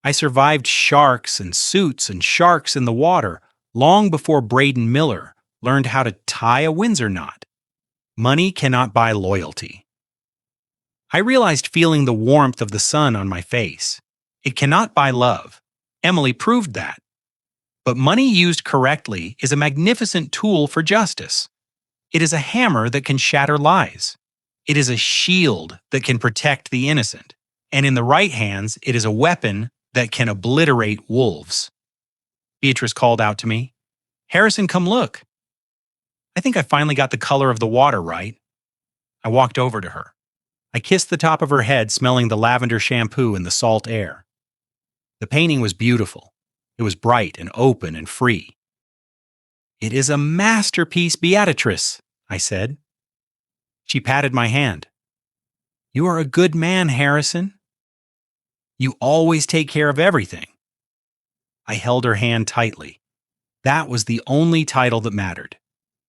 I survived sharks and suits and sharks in the water long before Braden Miller learned how to tie a Windsor knot. Money cannot buy loyalty. I realized feeling the warmth of the sun on my face. It cannot buy love. Emily proved that. But money used correctly is a magnificent tool for justice. It is a hammer that can shatter lies. It is a shield that can protect the innocent. And in the right hands, it is a weapon that can obliterate wolves. Beatrice called out to me, Harrison, come look. I think I finally got the color of the water right. I walked over to her. I kissed the top of her head, smelling the lavender shampoo in the salt air. The painting was beautiful. It was bright and open and free. It is a masterpiece, Beatrice, I said. She patted my hand. You are a good man, Harrison. You always take care of everything. I held her hand tightly. That was the only title that mattered.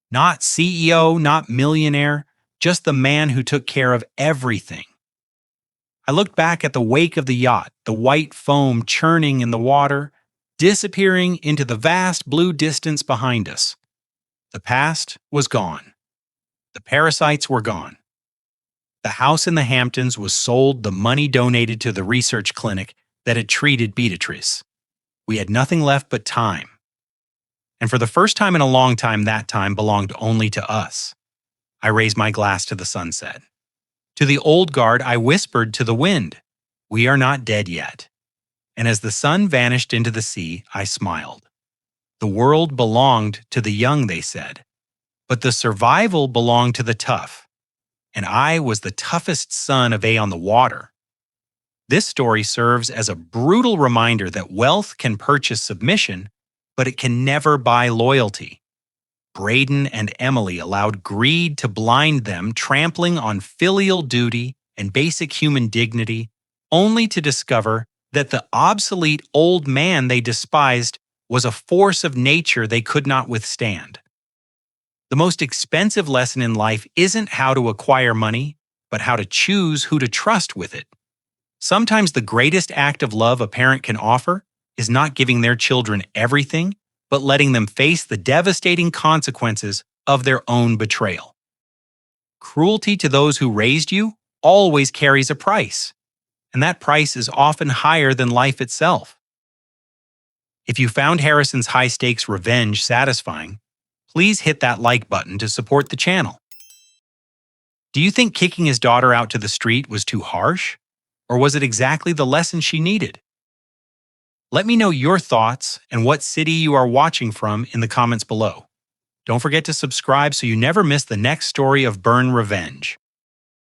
Not CEO, not millionaire, just the man who took care of everything. I looked back at the wake of the yacht, the white foam churning in the water, disappearing into the vast blue distance behind us. The past was gone. The parasites were gone. The house in the Hamptons was sold, the money donated to the research clinic that had treated Beatrice. We had nothing left but time. And for the first time in a long time, that time belonged only to us. I raised my glass to the sunset. To the old guard, I whispered to the wind, we are not dead yet. And as the sun vanished into the sea, I smiled. The world belonged to the young, they said, but the survival belonged to the tough. And I was the toughest son of A on the water. This story serves as a brutal reminder that wealth can purchase submission, but it can never buy loyalty. Braden and Emily allowed greed to blind them, trampling on filial duty and basic human dignity, only to discover that the obsolete old man they despised was a force of nature they could not withstand. The most expensive lesson in life isn't how to acquire money, but how to choose who to trust with it. Sometimes the greatest act of love a parent can offer is not giving their children everything, but letting them face the devastating consequences of their own betrayal. Cruelty to those who raised you always carries a price, and that price is often higher than life itself. If you found Harrison's high-stakes revenge satisfying, please hit that like button to support the channel. Do you think kicking his daughter out to the street was too harsh? Or was it exactly the lesson she needed? Let me know your thoughts and what city you are watching from in the comments below. Don't forget to subscribe so you never miss the next story of Burn Revenge.